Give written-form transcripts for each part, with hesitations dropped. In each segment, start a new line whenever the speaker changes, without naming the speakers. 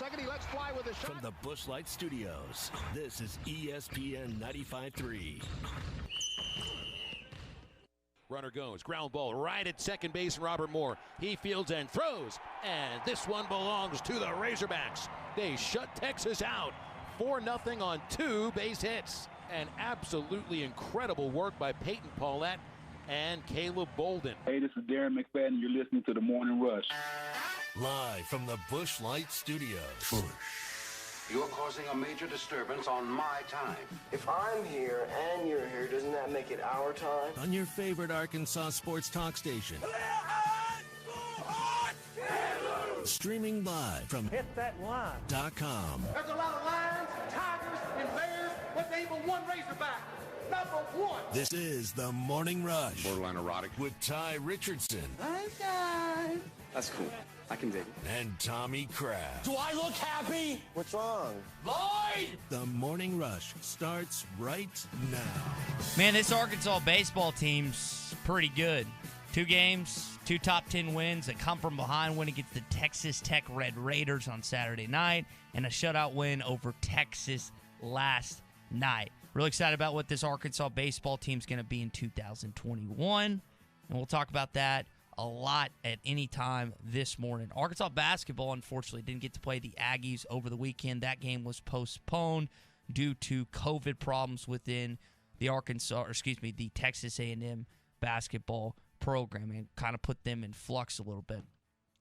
second. He lets fly with a shot.
From the Busch Light Studios, this is ESPN 95.3.
Runner goes, ground ball right at second base, Robert Moore. He fields and throws, and this one belongs to the Razorbacks. They shut Texas out, 4-0 on 2 base hits. And absolutely incredible work by Peyton Paulette and Caleb Bolden.
Hey, this is Darren McFadden, and you're listening to The Morning Rush.
Live from the Busch Light Studios.
You're causing a major disturbance on my time.
If I'm here and you're here, doesn't that make it our time?
On your favorite Arkansas sports talk station. Streaming live from hitthatline.com.
There's a lot of lions, tigers, and bears, but they ain't one Razorback. Number one.
This is The Morning Rush.
Borderline erotic.
With Ty Richardson.
That's cool. I can dig it.
And Tommy Kraft.
Do I look happy? What's wrong?
Lloyd! The Morning Rush starts right now.
Man, this Arkansas baseball team's pretty good. 2 games, 2 top 10 wins that come from behind, win against the Texas Tech Red Raiders on Saturday night, and a shutout win over Texas last night. Really excited about what this Arkansas baseball team's going to be in 2021, and we'll talk about that a lot at any time this morning. Arkansas basketball, unfortunately, didn't get to play the Aggies over the weekend. That game was postponed due to COVID problems within the Texas A&M basketball program, and kind of put them in flux a little bit.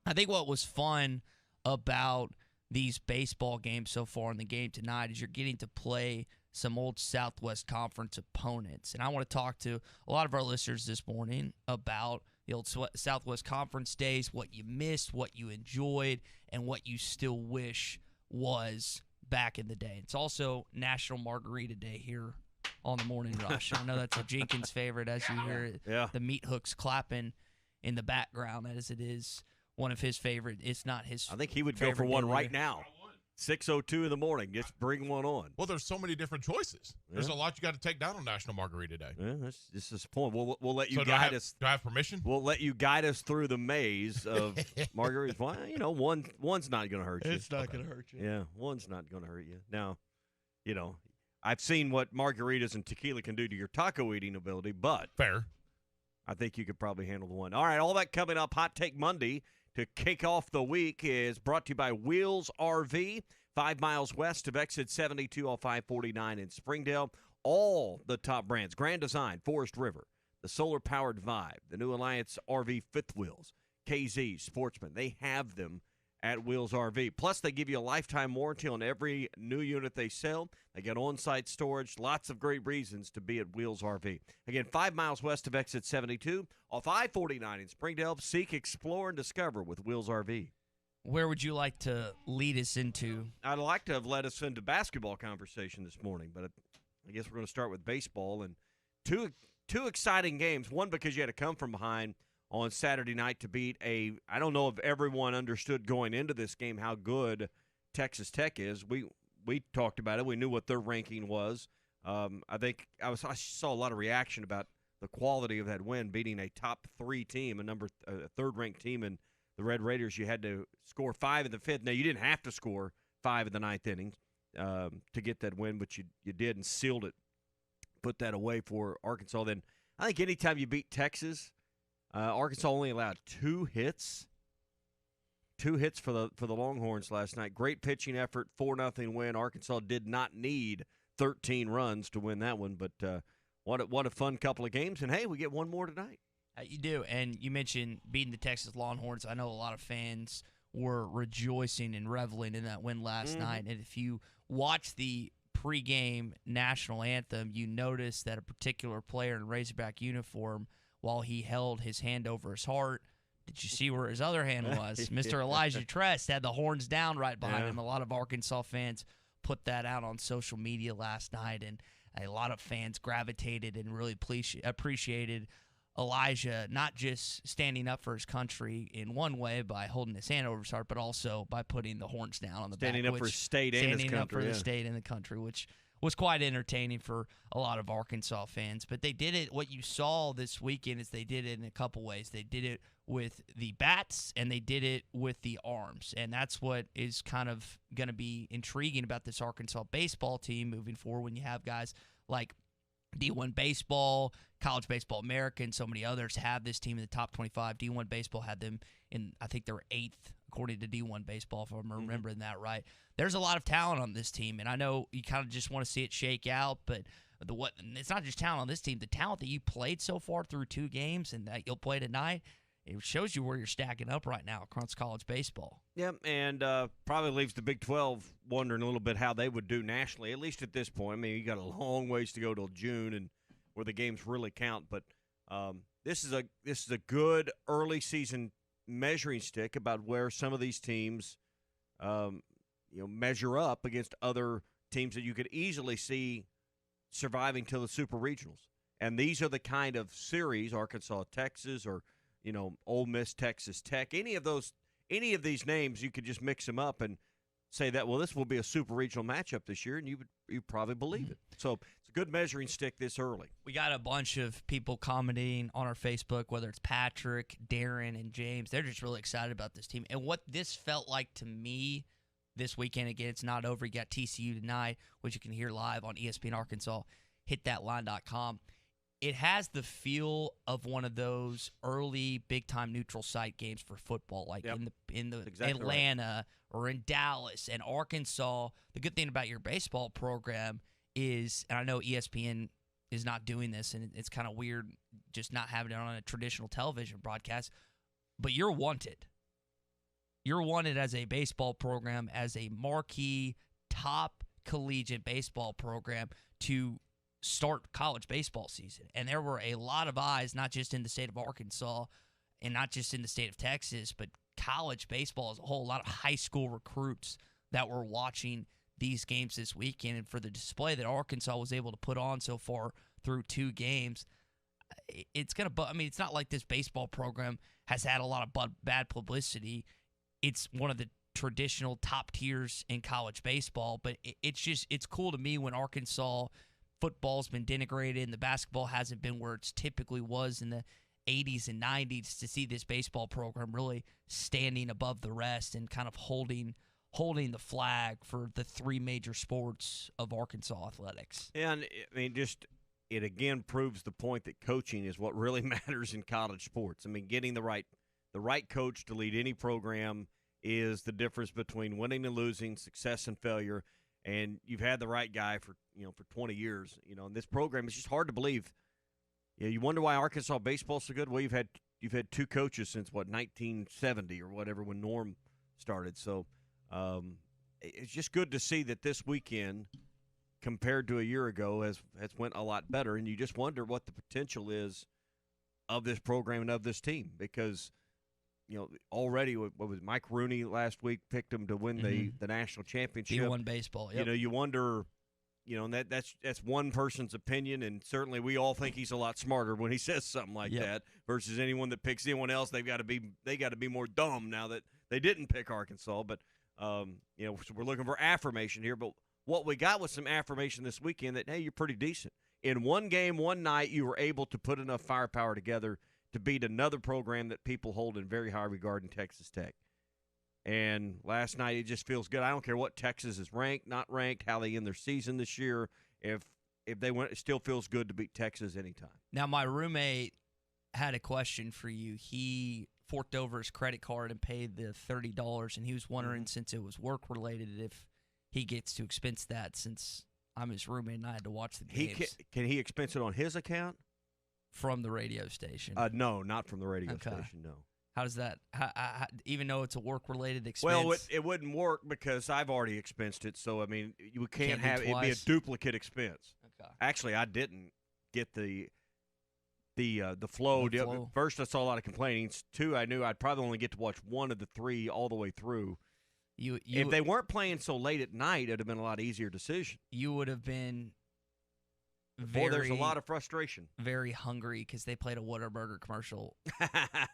I think what was fun about these baseball games so far in the game tonight is you're getting to play some old Southwest Conference opponents. And I want to talk to a lot of our listeners this morning about the old Southwest Conference days, what you missed, what you enjoyed, and what you still wish was back in the day. It's also National Margarita Day here on the Morning Rush. I know that's a Jenkins favorite as you hear the meat hooks clapping in the background, as it is one of his favorite. It's not his.
I think he would go for one right now. 6:02 in the morning. Just bring one on.
Well, there's so many different choices. There's a lot you got to take down on National Margarita Day.
Yeah, this is the point. We'll let you guide us.
Do I have permission?
We'll let you guide us through the maze of margaritas. Well, one's not going to hurt you.
It's not going to hurt you.
Yeah, one's not going to hurt you. Now, I've seen what margaritas and tequila can do to your taco eating ability, but
fair.
I think you could probably handle the one. All right, all that coming up. Hot Take Monday to kick off the week is brought to you by Wheels RV, 5 miles west of exit 72 off 549 in Springdale. All the top brands, Grand Design, Forest River, the solar-powered Vibe, the new Alliance RV fifth wheels, KZ, Sportsman. They have them at Wheels RV. Plus, they give you a lifetime warranty on every new unit they sell. They get on-site storage. Lots of great reasons to be at Wheels RV. Again, 5 miles west of exit 72 off I-49 in Springdale. Seek, explore, and discover with Wheels RV.
Where would you like to lead us into?
I'd like to have led us into basketball conversation this morning, but I guess we're going to start with baseball. And two exciting games. One, because you had to come from behind on Saturday night to beat I don't know if everyone understood going into this game how good Texas Tech is. We talked about it. We knew what their ranking was. I think I saw a lot of reaction about the quality of that win, beating a top 3 team, a third-ranked team in the Red Raiders. You had to score 5 in the 5th. Now, you didn't have to score 5 in the 9th inning to get that win, but you did and sealed it, put that away for Arkansas. Then I think anytime you beat Texas, Arkansas only allowed 2 hits. 2 hits for the Longhorns last night. Great pitching effort, 4-0 win. Arkansas did not need 13 runs to win that one, but what a fun couple of games. And, hey, we get one more tonight.
You do, and you mentioned beating the Texas Longhorns. I know a lot of fans were rejoicing and reveling in that win last night. And if you watch the pregame national anthem, you notice that a particular player in Razorback uniform, while he held his hand over his heart, did you see where his other hand was? Mr. Elijah Trest had the horns down right behind him. A lot of Arkansas fans put that out on social media last night, and a lot of fans gravitated and really appreciated Elijah not just standing up for his country in one way by holding his hand over his heart, but also by putting the horns down on the
standing
back.
Up for his state and his country.
Standing up for the state and the country, which was quite entertaining for a lot of Arkansas fans. But they did it. What you saw this weekend is they did it in a couple ways. They did it with the bats, and they did it with the arms. And that's what is kind of going to be intriguing about this Arkansas baseball team moving forward when you have guys like D1 Baseball, College Baseball America, and so many others have this team in the top 25. D1 Baseball had them in, I think they were 8th, according to D1 Baseball, if I'm remembering that right. There's a lot of talent on this team, and I know you kind of just want to see it shake out, but it's not just talent on this team. The talent that you played so far through 2 games and that you'll play tonight, it shows you where you're stacking up right now across college baseball.
Yep, and probably leaves the Big 12 wondering a little bit how they would do nationally, at least at this point. I mean, you got a long ways to go till June and where the games really count. But this is a good early season measuring stick about where some of these teams measure up against other teams that you could easily see surviving to the Super Regionals. And these are the kind of series, Arkansas, Texas, or Ole Miss, Texas Tech, any of these names, you could just mix them up and say that, well, this will be a super regional matchup this year, and you probably believe it. So it's a good measuring stick this early.
We got a bunch of people commenting on our Facebook, whether it's Patrick, Darren, and James. They're just really excited about this team. And what this felt like to me this weekend, again, it's not over. You got TCU tonight, which you can hear live on ESPN Arkansas. HitThatLine.com. It has the feel of one of those early big-time neutral site games for football, like in the
exactly
Atlanta or in Dallas and Arkansas. The good thing about your baseball program is, and I know ESPN is not doing this, and it's kind of weird just not having it on a traditional television broadcast, but you're wanted. You're wanted as a baseball program, as a marquee top collegiate baseball program to start college baseball season. And there were a lot of eyes, not just in the state of Arkansas and not just in the state of Texas, but college baseball as a whole. A lot of high school recruits that were watching these games this weekend. And for the display that Arkansas was able to put on so far through 2 games, it's going to, it's not like this baseball program has had a lot of bad publicity. It's one of the traditional top tiers in college baseball, but it's cool to me when Arkansas football's been denigrated and the basketball hasn't been where it typically was in the 80s and 90s, to see this baseball program really standing above the rest and kind of holding the flag for the 3 major sports of Arkansas athletics.
And it again proves the point that coaching is what really matters in college sports. I mean, getting the right coach to lead any program is the difference between winning and losing, success and failure. And you've had the right guy for 20 years. And this program, it's just hard to believe. You wonder why Arkansas baseball's so good. Well, you've had 2 coaches since 1970 or whatever, when Norm started. So it's just good to see that this weekend, compared to a year ago, has went a lot better. And you just wonder what the potential is of this program and of this team, because already what was Mike Rooney last week picked him to win the national championship.
D1 baseball. Yep.
You wonder, and that's one person's opinion, and certainly we all think he's a lot smarter when he says something like that versus anyone that picks anyone else. They got to be more dumb now that they didn't pick Arkansas. But so we're looking for affirmation here. But what we got was some affirmation this weekend that, hey, you're pretty decent. In one game, one night, you were able to put enough firepower together to beat another program that people hold in very high regard in Texas Tech. And last night, it just feels good. I don't care what Texas is ranked, not ranked, how they end their season this year. If they win, it still feels good to beat Texas anytime.
Now, my roommate had a question for you. He forked over his credit card and paid the $30, and he was wondering, since it was work-related, if he gets to expense that, since I'm his roommate and I had to watch the games.
Can he expense it on his account?
From the radio station?
No, not from the radio station, no.
How does that, even though it's a work-related expense?
Well, it wouldn't work because I've already expensed it, so, you can't have it'd be a duplicate expense.
Okay.
Actually, I didn't get the flow. First, I saw a lot of complaining. 2, I knew I'd probably only get to watch 1 of the 3 all the way through. If they weren't playing so late at night, it would have been a lot easier decision.
You would have been
there's a lot of frustration.
Very hungry because they played a Whataburger commercial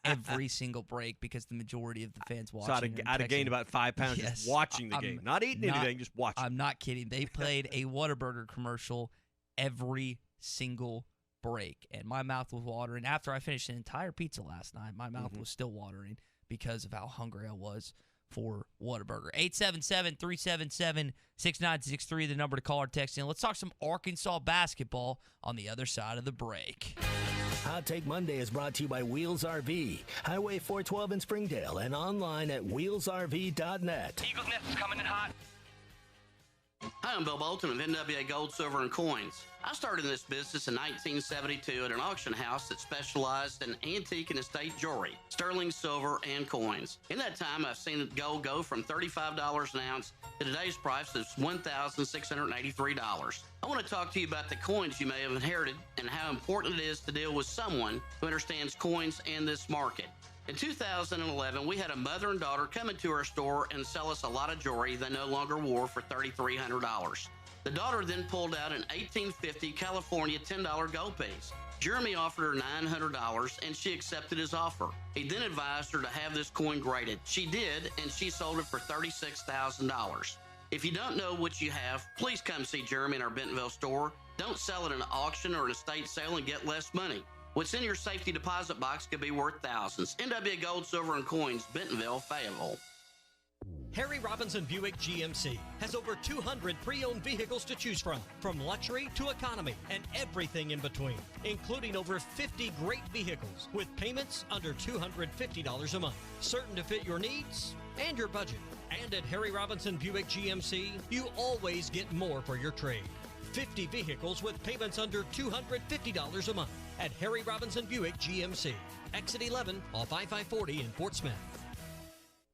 every single break because the majority of the fans watching.
So I'd have gained about 5 pounds just watching the game. Not eating anything, just watching.
I'm not kidding. They played a Whataburger commercial every single break, and my mouth was watering. After I finished an entire pizza last night, my mouth was still watering because of how hungry I was for Whataburger. 877-377-6963, the number to call or text in. Let's talk some Arkansas basketball on the other side of the break.
Hot Take Monday is brought to you by Wheels RV, Highway 412 in Springdale, and online at wheelsrv.net.
Eagles Nest is coming in hot.
Hi, I'm Bill Bolton of NWA Gold, Silver, and Coins. I started in this business in 1972 at an auction house that specialized in antique and estate jewelry, sterling silver, and coins. In that time, I've seen gold go from $35 an ounce to today's price of $1,683. I want to talk to you about the coins you may have inherited and how important it is to deal with someone who understands coins and this market. In 2011, we had a mother and daughter come into our store and sell us a lot of jewelry they no longer wore for $3,300. The daughter then pulled out an 1850 California $10 gold piece. Jeremy offered her $900 and she accepted his offer. He then advised her to have this coin graded. She did, and she sold it for $36,000. If you don't know what you have, please come see Jeremy in our Bentonville store. Don't sell it in an auction or an estate sale and get less money. What's in your safety deposit box could be worth thousands. NWA Gold, Silver, and Coins, Bentonville, Fayetteville.
Harry Robinson Buick GMC has over 200 pre-owned vehicles to choose from luxury to economy and everything in between, including over 50 great vehicles with payments under $250 a month, certain to fit your needs and your budget. And at Harry Robinson Buick GMC, you always get more for your trade. 50 vehicles with payments under $250 a month at Harry Robinson Buick GMC. Exit 11 off I-540 in Fort Smith.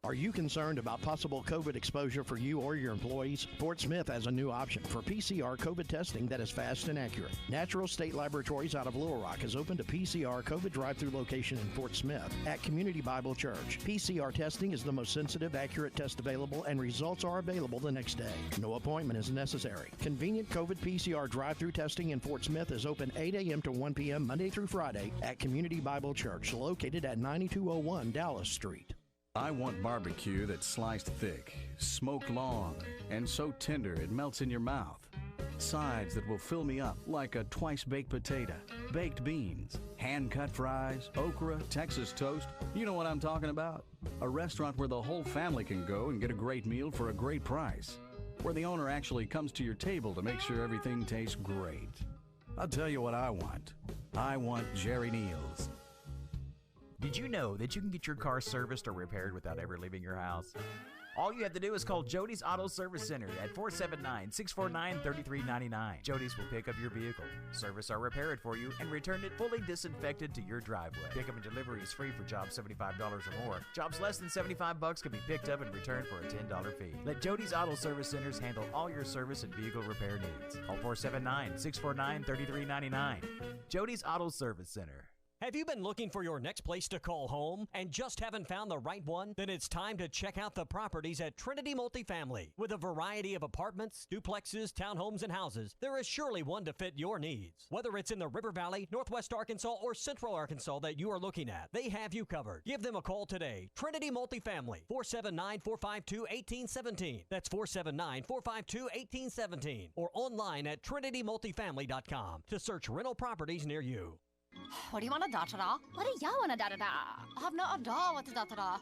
Are you concerned about possible COVID exposure for you or your employees? Fort Smith has a new option for PCR COVID testing that is fast and accurate. Natural State Laboratories out of Little Rock has opened a PCR COVID drive-thru location in Fort Smith at Community Bible Church. PCR testing is the most sensitive, accurate test available, and results are available the next day. No appointment is necessary. Convenient COVID PCR drive-thru testing in Fort Smith is open 8 a.m. to 1 p.m. Monday through Friday at Community Bible Church, located at 9201 Dallas Street.
I want barbecue that's sliced thick, smoked long, and so tender it melts in your mouth. Sides that will fill me up like a twice-baked potato, baked beans, hand-cut fries, okra, Texas toast. You know what I'm talking about? A restaurant where the whole family can go and get a great meal for a great price. Where the owner actually comes to your table to make sure everything tastes great. I'll tell you what I want. I want Jerry Neal's.
Did you know that you can get your car serviced or repaired without ever leaving your house? All you have to do is call Jody's Auto Service Center at 479-649-3399. Jody's will pick up your vehicle, service or repair it for you, and return it fully disinfected to your driveway. Pickup and delivery is free for jobs $75 or more. Jobs less than $75 can be picked up and returned for a $10 fee. Let Jody's Auto Service Centers handle all your service and vehicle repair needs. Call 479-649-3399. Jody's Auto Service Center.
Have you been looking for your next place to call home and just haven't found the right one? Then it's time to check out the properties at Trinity Multifamily. With a variety of apartments, duplexes, townhomes, and houses, there is surely one to fit your needs. Whether it's in the River Valley, Northwest Arkansas, or Central Arkansas that you are looking at, they have you covered. Give them a call today. Trinity Multifamily, 479-452-1817. That's 479-452-1817. Or online at trinitymultifamily.com to search rental properties near you.
What do you want to da-da-da? What do y'all want to da-da-da? I have no idea what to da-da-da.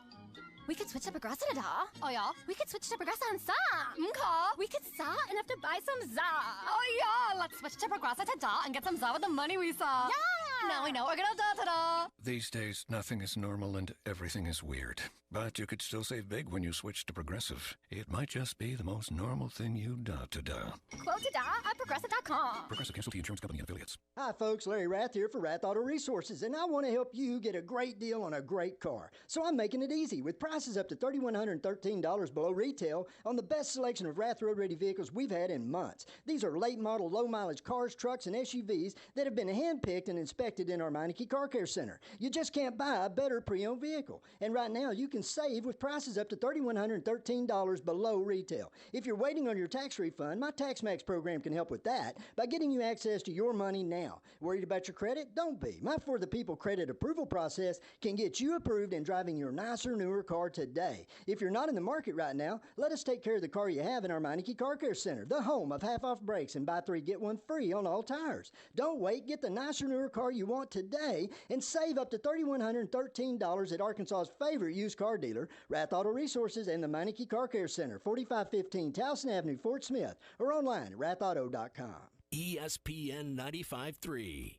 We could switch to Progressive da. Oh yeah? We could switch to Progressive and sa. Okay. We could sa and have to buy some za. Oh yeah! Let's switch to Progressive to da and get some za with the money we saw. Yeah! Now we know we're gonna da-da-da.
These days, nothing is normal and everything is weird. But you could still save big when you switch to Progressive. It might just be the most normal thing you da-to-da.
Quote to da at Progressive.com.
Progressive Casualty Insurance Company and Affiliates.
Hi folks, Larry Rath here for Rath Auto Resources, and I want to help you get a great deal on a great car. So I'm making it easy with prices up to $3,113 below retail on the best selection of Rath road-ready vehicles we've had in months. These are late model, low mileage cars, trucks, and SUVs that have been handpicked and inspected protected in our Meineke Car Care Center. You just can't buy a better pre-owned vehicle. And right now, you can save with prices up to $3,113 below retail. If you're waiting on your tax refund, my TaxMax program can help with that by getting you access to your money now. Worried about your credit? Don't be. My For the People credit approval process can get you approved and driving your nicer, newer car today. If you're not in the market right now, let us take care of the car you have in our Meineke Car Care Center, the home of half-off brakes and buy 3, get 1 free on all tires. Don't wait. Get the nicer, newer car you want today and save up to $3,113 at Arkansas's favorite used car dealer, Rath Auto Resources and the Meineke Car Care Center, 4515 Towson Avenue, Fort Smith, or online at rathauto.com.
ESPN 95.3.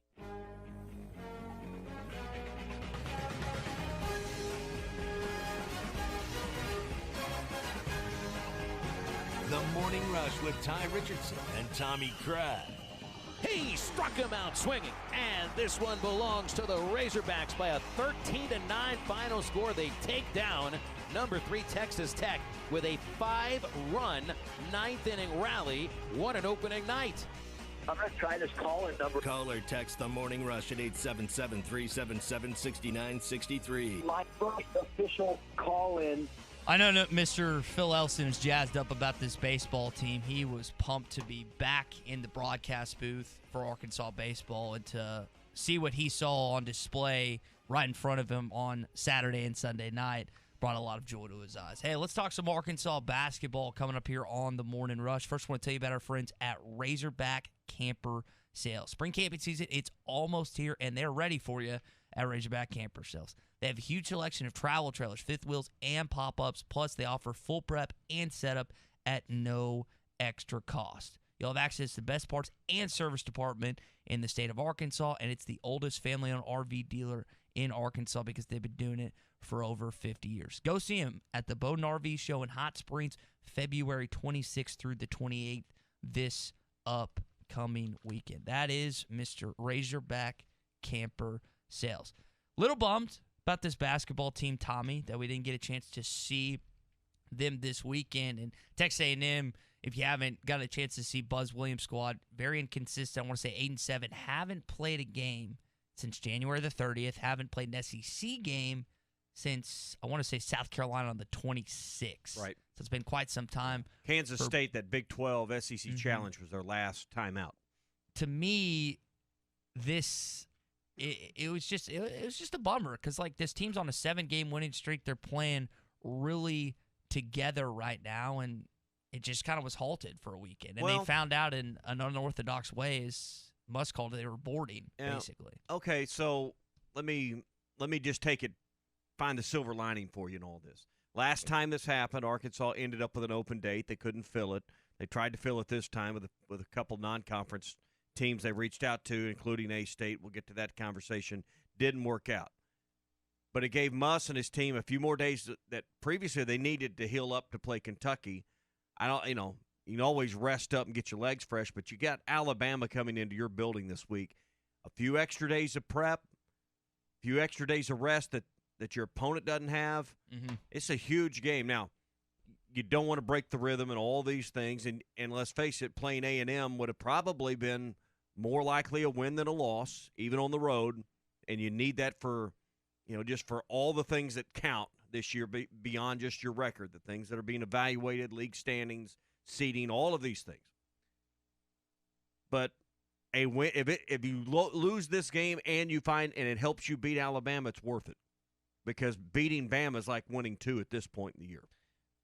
The Morning Rush with Ty Richardson and Tommy Crabb.
He struck him out swinging, and this one belongs to the Razorbacks by a 13-9 final score. They take down number 3 Texas Tech with a 5-run 9th-inning rally. What an opening night.
I'm going to try this call-in number.
Call or text The Morning Rush at 877-377-6963.
My first official call-in.
I know Mr. Phil Elson is jazzed up about this baseball team. He was pumped to be back in the broadcast booth for Arkansas baseball and to see what he saw on display right in front of him on Saturday and Sunday night brought a lot of joy to his eyes. Hey, let's talk some Arkansas basketball coming up here on the Morning Rush. First, I want to tell you about our friends at Razorback Camper Sales. Spring camping season, it's almost here, and they're ready for you at Razorback Camper Sales. They have a huge selection of travel trailers, fifth wheels, and pop-ups. Plus, they offer full prep and setup at no extra cost. You'll have access to the best parts and service department in the state of Arkansas, and it's the oldest family-owned RV dealer in Arkansas because they've been doing it for over 50 years. Go see them at the Bowdoin RV Show in Hot Springs, February 26th through the 28th, this upcoming weekend. That is Mr. Razorback Camper Sales. Little bummed about this basketball team, Tommy, that we didn't get a chance to see them this weekend. And Texas A&M, if you haven't got a chance to see Buzz Williams' squad, very inconsistent. I want to say 8-7, haven't played a game since January the 30th, haven't played an SEC game since, I want to say, South Carolina on the 26th.
Right.
So it's been quite some time.
Kansas State, that Big 12 SEC Challenge was their last time out.
To me, this... It was just a bummer because like this team's on a 7-game winning streak. They're playing really together right now, and it just kind of was halted for a weekend. And they found out in an unorthodox way, as Musk called it, they were boarding basically.
Okay, so let me just find the silver lining for you in all this. Last time this happened, Arkansas ended up with an open date. They couldn't fill it. They tried to fill it this time with a couple non-conference teams they reached out to, including A-State. We'll get to that conversation. Didn't work out. But it gave Muss and his team a few more days that previously they needed to heal up to play Kentucky. You can always rest up and get your legs fresh, but you got Alabama coming into your building this week. A few extra days of prep, a few extra days of rest that your opponent doesn't have. Mm-hmm. It's a huge game. Now, you don't want to break the rhythm and all these things, and let's face it, playing A&M would have probably been more likely a win than a loss, even on the road, and you need that for, just for all the things that count this year beyond just your record, the things that are being evaluated, league standings, seeding, all of these things. But a win, if you lose this game and it helps you beat Alabama, it's worth it, because beating Bama is like winning 2 at this point in the year.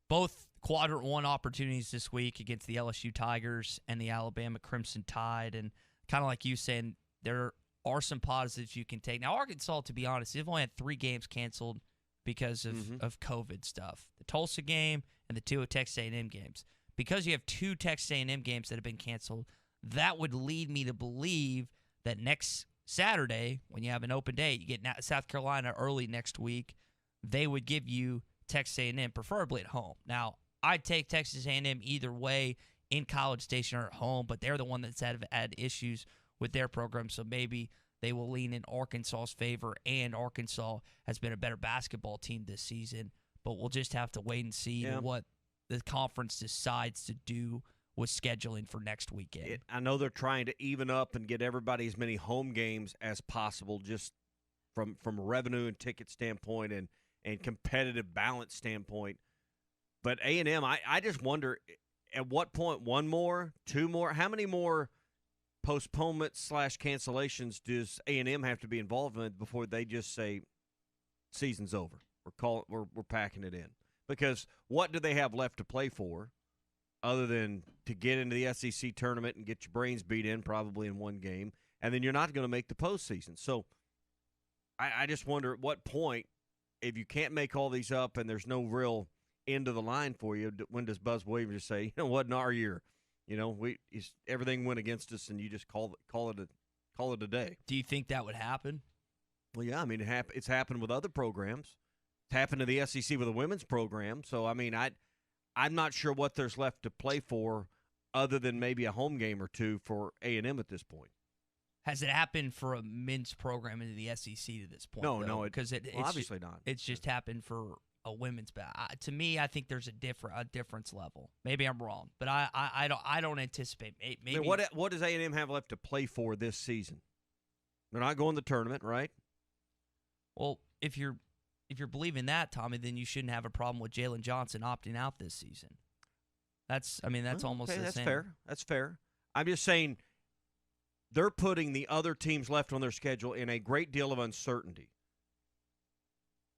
Both quadrant 1 opportunities this week against the LSU Tigers and the Alabama Crimson Tide. And kind of like you saying, there are some positives you can take. Now, Arkansas, to be honest, they've only had 3 games canceled because of COVID stuff. The Tulsa game and the 2 Texas A&M games. Because you have 2 Texas A&M games that have been canceled, that would lead me to believe that next Saturday, when you have an open day, you get South Carolina early next week, they would give you Texas A&M, preferably at home. Now, I'd take Texas A&M either way in College Station or at home, but they're the one that's had issues with their program, so maybe they will lean in Arkansas's favor, and Arkansas has been a better basketball team this season, but we'll just have to wait and see what the conference decides to do with scheduling for next weekend.
I know they're trying to even up and get everybody as many home games as possible, just from a revenue and ticket standpoint and competitive balance standpoint. But A&M, I just wonder, at what point, one more, two more, how many more postponements / cancellations does A&M have to be involved in before they just say season's over? We're packing it in. Because what do they have left to play for other than to get into the SEC tournament and get your brains beat in probably in one game, and then you're not going to make the postseason. So I just wonder at what point, if you can't make all these up and there's no real end of the line for you, when does Buzz Williams just say, you know what, in our year, everything went against us, and you just call it a day?
Do you think that would happen?
Well, yeah. I mean, it's happened with other programs. It's happened to the SEC with a women's program. So, I mean, I'm not sure what there's left to play for other than maybe a home game or two for A&M at this point.
Has it happened for a men's program into the SEC to this point?
No,
because it's
obviously not.
It's just happened for a women's. To me, I think there's a difference level. Maybe I'm wrong, but I don't anticipate. Maybe.
What does A&M have left to play for this season? They're not going to the tournament, right?
Well, if you're believing that, Tommy, then you shouldn't have a problem with Jalen Johnson opting out this season. That's almost the same.
That's fair. I'm just saying they're putting the other teams left on their schedule in a great deal of uncertainty.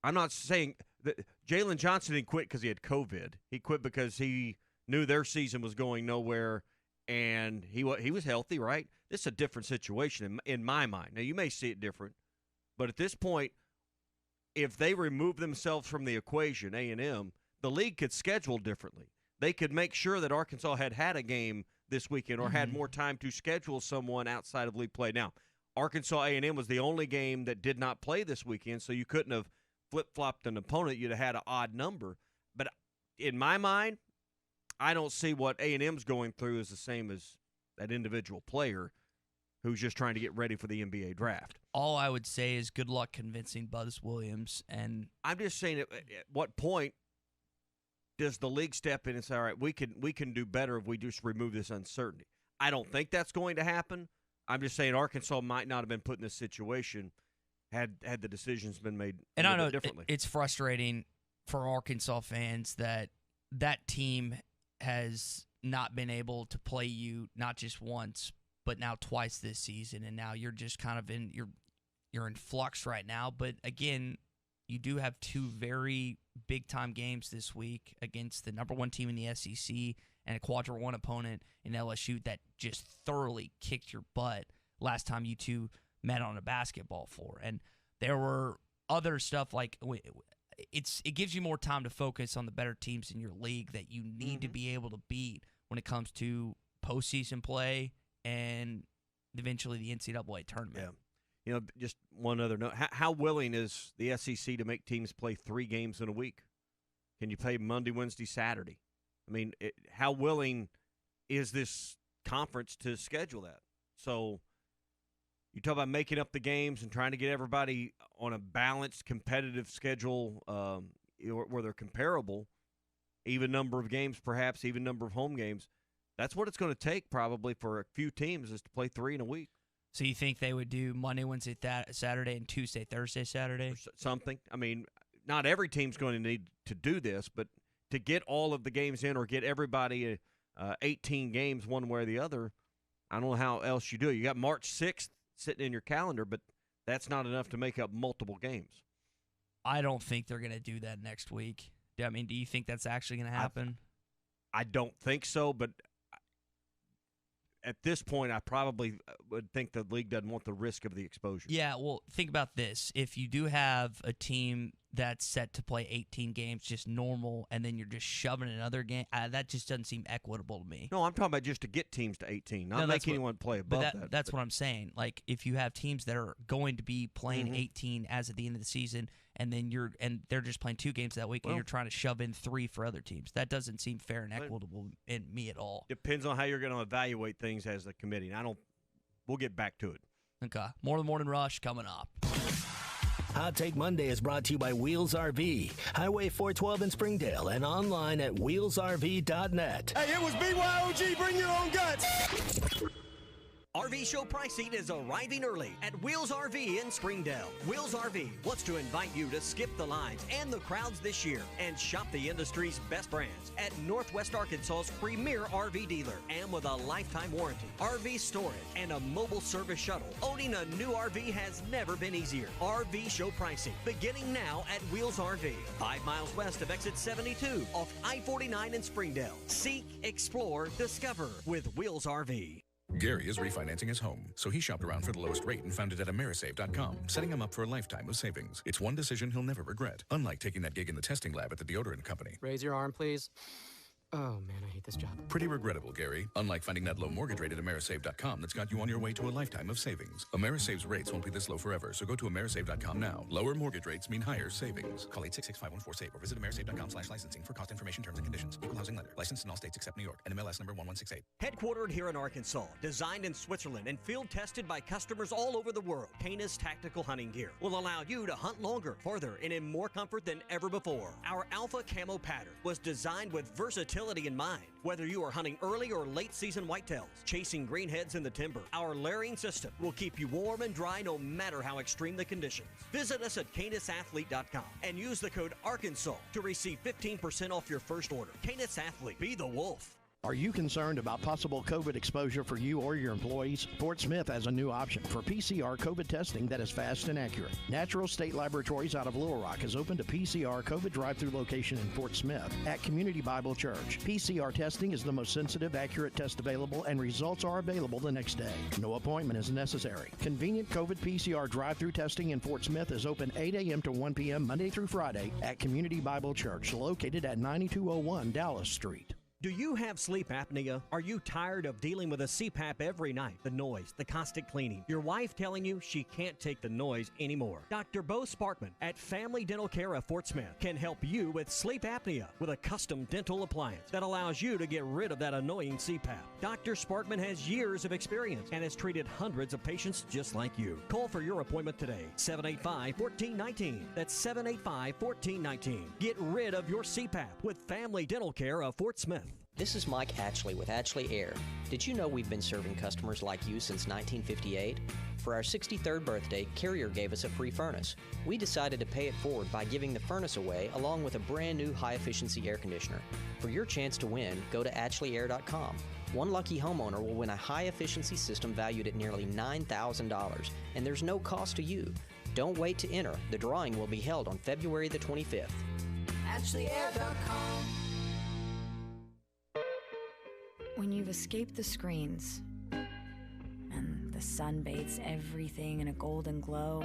I'm not saying that Jalen Johnson didn't quit because he had COVID. He quit because he knew their season was going nowhere, and he was healthy, right? This is a different situation in my mind. Now, you may see it different, but at this point, if they remove themselves from the equation, A&M, the league could schedule differently. They could make sure that Arkansas had a game this weekend or had more time to schedule someone outside of league play. Now, Arkansas A&M was the only game that did not play this weekend, so you couldn't have flip-flopped an opponent. You'd have had an odd number. But in my mind, I don't see what A&M's going through is the same as that individual player who's just trying to get ready for the NBA draft.
All I would say is good luck convincing Buzz Williams. And
I'm just saying, at what point does the league step in and say, all right, we can do better if we just remove this uncertainty? I don't think that's going to happen. I'm just saying Arkansas might not have been put in this situation had the decisions been made
and I know
differently.
It's frustrating for Arkansas fans that team has not been able to play you not just once, but now twice this season, and now you're just kind of you're in flux right now. But again, you do have two very big-time games this week against the number one team in the SEC and a quadrant one opponent in LSU that just thoroughly kicked your butt last time you two met on a basketball floor. And there were other stuff like it gives you more time to focus on the better teams in your league that you need to be able to beat when it comes to postseason play and eventually the NCAA tournament.
Yeah. Just one other note. How willing is the SEC to make teams play 3 games in a week? Can you play Monday, Wednesday, Saturday? I mean, how willing is this conference to schedule that? So you talk about making up the games and trying to get everybody on a balanced, competitive schedule where they're comparable, even number of games, perhaps even number of home games. That's what it's going to take probably for a few teams is to play 3 in a week.
So you think they would do Monday, Wednesday, Saturday, and Tuesday, Thursday, Saturday?
Or something. I mean, not every team's going to need to do this, but to get all of the games in or get everybody 18 games one way or the other, I don't know how else you do it. You got March 6th sitting in your calendar, but that's not enough to make up multiple games.
I don't think they're going to do that next week. I mean, do you think that's actually going to happen?
I don't think so, but at this point, I probably would think the league doesn't want the risk of the exposure.
Yeah, well, think about this. If you do have a team that's set to play 18 games just normal, and then you're just shoving another game, that just doesn't seem equitable to me.
No, I'm talking about just to get teams to 18, not make anyone play above that.
That's what I'm saying. Like, if you have teams that are going to be playing 18 as at the end of the season, and then they're just playing 2 games that week, and you're trying to shove in 3 for other teams. That doesn't seem fair and equitable in me at all.
Depends on how you're going to evaluate things as a committee. We'll get back to it.
Okay. More of the Morning Rush coming up.
Hot Take Monday is brought to you by Wheels RV, Highway 412 in Springdale, and online at wheelsrv.net.
Hey, it was BYOG, bring your own guts.
RV show pricing is arriving early at Wheels RV in Springdale. Wheels RV wants to invite you to skip the lines and the crowds this year and shop the industry's best brands at Northwest Arkansas's premier RV dealer, and with a lifetime warranty, RV storage, and a mobile service shuttle. Owning a new RV has never been easier. RV show pricing beginning now at Wheels RV, 5 miles west of exit 72 off I-49 in Springdale. Seek, explore, discover with Wheels RV.
Gary is refinancing his home, so he shopped around for the lowest rate and found it at Amerisave.com, setting him up for a lifetime of savings. It's one decision he'll never regret, unlike taking that gig in the testing lab at the deodorant company.
Raise your arm, please. Oh, man, I hate this job.
Pretty regrettable, Gary. Unlike finding that low mortgage rate at Amerisave.com that's got you on your way to a lifetime of savings. Amerisave's rates won't be this low forever, so go to Amerisave.com now. Lower mortgage rates mean higher savings. Call 866-5146 or visit Amerisave.com/licensing for cost information, terms and conditions. Equal housing lender. Licensed in all states except New York. NMLS number 1168.
Headquartered here in Arkansas, designed in Switzerland, and field tested by customers all over the world, Canis Tactical Hunting Gear will allow you to hunt longer, farther, and in more comfort than ever before. Our Alpha Camo pattern was designed with versatility in mind. Whether you are hunting early or late season whitetails, chasing greenheads in the timber, our layering system will keep you warm and dry no matter how extreme the conditions. Visit us at canisathlete.com and use the code Arkansas to receive 15% off your first order. Canis Athlete, be the wolf.
Are you concerned about possible COVID exposure for you or your employees? Fort Smith has a new option for PCR COVID testing that is fast and accurate. Natural State Laboratories out of Little Rock has opened a PCR COVID drive-thru location in Fort Smith at Community Bible Church. PCR testing is the most sensitive, accurate test available, and results are available the next day. No appointment is necessary. Convenient COVID PCR drive-thru testing in Fort Smith is open 8 a.m. to 1 p.m. Monday through Friday at Community Bible Church, located at 9201 Dallas Street.
Do you have sleep apnea? Are you tired of dealing with a CPAP every night? The noise, the constant cleaning, your wife telling you she can't take the noise anymore. Dr. Bo Sparkman at Family Dental Care of Fort Smith can help you with sleep apnea with a custom dental appliance that allows you to get rid of that annoying CPAP. Dr. Sparkman has years of experience and has treated hundreds of patients just like you. Call for your appointment today, 785-1419. That's 785-1419. Get rid of your CPAP with Family Dental Care of Fort Smith.
This is Mike Atchley with Atchley Air. Did you know we've been serving customers like you since 1958? For our 63rd birthday, Carrier gave us a free furnace. We decided to pay it forward by giving the furnace away along with a brand new high-efficiency air conditioner. For your chance to win, go to AtchleyAir.com. One lucky homeowner will win a high-efficiency system valued at nearly $9,000, and there's no cost to you. Don't wait to enter. The drawing will be held on February the 25th.
AtchleyAir.com.
When you've escaped the screens and the sun bathes everything in a golden glow,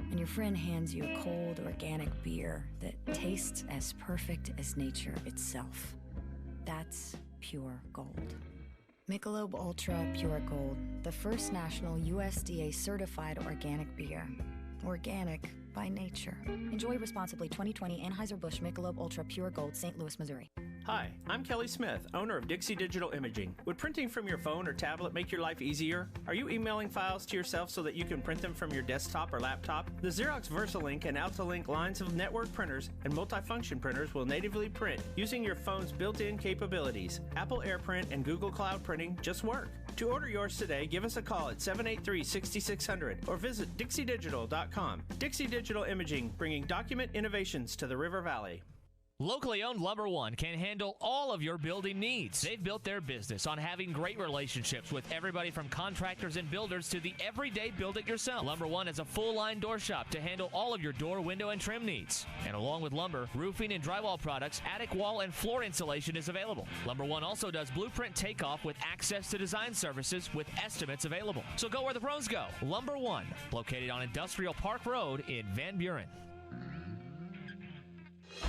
and your friend hands you a cold organic beer that tastes as perfect as nature itself, that's pure gold. Michelob Ultra Pure Gold, the first national USDA certified organic beer. Organic by nature. Enjoy responsibly. 2020 Anheuser-Busch Michelob Ultra Pure Gold, St. Louis, Missouri.
Hi, I'm Kelly Smith, owner of Dixie Digital Imaging. Would printing from your phone or tablet make your life easier? Are you emailing files to yourself so that you can print them from your desktop or laptop? The Xerox VersaLink and AltaLink lines of network printers and multifunction printers will natively print using your phone's built-in capabilities. Apple AirPrint and Google Cloud Printing just work. To order yours today, give us a call at 783-6600 or visit dixiedigital.com. Dixie Digital Imaging, bringing document innovations to the River Valley.
Locally owned Lumber One can handle all of your building needs. They've built their business on having great relationships with everybody from contractors and builders to the everyday build-it-yourself. Lumber One is a full-line door shop to handle all of your door, window, and trim needs. And along with lumber, roofing and drywall products, attic wall and floor insulation is available. Lumber One also does blueprint takeoff with access to design services with estimates available. So go where the pros go. Lumber One, located on Industrial Park Road in Van Buren.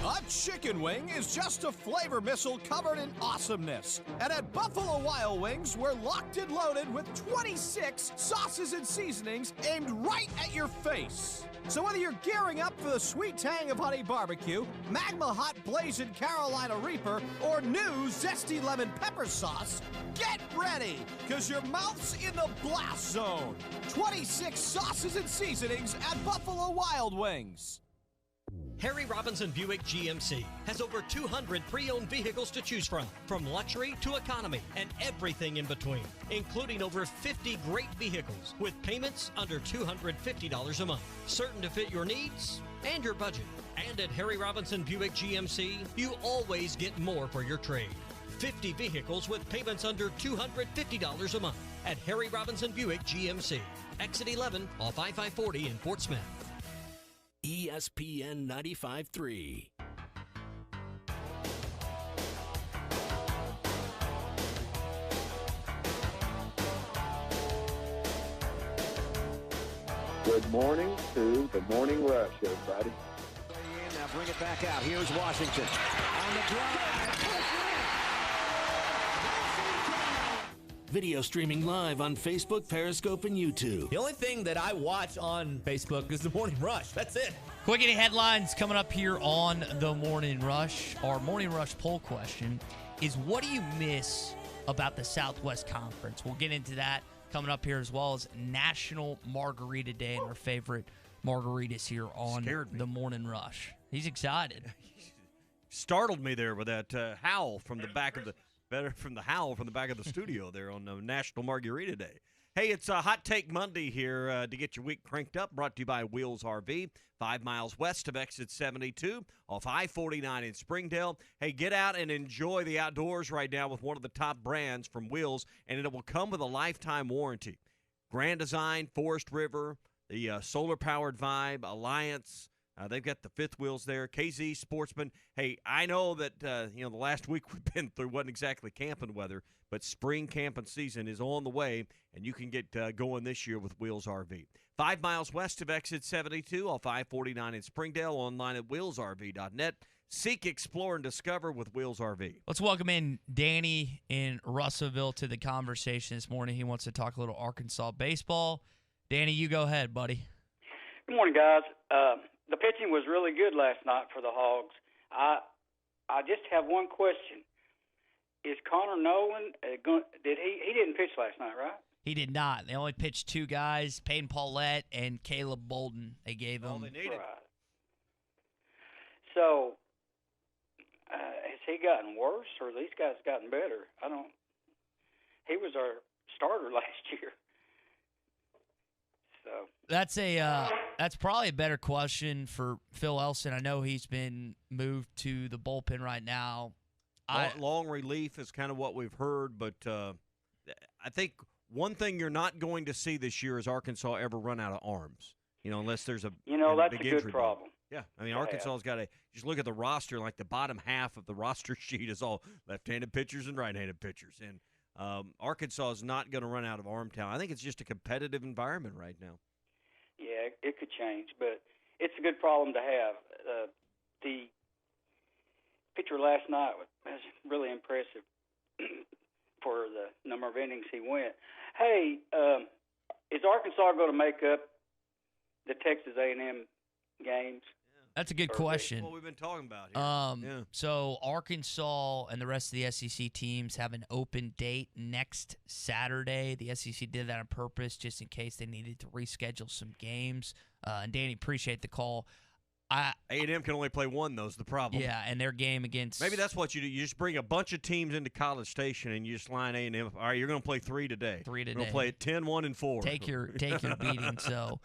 A chicken wing is just a flavor missile covered in awesomeness. And at Buffalo Wild Wings, we're locked and loaded with 26 sauces and seasonings aimed right at your face. So whether you're gearing up for the sweet tang of honey barbecue, Magma Hot Blazing Carolina Reaper, or new zesty lemon pepper sauce, get ready, because your mouth's in the blast zone. 26 sauces and seasonings at Buffalo Wild Wings.
Harry Robinson Buick GMC has over 200 pre-owned vehicles to choose from luxury to economy and everything in between, including over 50 great vehicles with payments under $250 a month, certain to fit your needs and your budget. And at Harry Robinson Buick GMC, you always get more for your trade. 50 vehicles with payments under $250 a month at Harry Robinson Buick GMC. Exit 11 off I-540 in Fort Smith.
ESPN 95.3.
Good morning to the Morning Rush, everybody.
Now bring it back out. Here's Washington on the drive.
Video streaming live on Facebook, Periscope, and YouTube.
The only thing that I watch on Facebook is the Morning Rush. That's it.
Quickity headlines coming up here on the Morning Rush. Our Morning Rush poll question is, what do you miss about the Southwest Conference? We'll get into that coming up here, as well as National Margarita Day and our favorite margaritas here on the Morning Rush. He's excited.
Startled me there with that howl from the back of the back of the studio there on National Margarita Day. Hey, it's a Hot Take Monday here to get your week cranked up, brought to you by Wheels RV, 5 miles west of exit 72 off I-49 in Springdale. Hey, get out and enjoy the outdoors right now with one of the top brands from Wheels, and it will come with a lifetime warranty. Grand Design, Forest River, the solar-powered Vibe, Alliance. They've got the fifth wheels there, KZ Sportsman. Hey, I know that the last week we've been through wasn't exactly camping weather, but spring camping season is on the way, and you can get going this year with Wheels RV. 5 miles west of exit 72 off I-49 in Springdale, online at wheelsrv.net. Seek, explore, and discover with Wheels RV.
Let's welcome in Danny in Russellville to the conversation this morning. He wants to talk a little Arkansas baseball. Danny, you go ahead, buddy.
Good morning, guys. The pitching was really good last night for the Hogs. I just have one question. Is Connor Nolan he didn't pitch last night, right?
He did not. They only pitched two guys, Peyton Paulette and Caleb Bolden. They gave him.
All they needed.
Right. So, has he gotten worse, or these guys gotten better? He was our starter last year. So
that's probably a better question for Phil Elson. I know he's been moved to the bullpen right now.
Long relief is kind of what we've heard, but I think one thing you're not going to see this year is Arkansas ever run out of arms. Unless there's a
that's
big
a good
injury
problem.
Yeah, I mean Arkansas's got to just look at the roster. Like the bottom half of the roster sheet is all left-handed pitchers and right-handed pitchers, and Arkansas is not going to run out of arm talent. I think it's just a competitive environment right now.
Yeah, it could change, but it's a good problem to have. The pitcher last night was really impressive for the number of innings he went. Hey, is Arkansas going to make up the Texas A&M games?
That's a good question.
What we've been talking about here.
So Arkansas and the rest of the SEC teams have an open date next Saturday. The SEC did that on purpose just in case they needed to reschedule some games. And Danny, appreciate the call.
A&M can only play one, though, is the problem.
Yeah, and their game against...
Maybe that's what you do. You just bring a bunch of teams into College Station and you just line A&M. All right, you're going to play 3 today.
3 today.
You're going to play at 10, 1, and 4.
Take your beating. So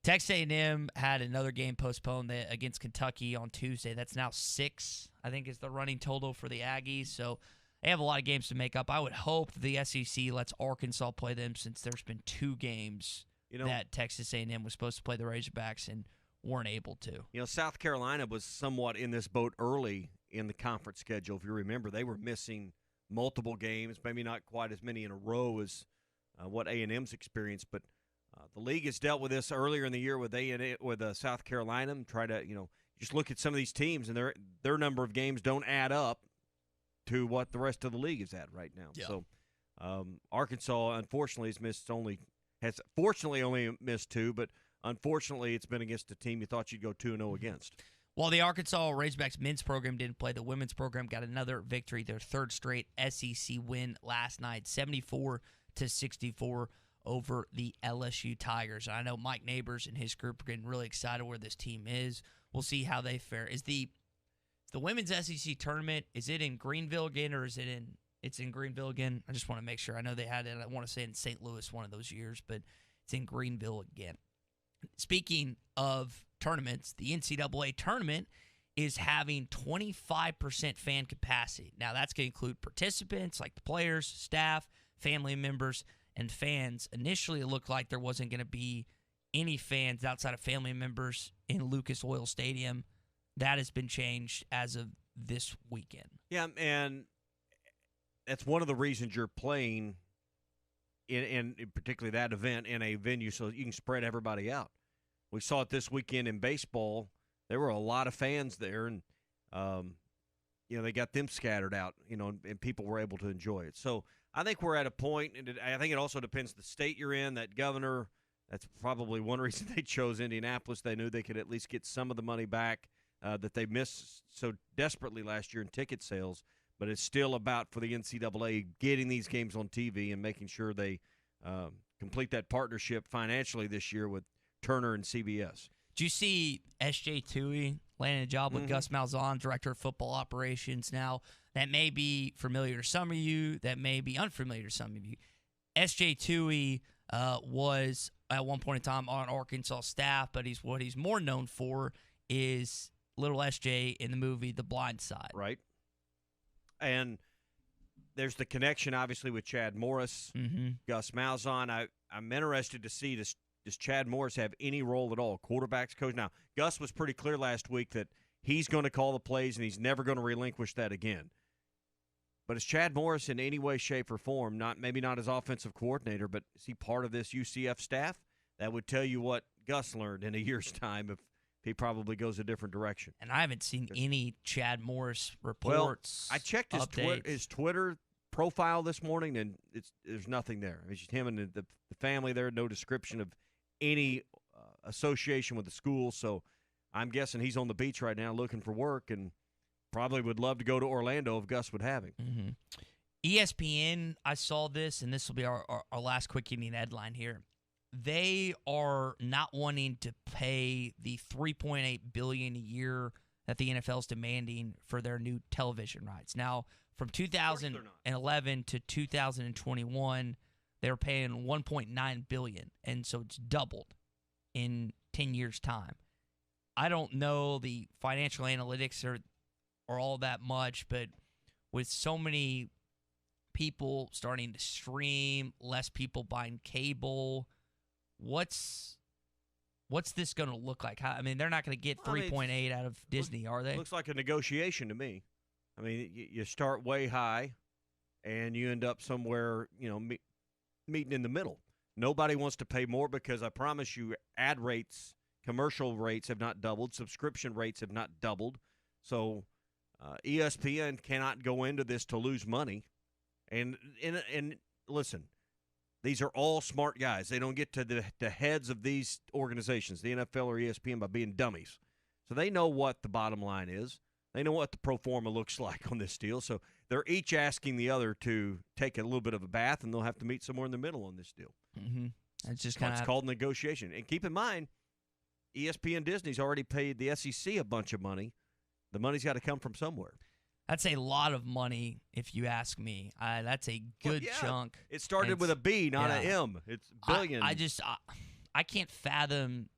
Texas A&M had another game postponed against Kentucky on Tuesday. That's now 6, I think, is the running total for the Aggies. So they have a lot of games to make up. I would hope the SEC lets Arkansas play them, since there's been 2 games that Texas A&M was supposed to play the Razorbacks and weren't able to.
South Carolina was somewhat in this boat early in the conference schedule. If you remember, they were missing multiple games, maybe not quite as many in a row as what A&M's experienced, but the league has dealt with this earlier in the year with South Carolina and try to just look at some of these teams, and their number of games don't add up to what the rest of the league is at right now.
Yeah.
So Arkansas, unfortunately, has fortunately only missed 2, but unfortunately it's been against a team you thought you'd go 2-0 against.
While the Arkansas Razorbacks men's program didn't play, the women's program got another victory, their third straight SEC win last night, 74-64 over the LSU Tigers. I know Mike Neighbors and his group are getting really excited where this team is. We'll see how they fare. Is the women's SEC tournament, is it in Greenville again, or is it it's in Greenville again? I just want to make sure. I know they had it, I want to say in St. Louis one of those years, but it's in Greenville again. Speaking of tournaments, the NCAA tournament is having 25% fan capacity. Now, that's going to include participants like the players, staff, family members, and fans. Initially, it looked like there wasn't going to be any fans outside of family members in Lucas Oil Stadium. That has been changed as of this weekend.
Yeah, and that's one of the reasons you're playing in particularly that event in a venue, so you can spread everybody out. We saw it this weekend in baseball. There were a lot of fans there, and they got them scattered out, and people were able to enjoy it. So I think we're at a point, and I think it also depends the state you're in. That governor, that's probably one reason they chose Indianapolis. They knew they could at least get some of the money back that they missed so desperately last year in ticket sales. But it's still about, for the NCAA, getting these games on TV and making sure they complete that partnership financially this year with Turner and CBS.
Do you see S.J. Tui landing a job with Gus Malzahn, Director of Football Operations? Now, that may be familiar to some of you. That may be unfamiliar to some of you. S.J. Tui was, at one point in time, on Arkansas staff, but what he's more known for is little S.J. in the movie The Blind Side.
Right. And there's the connection, obviously, with Chad Morris, Gus Malzahn. I'm interested to see, does Chad Morris have any role at all, quarterback's coach? Now, Gus was pretty clear last week that he's going to call the plays and he's never going to relinquish that again. But is Chad Morris in any way, shape, or form, maybe not as offensive coordinator, but is he part of this UCF staff? That would tell you what Gus learned in a year's time if he probably goes a different direction.
And I haven't seen any Chad Morris reports.
Well, I checked his Twitter profile this morning, and there's nothing there. It's just him and the family there, no description of any association with the school. So I'm guessing he's on the beach right now looking for work and probably would love to go to Orlando if Gus would have him.
ESPN, I saw this, and this will be our last quick inning headline here. They are not wanting to pay the $3.8 billion a year that the NFL is demanding for their new television rights. Now, from 2011 to 2021, they were paying $1.9 billion, and so it's doubled in 10 years' time. I don't know the financial analytics are all that much, but with so many people starting to stream, less people buying cable, what's this going to look like? I mean, they're not going to get 3.8 out of Disney, are they?
Looks like a negotiation to me. I mean, you start way high, and you end up somewhere, meeting in the middle. Nobody wants to pay more because I promise you ad rates, commercial rates have not doubled. Subscription rates have not doubled. So ESPN cannot go into this to lose money. And listen, these are all smart guys. They don't get to the heads of these organizations, the NFL or ESPN, by being dummies. So they know what the bottom line is. They know what the pro forma looks like on this deal. So they're each asking the other to take a little bit of a bath, and they'll have to meet somewhere in the middle on this deal.
It's just kind of
it's called negotiation. And keep in mind, ESPN Disney's already paid the SEC a bunch of money. The money's got to come from somewhere.
That's a lot of money, if you ask me. That's a good chunk.
It started with a B, not an M. It's billion.
I can't fathom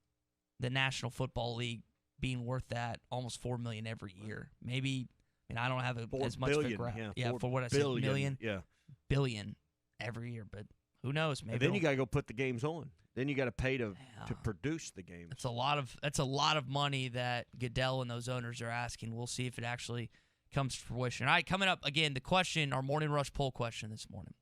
the National Football League being worth that almost $4 million every year. Maybe, I don't have as much of a graph. For what I said, million.
Yeah,
billion every year. But who knows? Maybe.
And then you got to go put the games on. Then you got to pay to produce the games.
That's a lot of money that Goodell and those owners are asking. We'll see if it actually comes to fruition. All right, coming up again, the question, our Morning Rush poll question this morning.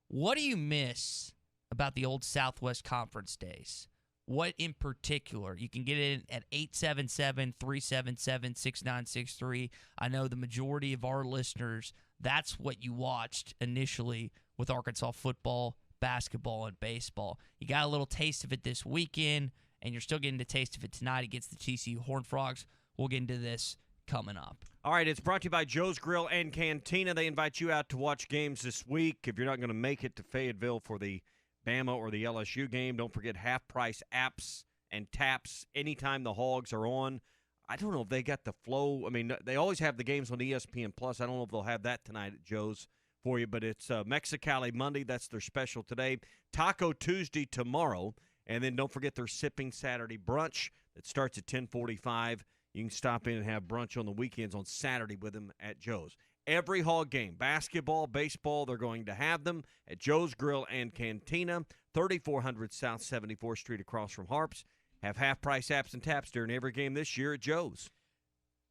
What do you miss about the old Southwest Conference days? What in particular? You can get it at 877-377-6963. I know the majority of our listeners, that's what you watched initially with Arkansas football, basketball, and baseball. You got a little taste of it this weekend, and you're still getting the taste of it tonight against the TCU Horned Frogs. We'll get into this coming up.
All right, it's brought to you by Joe's Grill and Cantina. They invite you out to watch games this week. If you're not going to make it to Fayetteville for the Bama or the LSU game, don't forget half-price apps and taps anytime the Hogs are on. I don't know if they got the flow. I mean, they always have the games on ESPN+. I don't know if they'll have that tonight at Joe's for you, but it's Mexicali Monday. That's their special today. Taco Tuesday tomorrow, and then don't forget their Sipping Saturday brunch that starts at 10:45. You can stop in and have brunch on the weekends on Saturday with them at Joe's. Every Hog game, basketball, baseball, they're going to have them at Joe's Grill and Cantina, 3400 South 74th Street across from Harps. Have half-price apps and taps during every game this year at Joe's.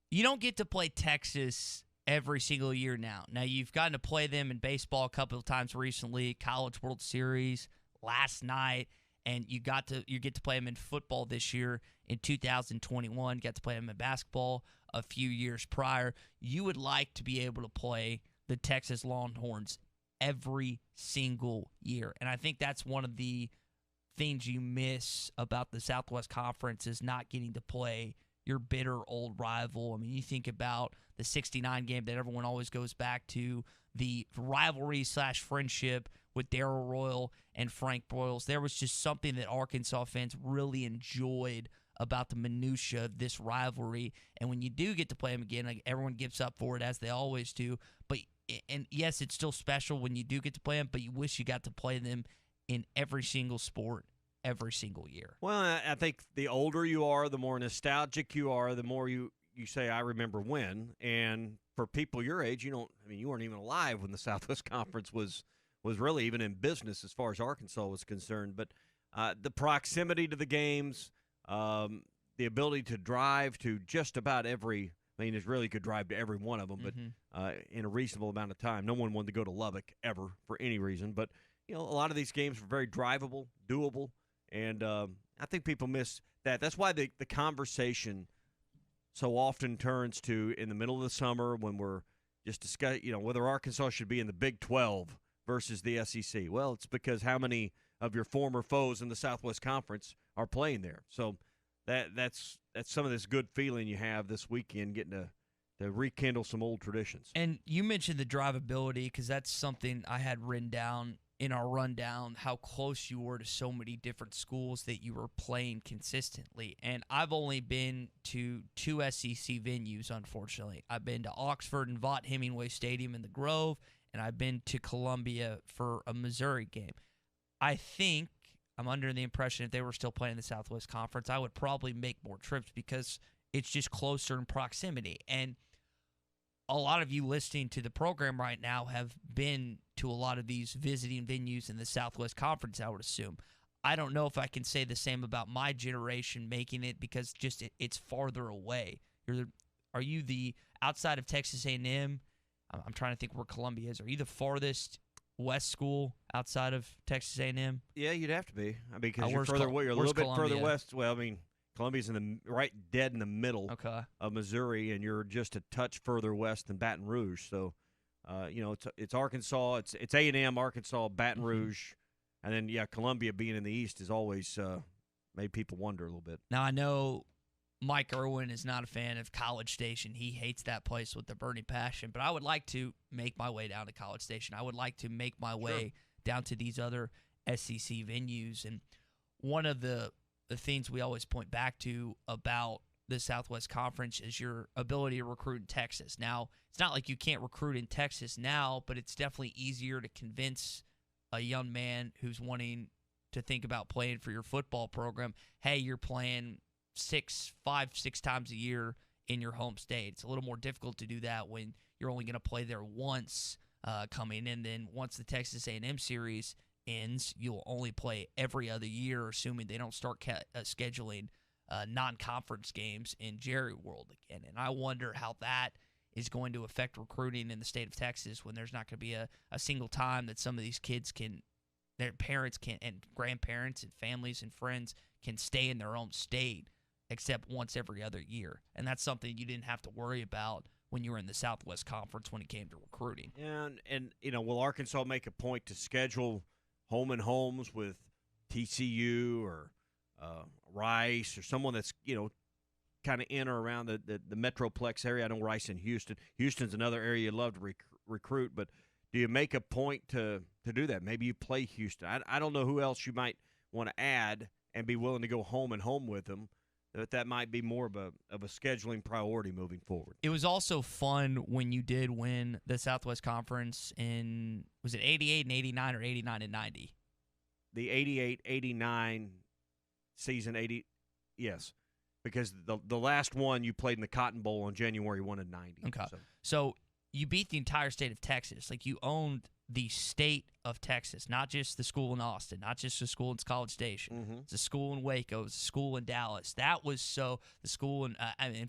You don't get to play Texas every single year now. Now, you've gotten to play them in baseball a couple of times recently, College World Series last night, and you get to play them in football this year in 2021. Got to play them in basketball a few years prior. You would like to be able to play the Texas Longhorns every single year, and I think that's one of the things you miss about the Southwest Conference is not getting to play your bitter old rival. I mean, you think about the 69 game that everyone always goes back to, the rivalry / friendship with Darrell Royal and Frank Broyles. There was just something that Arkansas fans really enjoyed about the minutia of this rivalry. And when you do get to play them again, like, everyone gives up for it, as they always do. And yes, it's still special when you do get to play them, but you wish you got to play them in every single sport, every single year.
Well, I think the older you are, the more nostalgic you are, the more you say, I remember when. And for people your age, you weren't even alive when the Southwest Conference was really even in business as far as Arkansas was concerned. But the proximity to the games, the ability to drive to just about every – I mean, it really could drive to every one of them, but in a reasonable amount of time. No one wanted to go to Lubbock ever for any reason. But, a lot of these games were very drivable, doable, and I think people miss that. That's why the conversation so often turns to in the middle of the summer when we're just discussing, whether Arkansas should be in the Big 12 versus the SEC. Well, it's because how many of your former foes in the Southwest Conference are playing there. So that's some of this good feeling you have this weekend, getting to rekindle some old traditions.
And you mentioned the drivability, because that's something I had written down in our rundown, how close you were to so many different schools that you were playing consistently. And I've only been to 2 SEC venues, unfortunately. I've been to Oxford and Vaught Hemingway Stadium in the Grove, and I've been to Columbia for a Missouri game. I think I'm under the impression if they were still playing the Southwest Conference, I would probably make more trips because it's just closer in proximity. And a lot of you listening to the program right now have been to a lot of these visiting venues in the Southwest Conference, I would assume. I don't know if I can say the same about my generation making it because just it's farther away. Are you the, outside of Texas A&M, I'm trying to think where Columbia is, are you the farthest west school outside of Texas A&M?
Yeah, you'd have to be. I mean, because you're further away. You're a little bit further west. Well, I mean, Columbia's right dead in the middle of Missouri, and you're just a touch further west than Baton Rouge. So, it's Arkansas, it's A&M, Arkansas, Baton Rouge, and then Columbia being in the east has always made people wonder a little bit.
Now I know Mike Irwin is not a fan of College Station. He hates that place with a burning passion. But I would like to make my way down to College Station. I would like to make my way down to these other SEC venues. And one of the things we always point back to about the Southwest Conference is your ability to recruit in Texas. Now, it's not like you can't recruit in Texas now, but it's definitely easier to convince a young man who's wanting to think about playing for your football program, hey, you're playing 5-6 times a year in your home state. It's a little more difficult to do that when you're only going to play there once coming in. Then once the Texas A&M series ends, you'll only play every other year, assuming they don't start scheduling non-conference games in Jerry World again. And I wonder how that is going to affect recruiting in the state of Texas when there's not going to be a single time that some of these kids their parents can, and grandparents and families and friends can stay in their own state except once every other year. And that's something you didn't have to worry about when you were in the Southwest Conference when it came to recruiting.
And will Arkansas make a point to schedule home and homes with TCU or Rice or someone that's, kind of in or around the Metroplex area? I know Rice and Houston. Houston's another area you'd love to recruit, but do you make a point to do that? Maybe you play Houston. I don't know who else you might want to add and be willing to go home and home with them. That might be more of a scheduling priority moving forward.
It was also fun when you did win the Southwest Conference in, was it 88 and 89 or 89 and 90?
The 88-89 season, yes. Because the last one you played in the Cotton Bowl on January 1 of 90.
Okay. So you beat the entire state of Texas. Like, you owned the state of Texas, not just the school in Austin, not just the school in College Station.
Mm-hmm.
It's a school in Waco. It's a school in Dallas. That was the school in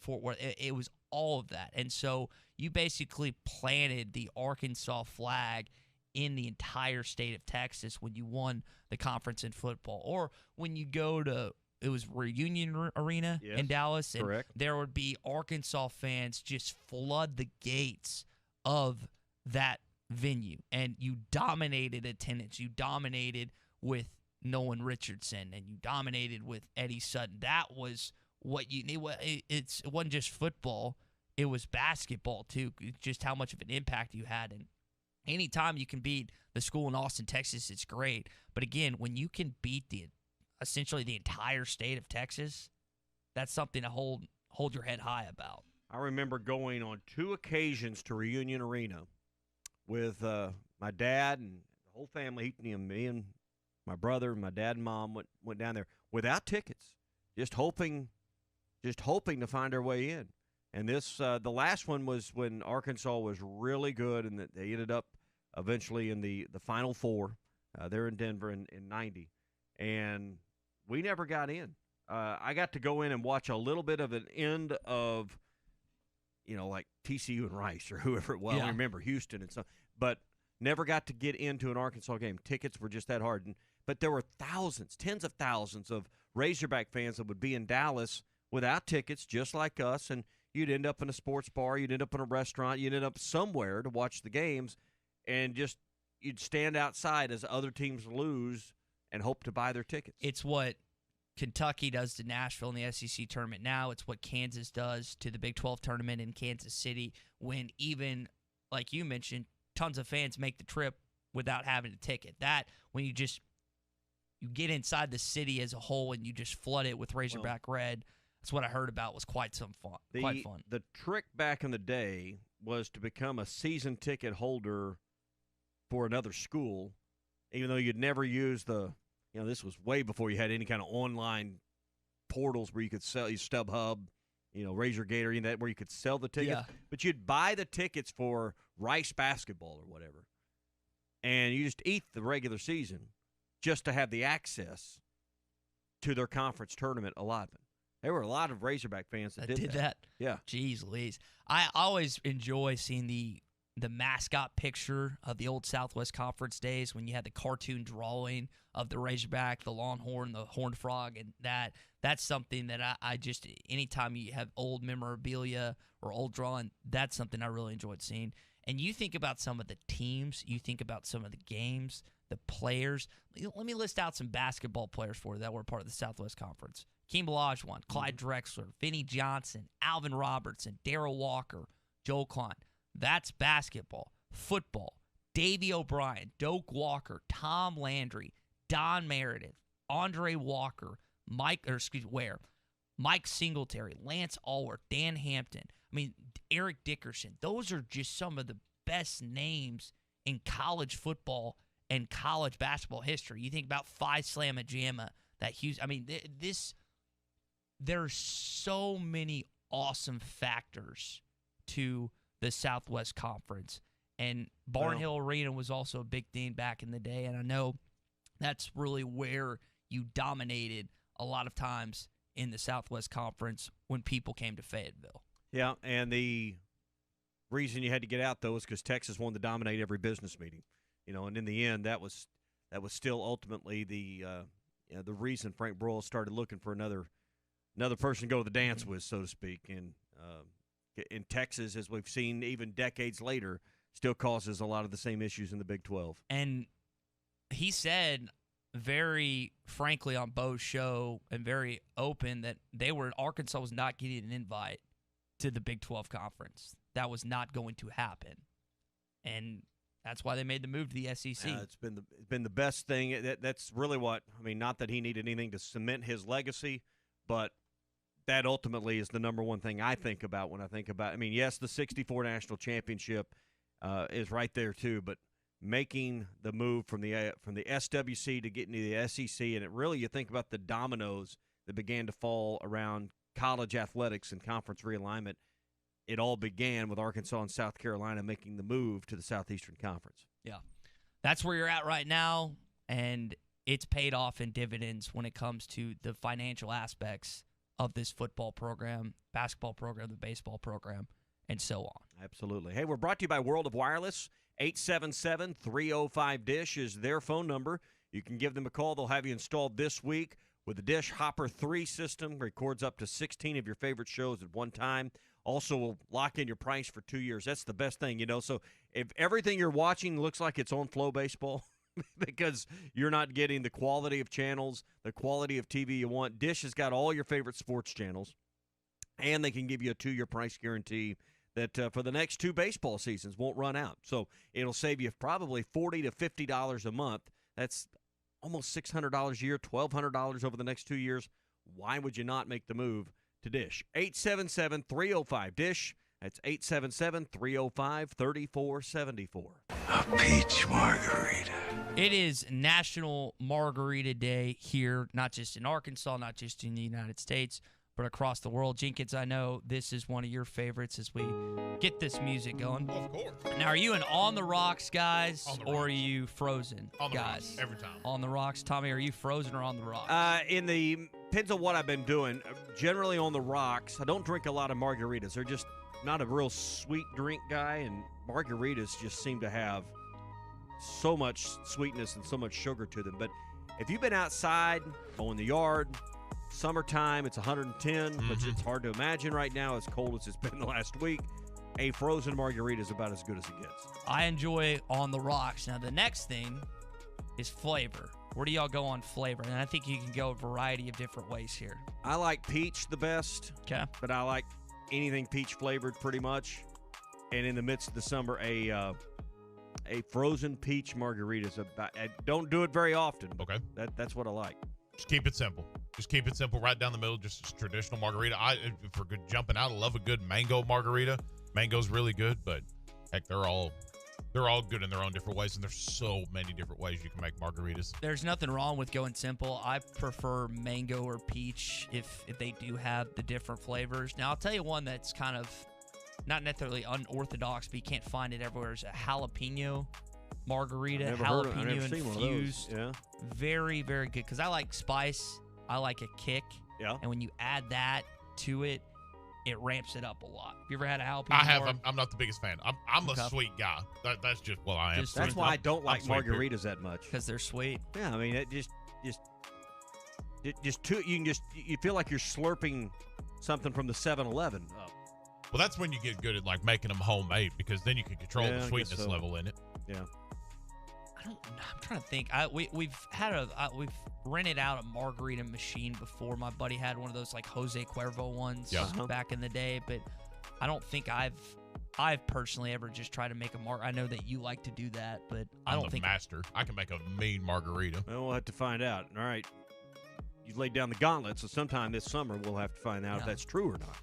Fort Worth. It was all of that. And so you basically planted the Arkansas flag in the entire state of Texas when you won the conference in football. Or when you go to, it was Reunion Arena in Dallas, and
correct.
There would be Arkansas fans just flood the gates of that venue, and you dominated attendance. You dominated with Nolan Richardson, and you dominated with Eddie Sutton. That was what you need. It wasn't just football; it was basketball too. Just how much of an impact you had, and anytime you can beat the school in Austin, Texas, it's great. But again, when you can beat essentially the entire state of Texas, that's something to hold your head high about.
I remember going on 2 occasions to Reunion Arena with my dad and the whole family. Me and my brother, my dad and mom went down there without tickets, just hoping to find our way in. And this the last one was when Arkansas was really good, and that they ended up eventually in the Final Four there in Denver in 90. And we never got in. I got to go in and watch a little bit of an end of, like TCU and Rice or whoever it was.
Yeah.
I remember Houston and stuff, but never got to get into an Arkansas game. Tickets were just that hard. But there were thousands, tens of thousands of Razorback fans that would be in Dallas without tickets, just like us, and you'd end up in a sports bar, you'd end up in a restaurant, you'd end up somewhere to watch the games, and just you'd stand outside as other teams lose and hope to buy their tickets.
It's what Kentucky does to Nashville in the SEC tournament now. It's what Kansas does to the Big 12 tournament in Kansas City, when even, like you mentioned, tons of fans make the trip without having a ticket. That, when you get inside the city as a whole and you just flood it with Razorback red, that's what I heard about, was quite fun.
The trick back in the day was to become a season ticket holder for another school, even though you'd never use this was way before you had any kind of online portals where you could sell, StubHub, Razor Gator, where you could sell the tickets.
Yeah.
But you'd buy the tickets for Rice basketball or whatever, and you just eat the regular season just to have the access to their conference tournament allotment. There were a lot of Razorback fans that did that.
Yeah. Jeez Louise. I always enjoy seeing the mascot picture of the old Southwest Conference days when you had the cartoon drawing of the Razorback, the Longhorn, the Horned Frog, and that's something that I just, anytime you have old memorabilia or old drawing, that's something I really enjoyed seeing. And you think about some of the teams, you think about some of the games, the players. Let me list out some basketball players for you that were part of the Southwest Conference. Keem Olajuwon, Clyde Drexler, Vinnie Johnson, Alvin Robertson, Darrell Walker, Joel Klein. That's basketball. Football, Davey O'Brien, Doak Walker, Tom Landry, Don Meredith, Andre Walker, Mike Singletary, Lance Allworth, Dan Hampton. I mean, Eric Dickerson. Those are just some of the best names in college football and college basketball history. You think about Phi Slamma Jamma, that huge. I mean, there's so many awesome factors to the Southwest Conference. And Barnhill Arena was also a big thing back in the day, and I know that's really where you dominated a lot of times in the Southwest Conference when people came to Fayetteville.
Yeah, and the reason you had to get out, though, is because Texas wanted to dominate every business meeting. And in the end, that was still ultimately the the reason Frank Broyles started looking for another person to go to the dance with, so to speak. And in Texas, as we've seen even decades later, still causes a lot of the same issues in the Big 12.
And he said very frankly on Bo's show and very open that Arkansas was not getting an invite to the Big 12 conference. That was not going to happen. And that's why they made the move to the SEC.
It's been the best thing. That's really what – I mean, not that he needed anything to cement his legacy, but that ultimately is the number one thing I think about when I think about – I mean, yes, the 64 national championship is right there too, but making the move from the SWC to getting to the SEC, and it really, you think about the dominoes that began to fall around college athletics and conference realignment. It all began with Arkansas and South Carolina making the move to the Southeastern Conference.
Yeah. That's where you're at right now, and it's paid off in dividends when it comes to the financial aspects of this football program, basketball program, the baseball program, and so on.
Absolutely. Hey, we're brought to you by World of Wireless. 877-305-DISH is their phone number. You can give them a call. They'll have you installed this week with the Dish Hopper 3 system. Records up to 16 of your favorite shows at one time. Also, will lock in your price for 2 years. That's the best thing, So if everything you're watching looks like it's on Flow Baseball because you're not getting the quality of channels, the quality of TV you want, Dish has got all your favorite sports channels, and they can give you a 2-year price guarantee that for the next 2 baseball seasons won't run out. So it'll save you probably $40 to $50 a month. That's almost $600 a year, $1,200 over the next 2 years. Why would you not make the move to Dish? 877-305-DISH. That's 877-305-3474.
A peach margarita.
It is National Margarita Day here, not just in Arkansas, not just in the United States, but across the world. Jenkins, I know this is one of your favorites as we get this music going.
Of course.
Now, are you an On the Rocks guys or are you Frozen
on the
guys?
Rocks, every time.
On the Rocks. Tommy, are you Frozen or On the Rocks?
Depends on what I've been doing. Generally on the rocks. I don't drink a lot of margaritas. They're just not a real sweet drink guy, and margaritas just seem to have so much sweetness and so much sugar to them. But if you've been outside or in the yard, summertime, it's 110, which it's hard to imagine right now as cold as it's been the last week. A frozen margarita is about as good as it gets.
I enjoy On the Rocks. Now, the next thing is flavor. Where do y'all go on flavor? And I think you can go a variety of different ways here.
I like peach the best.
Okay.
But I like anything peach flavored pretty much. And in the midst of the summer, a frozen peach margarita is about. I don't do it very often.
Okay.
That's what I like.
Just keep it simple. Just keep it simple, right down the middle. Just a traditional margarita. For good jumping out, I love a good mango margarita. Mango's really good, but heck, they're all good in their own different ways, and there's so many different ways you can make margaritas.
There's nothing wrong with going simple. I prefer mango or peach if they do have the different flavors. Now, I'll tell you one that's kind of not necessarily unorthodox, but you can't find it everywhere, is a jalapeno margarita. Jalapeno
I've never seen one of those. Yeah.
Very, very good, because I like spice. I like a kick.
Yeah.
And when you add that to it, it ramps it up a lot. You ever had a jalapeno?
I have. I'm not the biggest fan. I'm a sweet guy. That's just what I am.
That's why I don't like margaritas that much.
Because they're sweet.
Yeah, I mean, it just too. You feel like you're slurping something from the 7-Eleven up.
Well, that's when you get good at like making them homemade, because then you can control the sweetness level in it.
Yeah.
I'm trying to think. We've rented out a margarita machine before. My buddy had one of those like Jose Cuervo ones back in the day, but I don't think I've personally ever just tried to make a I know that you like to do that, but I don't think
master. I can make a mean margarita.
Well, we'll have to find out. All right. You laid down the gauntlet, so sometime this summer we'll have to find out if that's true or not.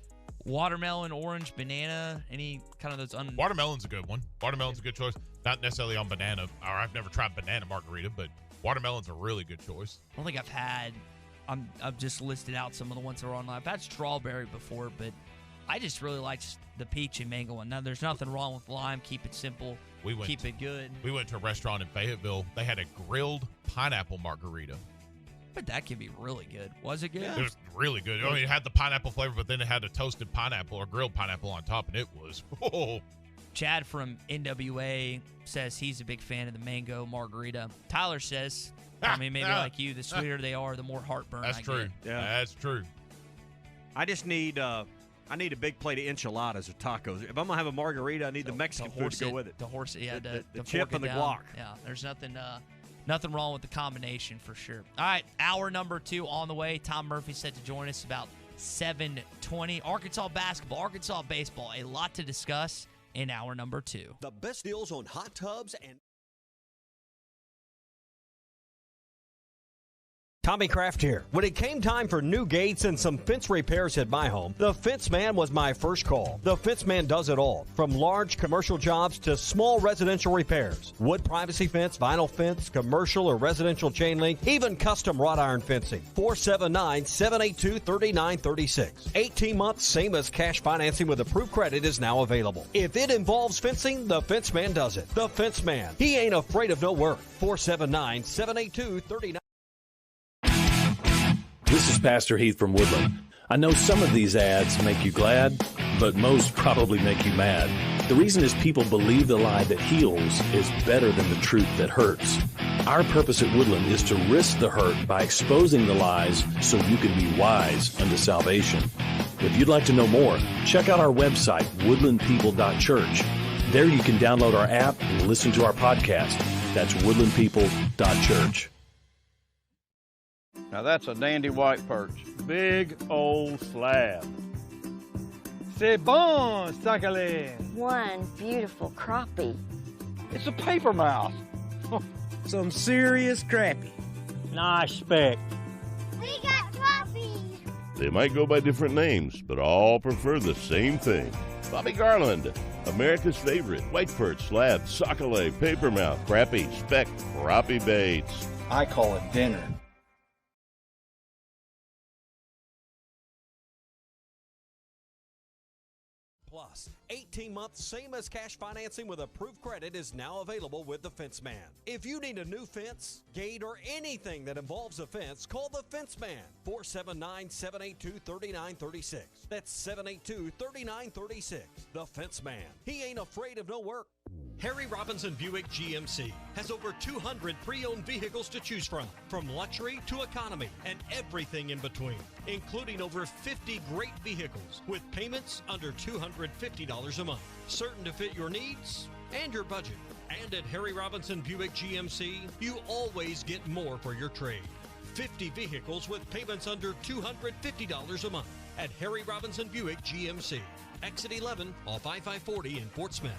Watermelon, orange, banana, any kind of those
Watermelon's a good one. Watermelon's a good choice. Not necessarily on banana, or I've never tried banana margarita, but watermelon's a really good choice.
I don't think I've had. I've just listed out some of the ones that are online. I've had strawberry before, but I just really like the peach and mango one. Now, there's nothing wrong with lime. Keep it simple. Keep it good.
We went to a restaurant in Fayetteville. They had a grilled pineapple margarita.
But that could be really good. Was it good?
Yeah. It was really good. I mean, it had the pineapple flavor, but then it had a toasted pineapple or grilled pineapple on top, and it was
Chad from NWA says he's a big fan of the mango margarita. Tyler says, I mean, maybe like you, the sweeter they are, the more heartburn
That's
I
true.
get.
Yeah, that's true.
I just need a big plate of enchiladas or tacos. If I'm gonna have a margarita, I need the Mexican food to go with it.
The horse, yeah,
the
the
chip and the guac.
Yeah, there's nothing wrong with the combination for sure. All right, hour number 2 on the way. Tom Murphy set to join us about 7:20. Arkansas basketball, Arkansas baseball, a lot to discuss in hour number 2.
The best deals on hot tubs and
Tommy Kraft here. When it came time for new gates and some fence repairs at my home, the Fence Man was my first call. The Fence Man does it all, from large commercial jobs to small residential repairs. Wood privacy fence, vinyl fence, commercial or residential chain link, even custom wrought iron fencing. 479-782-3936. 18 months, same as cash financing with approved credit is now available. If it involves fencing, the Fence Man does it. The Fence Man. He ain't afraid of no work. 479-782-3936.
This is Pastor Heath from Woodland. I know some of these ads make you glad, but most probably make you mad. The reason is people believe the lie that heals is better than the truth that hurts. Our purpose at Woodland is to risk the hurt by exposing the lies so you can be wise unto salvation. If you'd like to know more, check out our website, woodlandpeople.church. There you can download our app and listen to our podcast. That's woodlandpeople.church.
Now that's a dandy white perch. Big old slab. C'est bon, Sakhalin.
One beautiful crappie.
It's a paper mouse.
Some serious crappie. Nice speck.
We got crappies.
They might go by different names, but all prefer the same thing. Bobby Garland, America's favorite white perch, slab, sockeye, papermouth, crappie, speck, crappie baits.
I call it dinner.
Plus, 18 months, same as cash financing with approved credit is now available with the Fence Man. If you need a new fence, gate, or anything that involves a fence, call the Fence Man. 479-782-3936. That's 782-3936. The Fence Man. He ain't afraid of no work.
Harry Robinson Buick GMC has over 200 pre-owned vehicles to choose from luxury to economy and everything in between, including over 50 great vehicles with payments under $250 a month, certain to fit your needs and your budget. And at Harry Robinson Buick GMC, you always get more for your trade. 50 vehicles with payments under $250 a month at Harry Robinson Buick GMC. Exit 11 off I-540 in Fort Smith.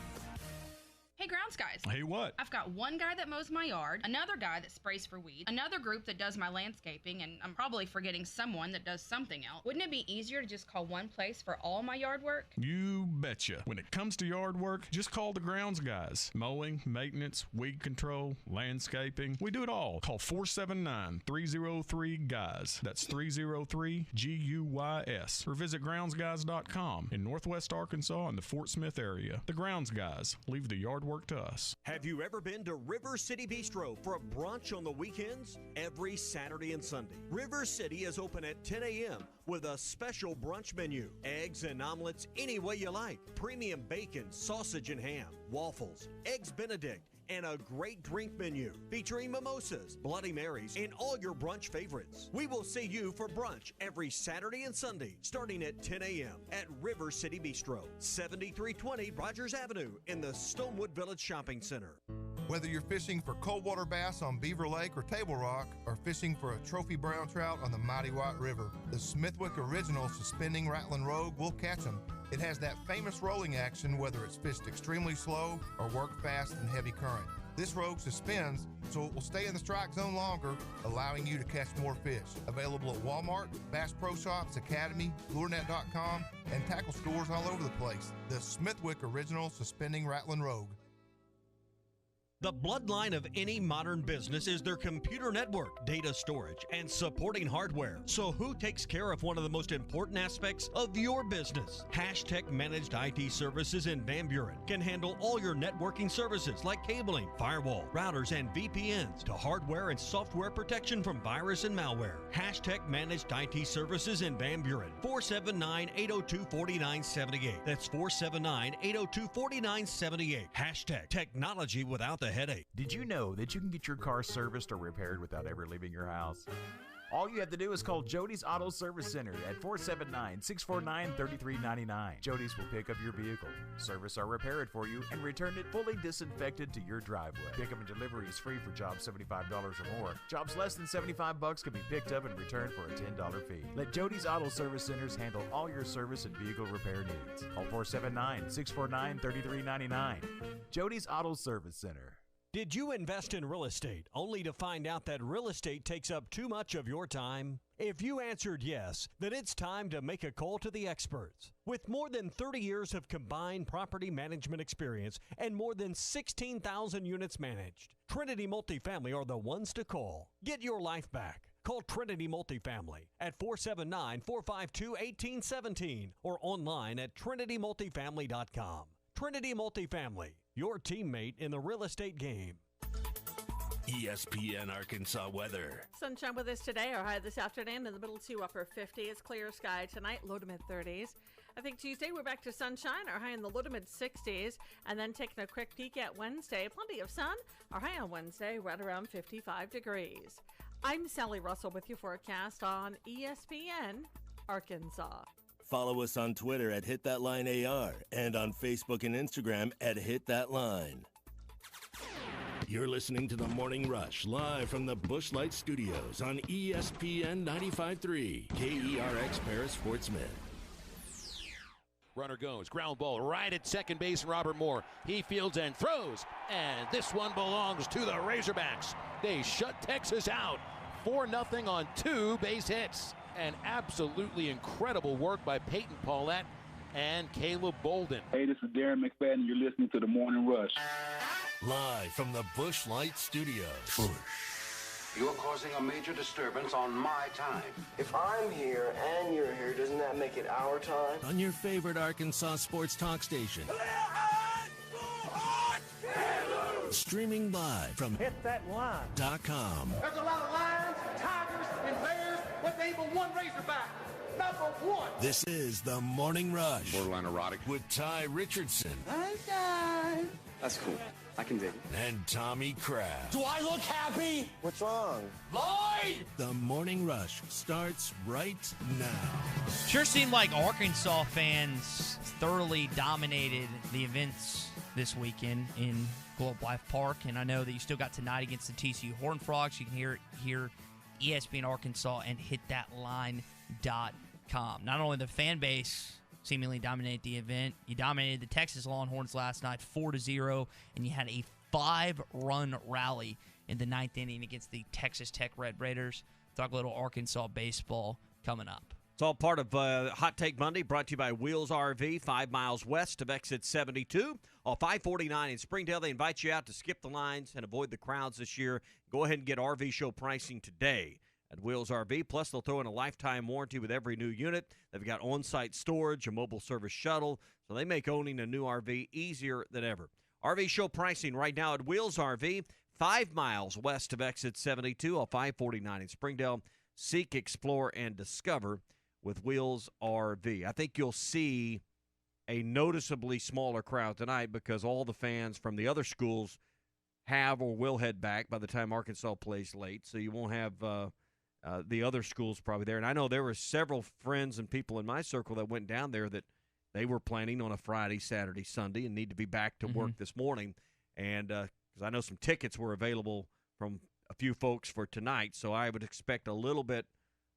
Hey, grounds guys.
Hey, what?
I've got one guy that mows my yard, another guy that sprays for weeds, another group that does my landscaping, and I'm probably forgetting someone that does something else. Wouldn't it be easier to just call one place for all my yard work?
You betcha. When it comes to yard work, just call the grounds guys. Mowing, maintenance, weed control, landscaping. We do it all. Call 479-303-GUYS. That's 303-GUYS. Or visit groundsguys.com in Northwest Arkansas and the Fort Smith area. The Grounds Guys. Leave the yard work to us.
Have you ever been to River City Bistro for a brunch on the weekends? Every Saturday and Sunday. River City is open at 10 a.m. with a special brunch menu. Eggs and omelets any way you like. Premium bacon, sausage and ham, waffles, eggs Benedict, and a great drink menu featuring mimosas, Bloody Marys, and all your brunch favorites. We will see you for brunch every Saturday and Sunday starting at 10 a.m. at River City Bistro, 7320 Rogers Avenue in the Stonewood Village Shopping Center.
Whether you're fishing for coldwater bass on Beaver Lake or Table Rock, or fishing for a trophy brown trout on the Mighty White River, the Smithwick Original Suspending Rattling Rogue will catch them. It has that famous rolling action whether it's fished extremely slow or worked fast in heavy current. This rogue suspends, so it will stay in the strike zone longer, allowing you to catch more fish. Available at Walmart, Bass Pro Shops, Academy, LureNet.com, and tackle stores all over the place. The Smithwick Original Suspending Rattling Rogue.
The bloodline of any modern business is their computer network, data storage, and supporting hardware. So who takes care of one of the most important aspects of your business? Hashtag Managed IT Services in Van Buren can handle all your networking services like cabling, firewall, routers, and VPNs to hardware and software protection from virus and malware. Hashtag Managed IT Services in Van Buren. 479-802-4978. That's 479-802-4978. Hashtag technology without the headache.
Did you know that you can get your car serviced or repaired without ever leaving your house? All you have to do is call Jody's Auto Service Center at 479-649-3399. Jody's will pick up your vehicle, service or repair it for you, and return it fully disinfected to your driveway. Pickup and delivery is free for jobs $75 or more. Jobs less than $75 can be picked up and returned for a $10 fee. Let Jody's Auto Service Centers handle all your service and vehicle repair needs. Call 479-649-3399. Jody's Auto Service Center.
Did you invest in real estate only to find out that real estate takes up too much of your time? If you answered yes, then it's time to make a call to the experts. With more than 30 years of combined property management experience and more than 16,000 units managed, Trinity Multifamily are the ones to call. Get your life back. Call Trinity Multifamily at 479-452-1817 or online at trinitymultifamily.com. Trinity Multifamily, your teammate in the real estate game.
ESPN Arkansas weather.
Sunshine with us today. Our high this afternoon in the middle to upper 50s. Clear sky tonight, low to mid 30s. I think Tuesday we're back to sunshine. Our high in the low to mid 60s. And then taking a quick peek at Wednesday. Plenty of sun. Our high on Wednesday right around 55 degrees. I'm Sally Russell with your forecast on ESPN Arkansas.
Follow us on Twitter at HitThatLineAR and on Facebook and Instagram at HitThatLine. You're listening to The Morning Rush live from the Busch Light Studios on ESPN 95.3 KERX Paris Fort Smith.
Runner goes, ground ball right at second base, Robert Moore. He fields and throws, and this one belongs to the Razorbacks. They shut Texas out 4-0 on 2 base hits. And absolutely incredible work by Peyton Paulette and Caleb Bolden.
Hey, this is Darren McFadden, and you're listening to The Morning Rush.
Live from the Busch Light Studios.
You're causing a major disturbance on my time.
If I'm here and you're here, doesn't that make it our time?
On your favorite Arkansas sports talk station. Streaming live from HitThatLine.com.
There's a lot of lions, tigers, and bears, but they but one Razorback. Number one.
This is The Morning Rush.
Borderline erotic.
With Ty Richardson.
Hi, Ty. That's cool. I can dig it.
And Tommy Kraft.
Do I look happy?
What's wrong?
Lloyd!
The Morning Rush starts right now.
Sure seemed like Arkansas fans thoroughly dominated the events this weekend in Globe Life Park, and I know that you still got tonight against the TCU Horned Frogs. You can hear ESPN Arkansas and HitThatLine.com. Not only the fan base seemingly dominated the event, you dominated the Texas Longhorns last night 4-0, and you had a 5-run rally in the 9th inning against the Texas Tech Red Raiders. Talk a little Arkansas baseball coming up.
It's all part of Hot Take Monday, brought to you by Wheels RV, 5 miles west of exit 72. Off 549 in Springdale, they invite you out to skip the lines and avoid the crowds this year. Go ahead and get RV show pricing today at Wheels RV. Plus, they'll throw in a lifetime warranty with every new unit. They've got on-site storage, a mobile service shuttle, so they make owning a new RV easier than ever. RV show pricing right now at Wheels RV, 5 miles west of exit 72 off 549 in Springdale. Seek, explore, and discover with Wheels RV. I think you'll see a noticeably smaller crowd tonight because all the fans from the other schools have or will head back by the time Arkansas plays late, so you won't have the other schools probably there. And I know there were several friends and people in my circle that went down there that they were planning on a Friday, Saturday, Sunday and need to be back to work this morning. And because I know some tickets were available from a few folks for tonight, so I would expect a little bit,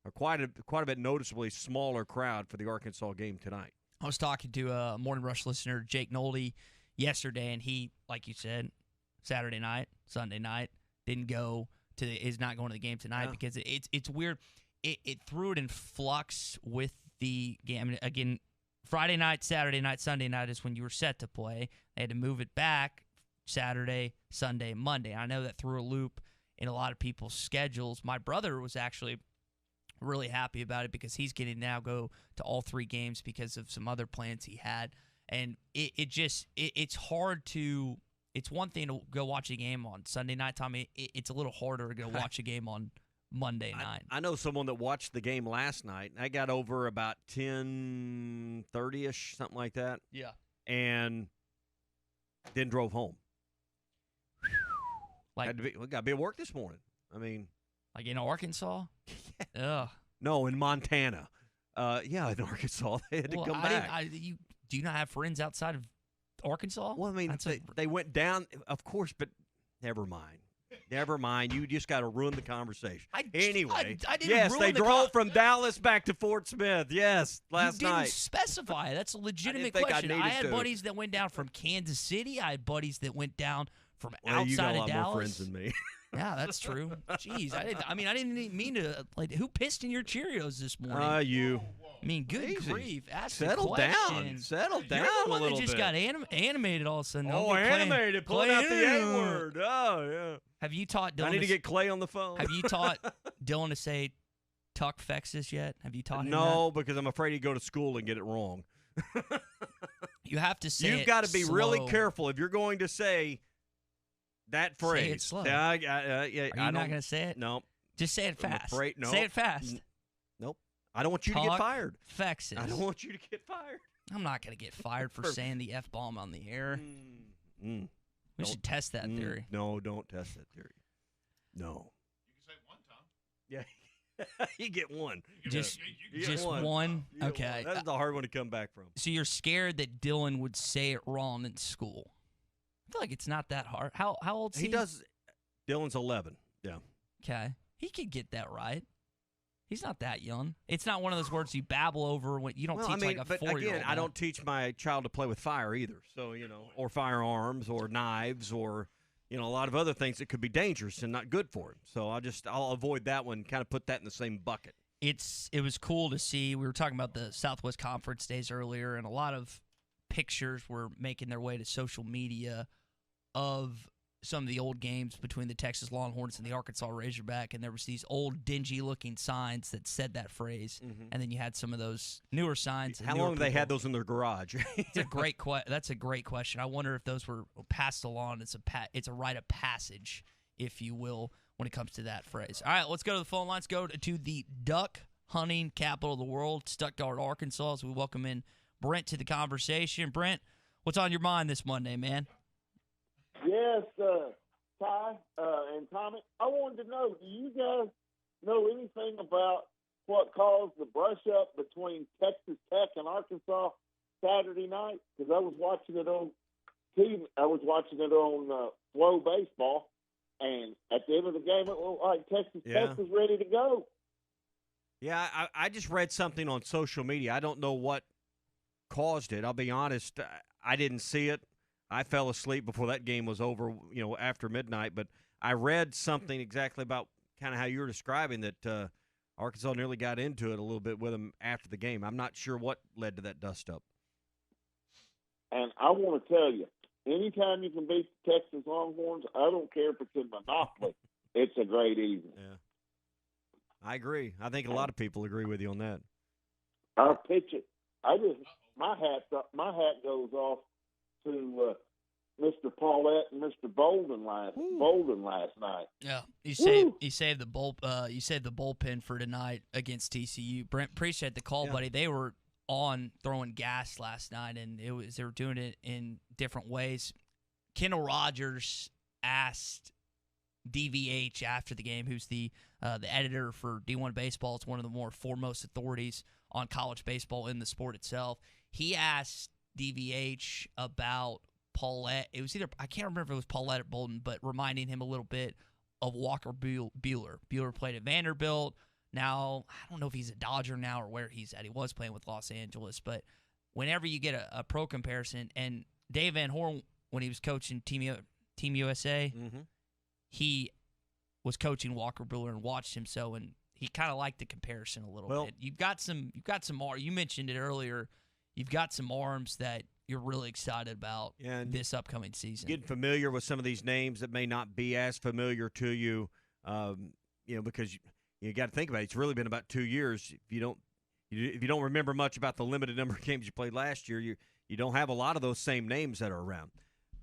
or quite a bit noticeably smaller crowd for the Arkansas game tonight.
I was talking to a Morning Rush listener, Jake Nolte, yesterday, and he, like you said, Saturday night, Sunday night, is not going to the game tonight because it's weird. It threw it in flux with the game. I mean, again, Friday night, Saturday night, Sunday night is when you were set to play. They had to move it back Saturday, Sunday, Monday. I know that threw a loop in a lot of people's schedules. My brother was actually really happy about it because he's getting to now go to all 3 games because of some other plans he had. And it's hard to – it's one thing to go watch a game on Sunday night, Tommy. It's a little harder to go watch a game on Monday night.
I know someone that watched the game last night. I got over about 10:30-ish, something like that.
Yeah.
And then drove home. We got to be at work this morning. I mean.
Like in Arkansas? Ugh.
No, in Montana. Yeah, in Arkansas. They had to come back.
Do you not have friends outside of Arkansas?
Well, I mean, they went down, of course, but never mind. Never mind. You just got to ruin the conversation. Anyway,
I didn't
yes,
ruin
they
the
drove from Dallas back to Fort Smith. Yes, last night.
You didn't specify. That's a legitimate question. I had buddies that went down from Kansas City. I had buddies that went down from outside
you got a lot
of Dallas.
More friends than me.
Yeah, that's true. Jeez, I didn't even mean to. Like, who pissed in your Cheerios this morning?
You.
I mean, good grief.
Settle down. Settle down.
You're the one
a little
that just
bit.
got animated all of a sudden.
Oh, animated. Pulling out the A word. Oh, yeah.
Have you taught Dylan?
I need to get Clay on the phone.
Have you taught Dylan to say "tuck fexus" yet? Have you taught him
No, because I'm afraid he'd go to school and get it wrong.
You have to say
You've got to be really careful if you're going to say that phrase.
Say it slow.
Are you
not going to say it?
No.
Just say it fast.
No.
Say it fast.
Nope. I don't want you to get fired.
Fexus.
I don't want you to get fired.
I'm not going to get fired for saying the F-bomb on the air. We should test that theory.
No, don't test that theory. No. You can say one, Tom. Yeah. You get one.
Just one? Okay.
That's the hard one to come back from.
So you're scared that Dylan would say it wrong in school? I feel like it's not that hard. How old is he?
He does. Dylan's 11. Yeah.
Okay. He could get that right. He's not that young. It's not one of those words you babble over when you don't teach like a 4-year-old.
Again, I don't teach my child to play with fire either. So, or firearms or knives or, a lot of other things that could be dangerous and not good for him. So I'll avoid that one, kind of put that in the same bucket.
It was cool to see. We were talking about the Southwest Conference days earlier, and a lot of pictures were making their way to social media of some of the old games between the Texas Longhorns and the Arkansas Razorback, and there was these old dingy-looking signs that said that phrase, and then you had some of those newer signs.
How long have they had those in their garage?
That's a great question. I wonder if those were passed along. It's a rite of passage, if you will, when it comes to that phrase. All right, let's go to the phone lines. Go to the duck hunting capital of the world, Stuttgart, Arkansas, as we welcome in Brent to the conversation. Brent, what's on your mind this Monday, man?
Yes, Ty and Tommy, I wanted to know, do you guys know anything about what caused the brush-up between Texas Tech and Arkansas Saturday night? Because I was watching it on TV. I was watching it on Flow Baseball, and at the end of the game, it looked like Texas Tech was ready to go.
Yeah, I just read something on social media. I don't know what caused it. I'll be honest, I didn't see it. I fell asleep before that game was over, after midnight. But I read something exactly about kind of how you were describing that Arkansas nearly got into it a little bit with them after the game. I'm not sure what led to that dust-up.
And I want to tell you, anytime you can beat the Texas Longhorns, I don't care if it's in Monopoly, it's a great evening.
Yeah, I agree. I think a lot of people agree with you on that.
Our pitcher, my hat goes off to Mr. Paulette and Mr. Bolden last night.
Yeah, you saved the bullpen for tonight against TCU. Brent, appreciate the call, buddy. They were on throwing gas last night, and they were doing it in different ways. Kendall Rogers asked DVH after the game, who's the editor for D1 Baseball. It's one of the more foremost authorities on college baseball in the sport itself. He asked DVH about Paulette. It was I can't remember if it was Paulette or Bolden, but reminding him a little bit of Walker Buehler. Buehler played at Vanderbilt. Now, I don't know if he's a Dodger now or where he's at. He was playing with Los Angeles. But whenever you get a pro comparison, and Dave Van Horn, when he was coaching Team USA, he was coaching Walker Buehler and watched him so, and he kind of liked the comparison a little bit. You've got some. You mentioned it earlier. You've got some arms that you're really excited about this upcoming season.
Getting familiar with some of these names that may not be as familiar to you, because you got to think about it. It's really been about 2 years. If you don't remember much about the limited number of games you played last year, you don't have a lot of those same names that are around.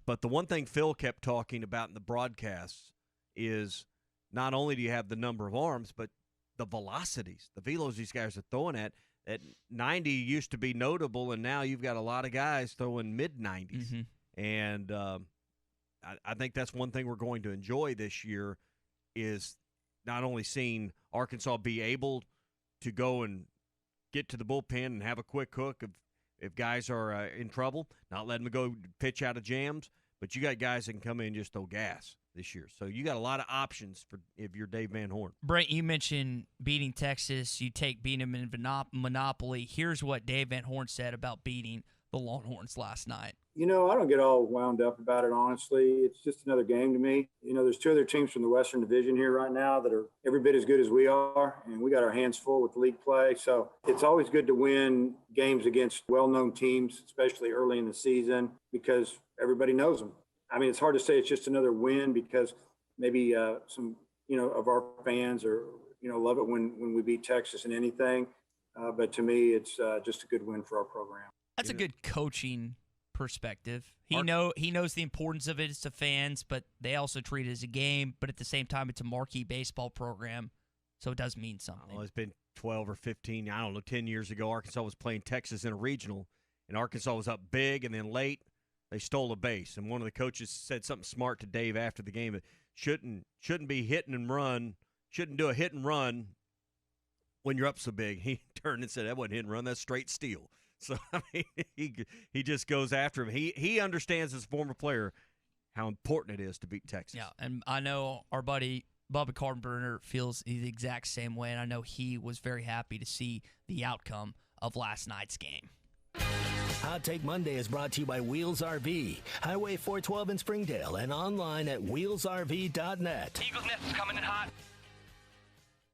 But the one thing Phil kept talking about in the broadcasts is not only do you have the number of arms, but the velocities, the velos these guys are throwing at 90 used to be notable, and now you've got a lot of guys throwing mid-90s.
Mm-hmm.
And I think that's one thing we're going to enjoy this year is not only seeing Arkansas be able to go and get to the bullpen and have a quick hook if guys are in trouble, not letting them go pitch out of jams, but you got guys that can come in and just throw gas this year. So you got a lot of options if you're Dave Van Horn.
Brent, you mentioned beating Texas. You take beating them in Monopoly. Here's what Dave Van Horn said about beating the Longhorns last night.
I don't get all wound up about it, honestly. It's just another game to me. There's two other teams from the Western Division here right now that are every bit as good as we are, and we got our hands full with league play. So it's always good to win games against well-known teams, especially early in the season, because everybody knows them. I mean, it's hard to say it's just another win because maybe some, of our fans love it when we beat Texas in anything. But to me, it's just a good win for our program.
That's a good coaching perspective. He knows the importance of it to fans, but they also treat it as a game. But at the same time, it's a marquee baseball program, so it does mean something.
Well, it's been 12 or 15, 10 years ago, Arkansas was playing Texas in a regional, and Arkansas was up big, and then late, they stole a base. And one of the coaches said something smart to Dave after the game. It shouldn't be hitting and run, shouldn't do a hit and run when you're up so big. He turned and said, that wasn't hit and run, that's straight steal. So, I mean, he just goes after him. He understands as a former player how important it is to beat Texas.
Yeah, and I know our buddy Bubba Carpenter feels the exact same way, and I know he was very happy to see the outcome of last night's game.
Hot Take Monday is brought to you by Wheels RV, Highway 412 in Springdale, and online at wheelsrv.net.
Eagles Nest is coming in hot.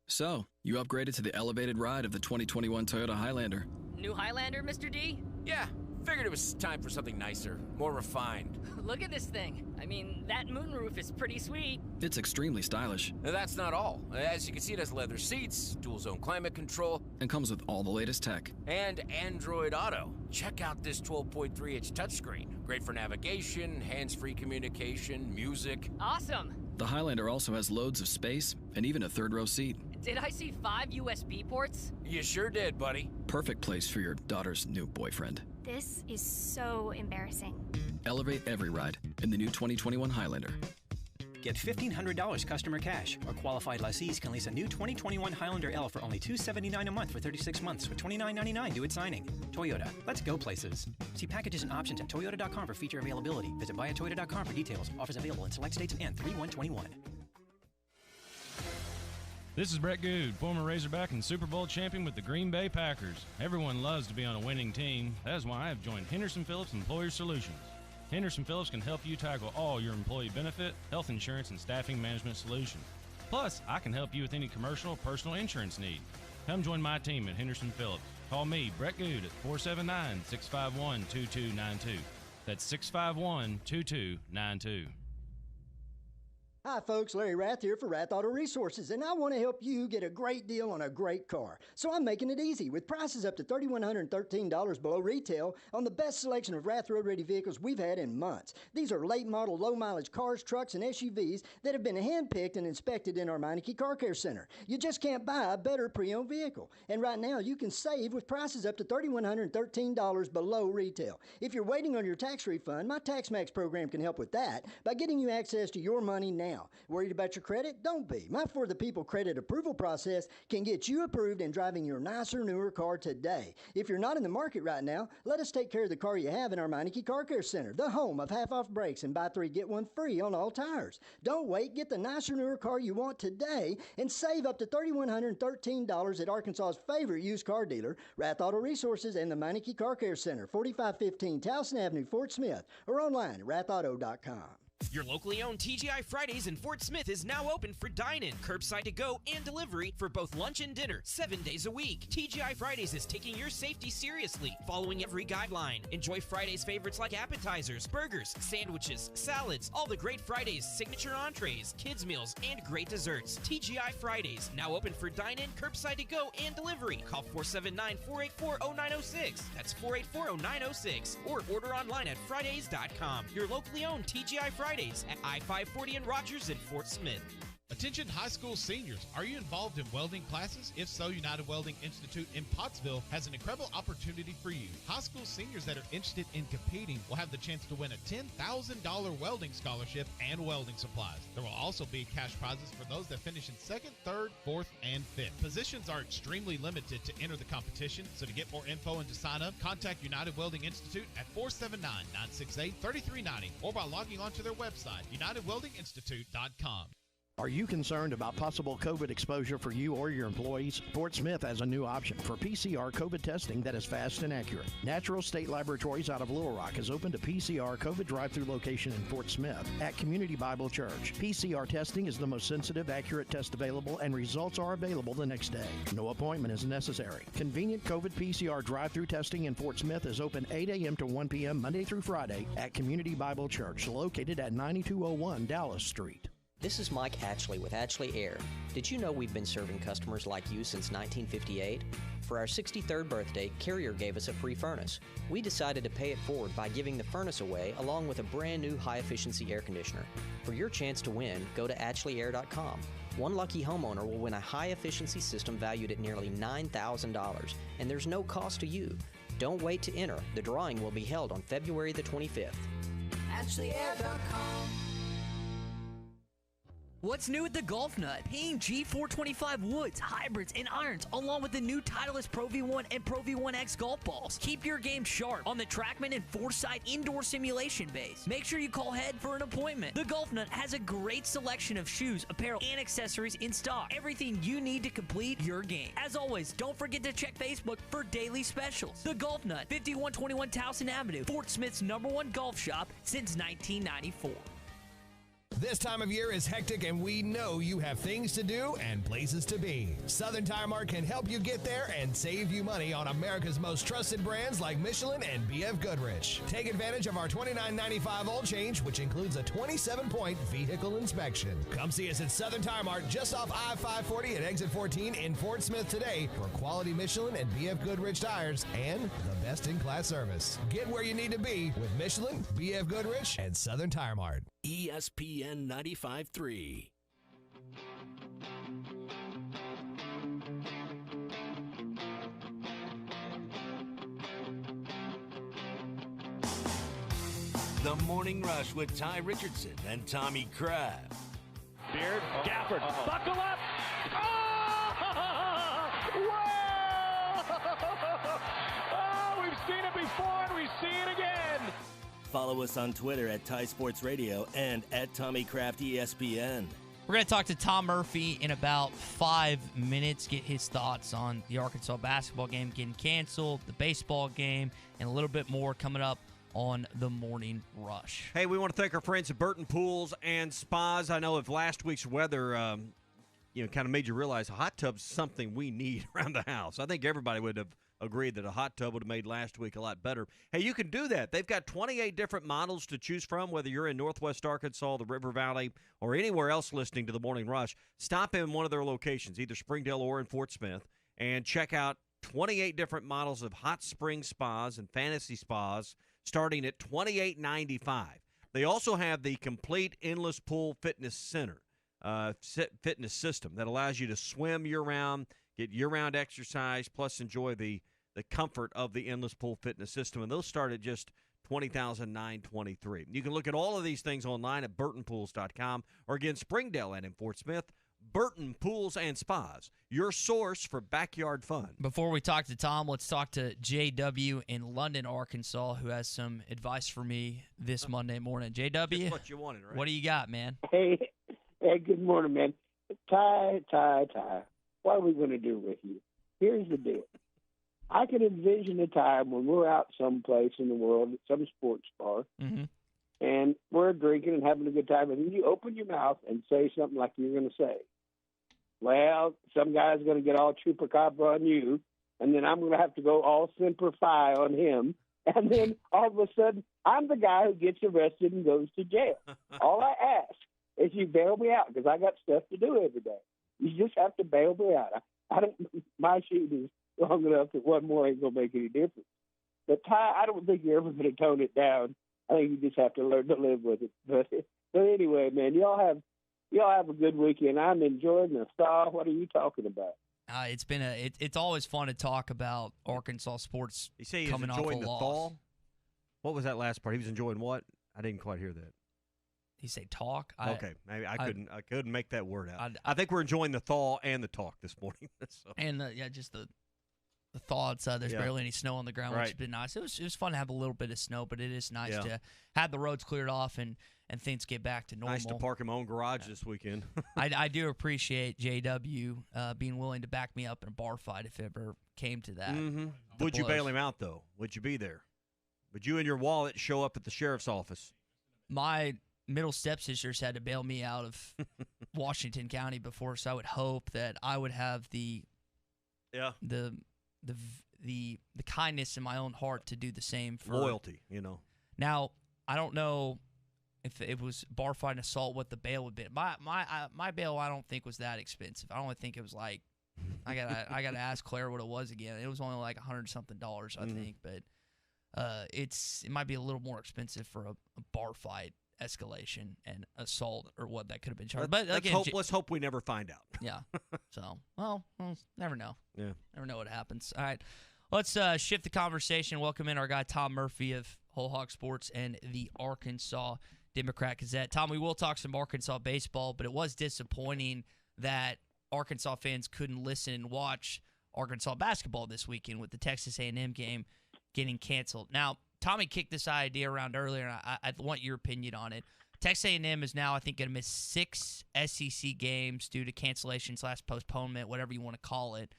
So, you upgraded to the elevated ride of the 2021 Toyota Highlander.
New Highlander, Mr. D?
Yeah, figured it was time for something nicer, more refined.
Look at this thing. I mean, that moonroof is pretty sweet.
It's extremely stylish.
Now, that's not all. As you can see, it has leather seats, dual-zone climate control.
And comes with all the latest tech.
And Android Auto. Check out this 12.3-inch touchscreen. Great for navigation, hands-free communication, music.
Awesome.
The Highlander also has loads of space and even a third-row seat.
Did I see 5 USB ports?
You sure did, buddy.
Perfect place for your daughter's new boyfriend.
This is so embarrassing.
Elevate every ride in the new 2021 Highlander.
Get $1,500 customer cash, or qualified lessees can lease a new 2021 Highlander L for only $279 a month for 36 months with $29.99 due at signing. Toyota, let's go places. See packages and options at toyota.com for feature availability. Visit buyatoyota.com for details. Offers available in select states and 3/1/21.
This is Brett Good, former Razorback and Super Bowl champion with the Green Bay Packers. Everyone loves to be on a winning team. That is why I have joined Henderson Phillips Employer Solutions. Henderson Phillips can help you tackle all your employee benefit, health insurance, and staffing management solutions. Plus, I can help you with any commercial or personal insurance need. Come join my team at Henderson Phillips. Call me, Brett Good, at 479-651-2292. That's 651-2292.
Hi folks, Larry Rath here for Rath Auto Resources, and I want to help you get a great deal on a great car. So I'm making it easy with prices up to $3,113 below retail on the best selection of Rath road-ready vehicles we've had in months. These are late-model, low-mileage cars, trucks, and SUVs that have been hand-picked and inspected in our Meineke Car Care Center. You just can't buy a better pre-owned vehicle. And right now, you can save with prices up to $3,113 below retail. If you're waiting on your tax refund, my TaxMax program can help with that by getting you access to your money now. Worried about your credit? Don't be. My For the People credit approval process can get you approved and driving your nicer, newer car today. If you're not in the market right now, let us take care of the car you have in our Meineke Car Care Center, the home of half-off brakes and buy 3, get 1 free on all tires. Don't wait. Get the nicer, newer car you want today and save up to $3,113 at Arkansas's favorite used car dealer, Rath Auto Resources and the Meineke Car Care Center, 4515 Towson Avenue, Fort Smith, or online at rathauto.com.
Your locally owned TGI Fridays in Fort Smith is now open for dine-in, curbside to-go, and delivery for both lunch and dinner, 7 days a week. TGI Fridays is taking your safety seriously, following every guideline. Enjoy Fridays favorites like appetizers, burgers, sandwiches, salads, all the great Fridays, signature entrees, kids meals, and great desserts. TGI Fridays, now open for dine-in, curbside to-go, and delivery. Call 479-484-0906. That's 484-0906. Or order online at Fridays.com. Your locally owned TGI Fridays at I-540 in Rogers and Fort Smith.
Attention high school seniors, are you involved in welding classes? If so, United Welding Institute in Pottsville has an incredible opportunity for you. High school seniors that are interested in competing will have the chance to win a $10,000 welding scholarship and welding supplies. There will also be cash prizes for those that finish in 2nd, 3rd, 4th, and 5th. Positions are extremely limited to enter the competition, so to get more info and to sign up, contact United Welding Institute at 479-968-3390 or by logging onto their website, UnitedWeldingInstitute.com.
Are you concerned about possible COVID exposure for you or your employees? Fort Smith has a new option for PCR COVID testing that is fast and accurate. Natural State Laboratories out of Little Rock has opened a PCR COVID drive-thru location in Fort Smith at Community Bible Church. PCR testing is the most sensitive, accurate test available, and results are available the next day. No appointment is necessary. Convenient COVID PCR drive-thru testing in Fort Smith is open 8 a.m. to 1 p.m. Monday through Friday at Community Bible Church, located at 9201 Dallas Street.
This is Mike Hatchley with Hatchley Air. Did you know we've been serving customers like you since 1958? For our 63rd birthday, Carrier gave us a free furnace. We decided to pay it forward by giving the furnace away along with a brand new high-efficiency air conditioner. For your chance to win, go to AtchleyAir.com. One lucky homeowner will win a high-efficiency system valued at nearly $9,000, and there's no cost to you. Don't wait to enter. The drawing will be held on February the 25th.
AtchleyAir.com.
What's new with the Golf Nut? Paying G425 woods, hybrids, and irons, along with the new Titleist Pro V1 and Pro V1X golf balls. Keep your game sharp on the TrackMan and Foresight indoor simulation base. Make sure you call ahead for an appointment. The Golf Nut has a great selection of shoes, apparel, and accessories in stock. Everything you need to complete your game. As always, don't forget to check Facebook for daily specials. The Golf Nut, 5121 Towson Avenue, Fort Smith's #1 golf shop since 1994.
This time of year is hectic, and we know you have things to do and places to be. Southern Tire Mart can help you get there and save you money on America's most trusted brands like Michelin and BF Goodrich. Take advantage of our $29.95 oil change, which includes a 27-point vehicle inspection. Come see us at Southern Tire Mart just off I-540 at exit 14 in Fort Smith today for quality Michelin and BF Goodrich tires and the best-in-class service. Get where you need to be with Michelin, BF Goodrich, and Southern Tire Mart.
ESPN 95.3. The Morning Rush with Ty Richardson and Tommy Kraft.
Beard, Gafford, buckle up! Whoa! Oh, we've seen it before and we see it again!
Follow us on Twitter at Ty Sports Radio and at Tommy Kraft ESPN.
We're going to talk to Tom Murphy in about 5 minutes, get his thoughts on the Arkansas basketball game getting canceled, the baseball game, and a little bit more coming up on the Morning Rush.
Hey, we want to thank our friends at Burton Pools and Spas. I know if last week's weather kind of made you realize a hot tub's something we need around the house. I think everybody would have agreed that a hot tub would have made last week a lot better. Hey, you can do that. They've got 28 different models to choose from, whether you're in Northwest Arkansas, the River Valley, or anywhere else listening to the Morning Rush. Stop in one of their locations, either Springdale or in Fort Smith, and check out 28 different models of hot spring spas and fantasy spas starting at $28.95. They also have the complete endless pool fitness center, fitness system that allows you to swim year-round, get year-round exercise, plus enjoy the comfort of the endless pool fitness system. And those start at just $20,923. You can look at all of these things online at burtonpools.com, or again, Springdale and in Fort Smith, Burton Pools and Spas, your source for backyard fun.
Before we talk to Tom, let's talk to JW in London, Arkansas, who has some advice for me this Monday morning. JW,
just what you wanted, right?
What do you got, man?
Hey, good morning, man. Ty, what are we going to do with you? Here's the deal. I can envision a time when we're out someplace in the world at some sports bar,
mm-hmm.
and we're drinking and having a good time, and then you open your mouth and say something like you're going to say. Well, some guy's going to get all chupacabra on you, and then I'm going to have to go all semper fi on him, and then all of a sudden, I'm the guy who gets arrested and goes to jail. All I ask is you bail me out, because I got stuff to do every day. You just have to bail me out. I don't. My shoot is long enough that one more ain't going to make any difference. But Ty, I don't think you're ever going to tone it down. I think you just have to learn to live with it. But anyway, man, y'all have a good weekend. I'm enjoying the thaw. What are you talking about?
It's always fun to talk about Arkansas sports.
You say he's enjoying the thaw? What was that last part? He was enjoying what? I didn't quite hear that.
He say talk?
Okay, maybe I couldn't make that word out. I think we're enjoying the thaw and the talk this morning. So.
And just the thaw outside. There's barely any snow on the ground, which has been nice. It was fun to have a little bit of snow, but it is nice to have the roads cleared off and things get back to normal.
Nice to park in my own garage this weekend.
I do appreciate JW being willing to back me up in a bar fight if it ever came to that.
Mm-hmm. Would you bail him out, though? Would you be there? Would you and your wallet show up at the sheriff's office?
My middle stepsisters had to bail me out of Washington County before, so I would hope that I would have the kindness in my own heart to do the same for
loyalty.
Now, I don't know if it was bar fight and assault, what the bail would be. My bail, I don't think was that expensive. I don't think it was like I gotta ask Claire what it was again. It was only like $100-something, I think, but it might be a little more expensive for a bar fight escalation and assault or what that could have been charged. But again,
let's hope we never find out.
Yeah. So, well, never know.
Yeah.
Never know what happens. All right. Let's shift the conversation. Welcome in our guy Tom Murphy of Whole Hog Sports and the Arkansas Democrat Gazette. Tom, we will talk some Arkansas baseball, but it was disappointing that Arkansas fans couldn't listen and watch Arkansas basketball this weekend with the Texas A&M game getting canceled. Now, Tommy kicked this idea around earlier, and I want your opinion on it. Texas A&M is now, I think, going to miss 6 SEC games due to cancellations, postponement, whatever you want to call it.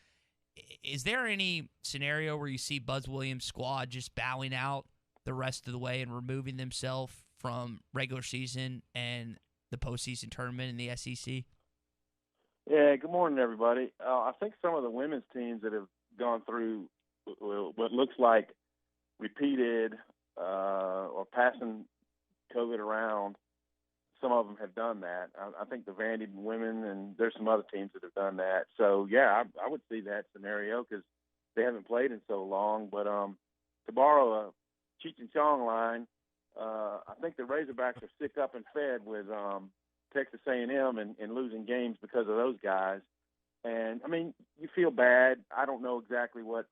Is there any scenario where you see Buzz Williams' squad just bowing out the rest of the way and removing themselves from regular season and the postseason tournament in the SEC?
Yeah, good morning, everybody. I think some of the women's teams that have gone through what looks like repeated or passing COVID around, some of them have done that. I think the Vandy women, and there's some other teams that have done that. So, yeah, I would see that scenario because they haven't played in so long. But to borrow a Cheech and Chong line, I think the Razorbacks are sick up and fed with Texas A&M and losing games because of those guys. And, I mean, you feel bad. I don't know exactly what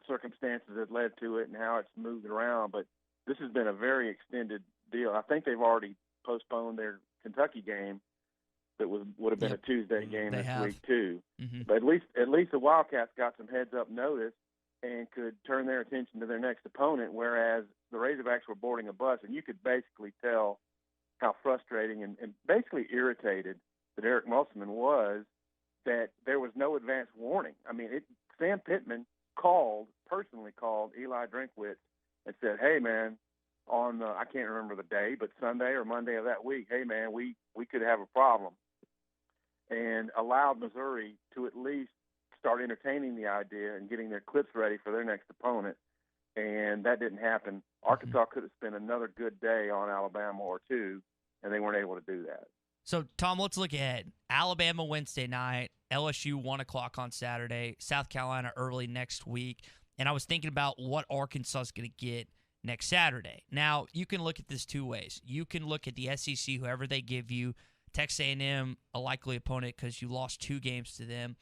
circumstances have led to it and how it's moved around, but this has been a very extended deal. I think they've already postponed their Kentucky game that would have been a Tuesday game this week too. Mm-hmm. But at least the Wildcats got some heads up notice and could turn their attention to their next opponent, whereas the Razorbacks were boarding a bus, and you could basically tell how frustrating and basically irritated that Eric Musselman was that there was no advance warning. I mean, Sam Pittman personally called Eli Drinkwitz and said, hey, man, on I can't remember the day, but Sunday or Monday of that week, hey, man, we could have a problem, and allowed Missouri to at least start entertaining the idea and getting their clips ready for their next opponent, and that didn't happen. Arkansas could have spent another good day on Alabama or two, and they weren't able to do that.
So, Tom, let's look ahead. Alabama Wednesday night, LSU 1 o'clock on Saturday, South Carolina early next week. And I was thinking about what Arkansas is going to get next Saturday. Now, you can look at this two ways. You can look at the SEC, whoever they give you, Texas A&M, a likely opponent because you lost 2 games to them.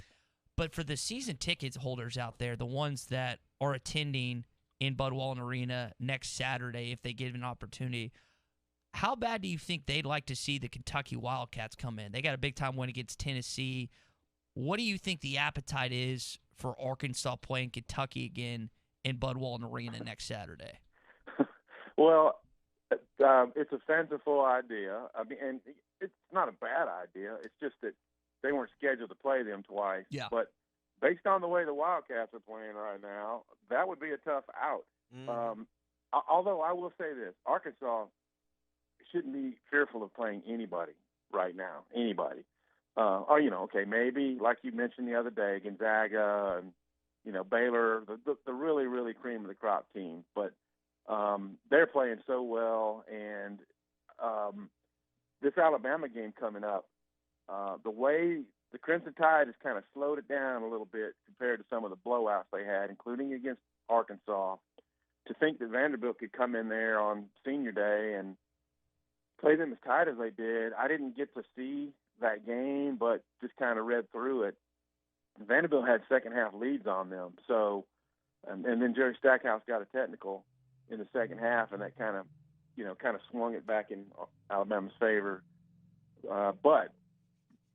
But for the season tickets holders out there, the ones that are attending in Bud Walton Arena next Saturday, if they get an opportunity, how bad do you think they'd like to see the Kentucky Wildcats come in? They got a big-time win against Tennessee. What do you think the appetite is for Arkansas playing Kentucky again in Bud Walton Arena next Saturday?
Well, it's a fanciful idea. I mean, and it's not a bad idea. It's just that they weren't scheduled to play them twice.
Yeah.
But based on the way the Wildcats are playing right now, that would be a tough out. Although I will say this, Arkansas shouldn't be fearful of playing anybody right now, anybody. Or, okay, maybe, like you mentioned the other day, Gonzaga and, Baylor, the really, really cream of the crop team. But they're playing so well, and this Alabama game coming up, the way the Crimson Tide has kind of slowed it down a little bit compared to some of the blowouts they had, including against Arkansas. To think that Vanderbilt could come in there on senior day and play them as tight as they did, I didn't get to see that game, but just kind of read through it. Vanderbilt had second half leads on them. So, and then Jerry Stackhouse got a technical in the second half, and that kind of swung it back in Alabama's favor. But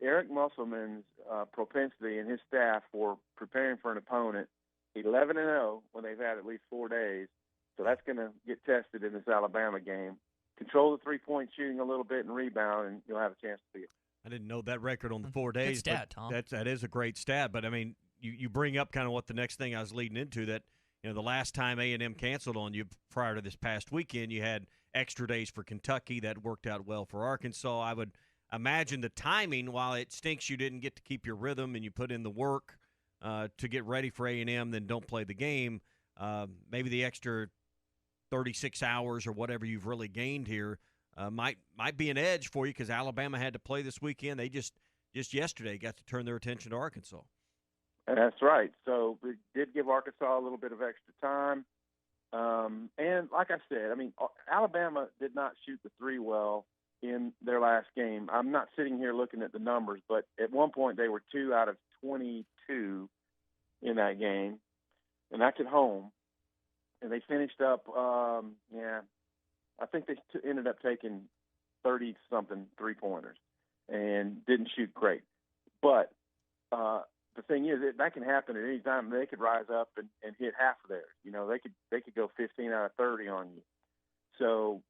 Eric Musselman's propensity and his staff for preparing for an opponent, 11-0 when they've had at least 4 days. So that's going to get tested in this Alabama game. Control the three-point shooting a little bit and rebound, and you'll have a chance to see it.
I didn't know that record on the 4 days.
Good stat, Tom.
That is a great stat. But, I mean, you bring up kind of what the next thing I was leading into, that, the last time A&M canceled on you prior to this past weekend, you had extra days for Kentucky. That worked out well for Arkansas. I would imagine the timing, while it stinks you didn't get to keep your rhythm and you put in the work to get ready for A&M, then don't play the game, maybe the extra 36 hours or whatever you've really gained here might be an edge for you, because Alabama had to play this weekend. They just yesterday got to turn their attention to Arkansas.
That's right. So we did give Arkansas a little bit of extra time. And like I said, I mean, Alabama did not shoot the three well in their last game. I'm not sitting here looking at the numbers, but at one point they were 2 out of 22 in that game, and that's at home. And they finished up, I think they ended up taking 30-something three-pointers and didn't shoot great. But the thing is, that can happen at any time. They could rise up and hit half of theirs. They could go 15 out of 30 on you. So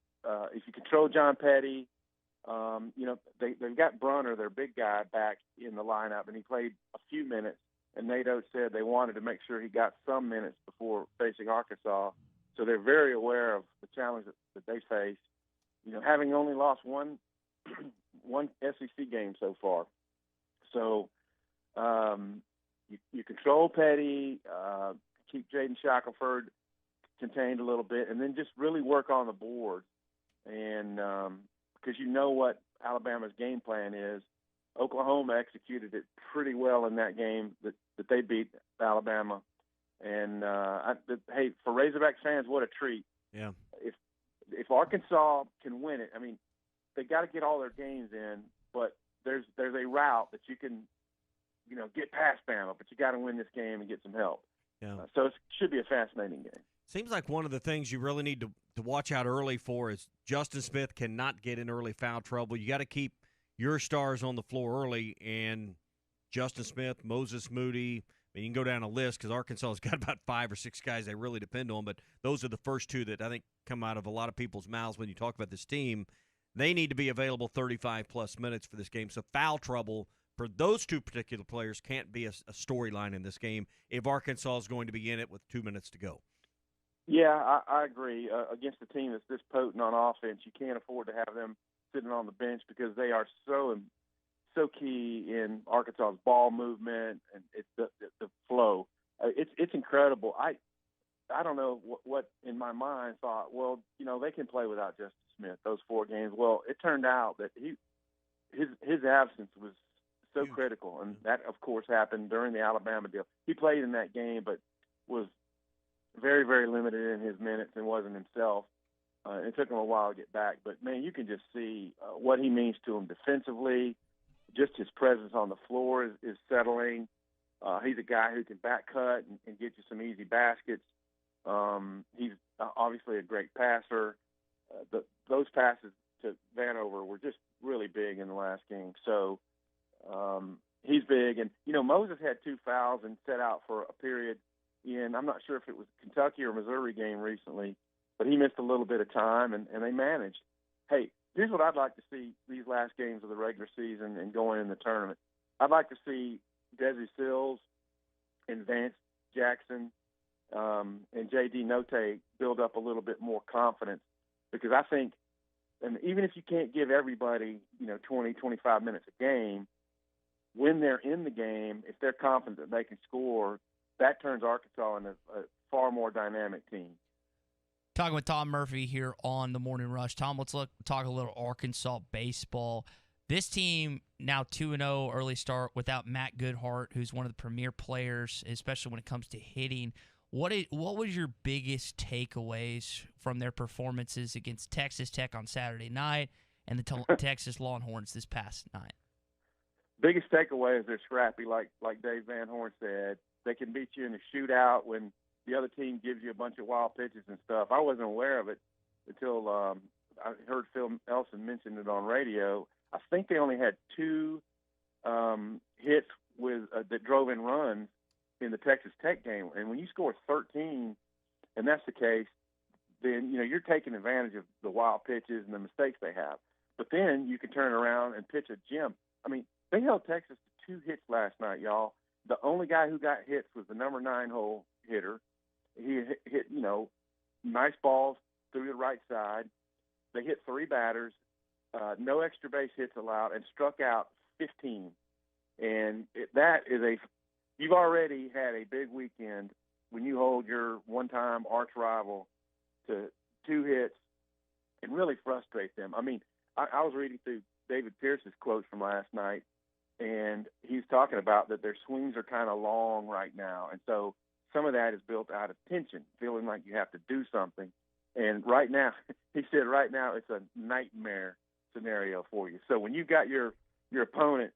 if you control John Petty, they've got Brunner, their big guy, back in the lineup, and he played a few minutes. And Nate Oates said they wanted to make sure he got some minutes before facing Arkansas. So they're very aware of the challenge that they face, having only lost one SEC game so far. So you control Petty, keep Jaden Shackelford contained a little bit, and then just really work on the board. And because what Alabama's game plan is. Oklahoma executed it pretty well in that game that they beat Alabama. And, hey, for Razorback fans, what a treat.
Yeah.
If Arkansas can win it, I mean, they got to get all their games in, but there's a route that you can, get past Bama, but you got to win this game and get some help.
Yeah.
So it should be a fascinating game.
Seems like one of the things you really need to watch out early for is Justin Smith cannot get in early foul trouble. You got to keep your stars on the floor early, and Justin Smith, Moses Moody. I mean, you can go down a list because Arkansas has got about 5 or 6 guys they really depend on, but those are the first two that I think come out of a lot of people's mouths when you talk about this team. They need to be available 35-plus minutes for this game. So foul trouble for those two particular players can't be a storyline in this game if Arkansas is going to be in it with 2 minutes to go.
Yeah, I agree. Against a team that's this potent on offense, you can't afford to have them sitting on the bench because they are so key in Arkansas's ball movement and it's the flow. It's incredible. I don't know what in my mind thought, well, they can play without Justin Smith those 4 games. Well, it turned out that his absence was so critical, and that, of course, happened during the Alabama deal. He played in that game but was very, very limited in his minutes and wasn't himself. It took him a while to get back, but, man, you can just see what he means to him defensively. Just his presence on the floor is settling. He's a guy who can back cut and get you some easy baskets. He's obviously a great passer. Those passes to Vanover were just really big in the last game. So he's big. And, Moses had 2 fouls and set out for a period in, I'm not sure if it was Kentucky or Missouri game recently, but he missed a little bit of time, and they managed. Hey, here's what I'd like to see these last games of the regular season and going in the tournament. I'd like to see Desi Sills and Vance Jackson and J.D. Notae build up a little bit more confidence, because I think and even if you can't give everybody, 20, 25 minutes a game, when they're in the game, if they're confident that they can score, that turns Arkansas into a far more dynamic team.
Talking with Tom Murphy here on the Morning Rush. Tom, let's talk a little Arkansas baseball. This team now 2-0 early start without Matt Goodhart, who's one of the premier players, especially when it comes to hitting. What was your biggest takeaways from their performances against Texas Tech on Saturday night and the Texas Longhorns this past night?
Biggest takeaway is they're scrappy, like Dave Van Horn said. They can beat you in a shootout when the other team gives you a bunch of wild pitches and stuff. I wasn't aware of it until I heard Phil Elson mention it on radio. I think they only had 2 hits that drove in runs in the Texas Tech game. And when you score 13, and that's the case, then you're taking advantage of the wild pitches and the mistakes they have. But then you can turn around and pitch a gem. I mean, they held Texas to 2 hits last night, y'all. The only guy who got hits was the number 9 hole hitter. He hit, nice balls through the right side. They hit 3 batters, no extra base hits allowed, and struck out 15. And you've already had a big weekend when you hold your one-time arch rival to 2 hits and really frustrate them. I mean, I was reading through David Pierce's quotes from last night, and he's talking about that their swings are kind of long right now. And so some of that is built out of tension, feeling like you have to do something. And right now, he said right now it's a nightmare scenario for you. So when you've got your opponent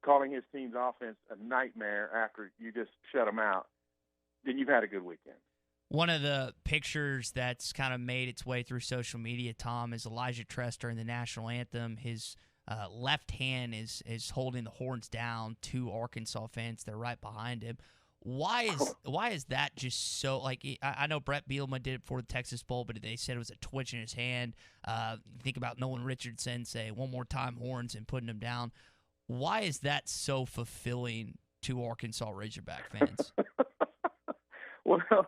calling his team's offense a nightmare after you just shut them out, then you've had a good weekend.
One of the pictures that's kind of made its way through social media, Tom, is Elijah Tress during the national anthem. His left hand is holding the horns down to Arkansas fans. They're right behind him. Why is that just so, like, I know Brett Bielema did it before the Texas Bowl, but they said it was a twitch in his hand. Think about Nolan Richardson say, "One more time, horns," and putting him down. Why is that so fulfilling to Arkansas Razorback fans?
Well,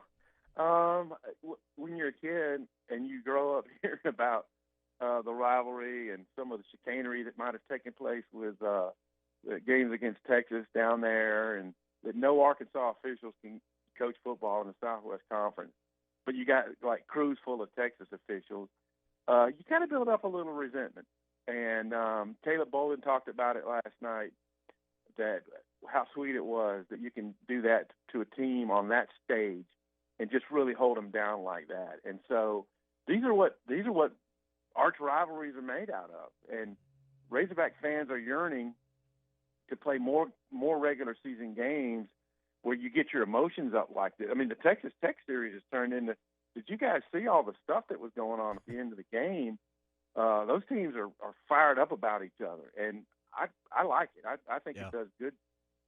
when you're a kid and you grow up hearing about the rivalry and some of the chicanery that might have taken place with the games against Texas down there, and that no Arkansas officials can coach football in the Southwest Conference, but you got like crews full of Texas officials, you kind of build up a little resentment. And Caleb Bolden talked about it last night, that how sweet it was that you can do that to a team on that stage and just really hold them down like that. And so these are what arch rivalries are made out of. And Razorback fans are yearning to play more regular season games where you get your emotions up like this. I mean, the Texas Tech series has turned into, did you guys see all the stuff that was going on at the end of the game? Those teams are fired up about each other, and I like it. I think it does good.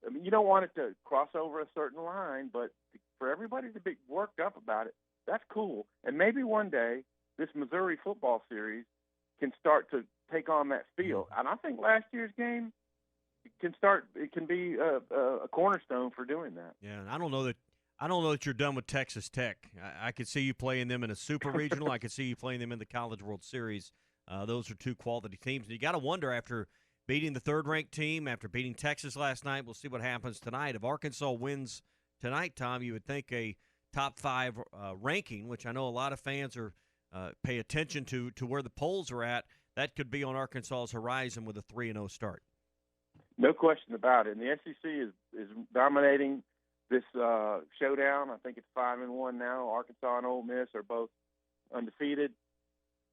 I mean, you don't want it to cross over a certain line, but for everybody to be worked up about it, that's cool. And maybe one day this Missouri football series can start to take on that feel. And I think last year's game can be a cornerstone for doing that.
Yeah, I don't know that you're done with Texas Tech. I could see you playing them in a super regional. I could see you playing them in the College World Series. Those are 2 quality teams. And you got to wonder, after beating the third-ranked team, after beating Texas last night, we'll see what happens tonight. If Arkansas wins tonight, Tom, you would think a top 5 ranking, which I know a lot of fans are pay attention to where the polls are at, that could be on Arkansas's horizon with a 3-0 start.
No question about it. And the SEC is dominating this showdown. I think it's 5-1 now. Arkansas and Ole Miss are both undefeated.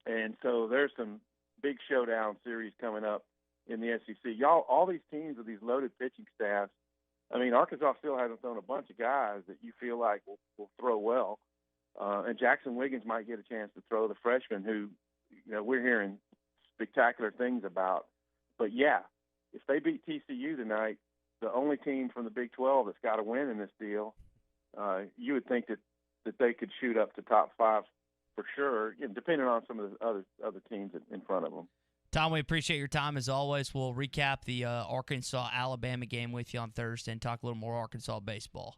And so there's some big showdown series coming up in the SEC. Y'all, all these teams with these loaded pitching staffs, I mean, Arkansas still hasn't thrown a bunch of guys that you feel like will throw well. And Jackson Wiggins might get a chance to throw, the freshman who, we're hearing spectacular things about. But, yeah, if they beat TCU tonight, the only team from the Big 12 that's got to win in this deal, you would think that they could shoot up to top 5 for sure, depending on some of the other teams in front of them.
Tom, we appreciate your time as always. We'll recap the Arkansas-Alabama game with you on Thursday and talk a little more Arkansas baseball.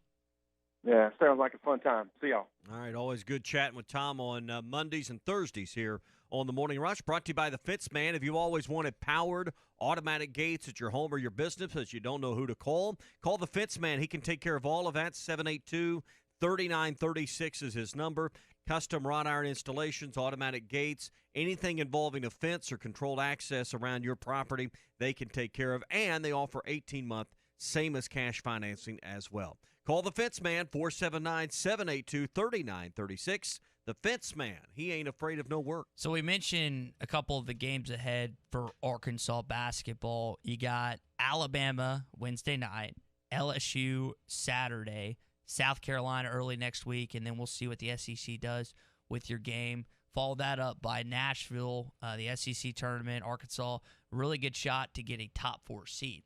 Yeah, sounds like a fun time. See y'all.
All right, always good chatting with Tom on Mondays and Thursdays here on the Morning Rush. Brought to you by the Fence Man. If you always wanted powered automatic gates at your home or your business, but you don't know who to call the Fence Man. He can take care of all of that. 782-3936 is his number. Custom wrought iron installations, automatic gates, anything involving a fence or controlled access around your property, they can take care of. And they offer 18-month same as cash financing as well. Call the Fence Man, 479-782-3936. The Fence Man, he ain't afraid of no work.
So we mentioned a couple of the games ahead for Arkansas basketball. You got Alabama Wednesday night, LSU Saturday, South Carolina early next week, and then we'll see what the SEC does with your game. Follow that up by Nashville, the SEC tournament, Arkansas, really good shot to get a top 4 seed.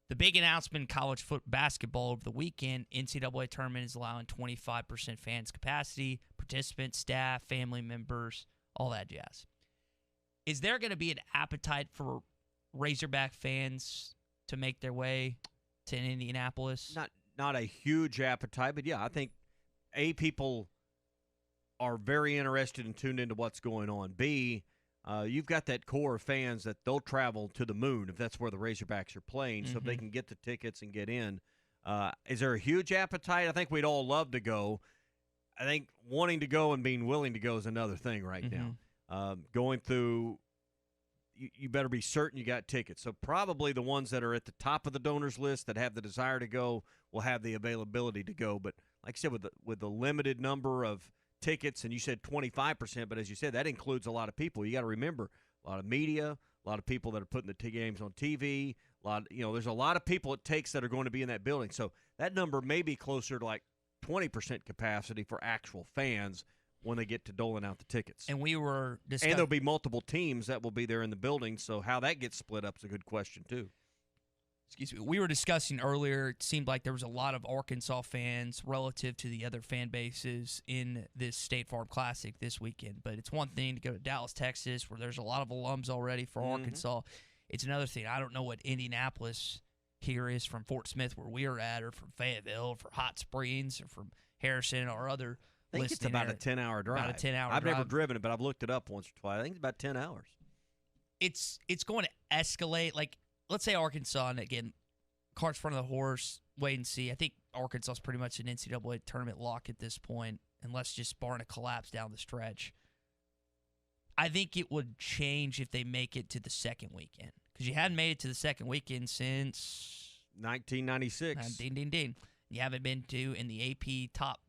The big announcement in college basketball over the weekend, NCAA tournament is allowing 25% fans capacity, participants, staff, family members, all that jazz. Is there going to be an appetite for Razorback fans to make their way to Indianapolis?
Not a huge appetite, but yeah, I think people are very interested and tuned into what's going on. B, you've got that core of fans that they'll travel to the moon if that's where the Razorbacks are playing, so if they can get the tickets and get in. Is there a huge appetite? I think we'd all love to go. I think wanting to go and being willing to go is another thing right now. Going through, you better be certain you got tickets. So probably the ones that are at the top of the donors list that have the desire to go will have the availability to go. But like I said, with the limited number of tickets, and you said 25%, but as you said, that includes a lot of people. You got to remember, a lot of media, a lot of people that are putting the games on TV, there's a lot of people it takes that are going to be in that building. So that number may be closer to like 20% capacity for actual fans when they get to doling out the tickets.
And we were discussing,
and there'll be multiple teams that will be there in the building, so how that gets split up is a good question too.
Excuse me. We were discussing earlier, it seemed like there was a lot of Arkansas fans relative to the other fan bases in this State Farm Classic this weekend. But it's one thing to go to Dallas, Texas, where there's a lot of alums already for Arkansas. It's another thing. I don't know what Indianapolis here is from Fort Smith, where we are at, or from Fayetteville, or from Hot Springs, or from Harrison, or other.
I think it's about a 10-hour drive.
About a 10-hour
I've
drive.
never driven it, but I've looked it up once or twice. I think it's about 10 hours.
It's going to escalate. Like, let's say Arkansas, and again, cart's front of the horse, wait and see. I think Arkansas is pretty much an NCAA tournament lock at this point, unless just barring a collapse down the stretch. I think it would change if they make it to the second weekend, because you hadn't made it to the second weekend since
1996.
Ding, ding, ding. You haven't been to in the AP top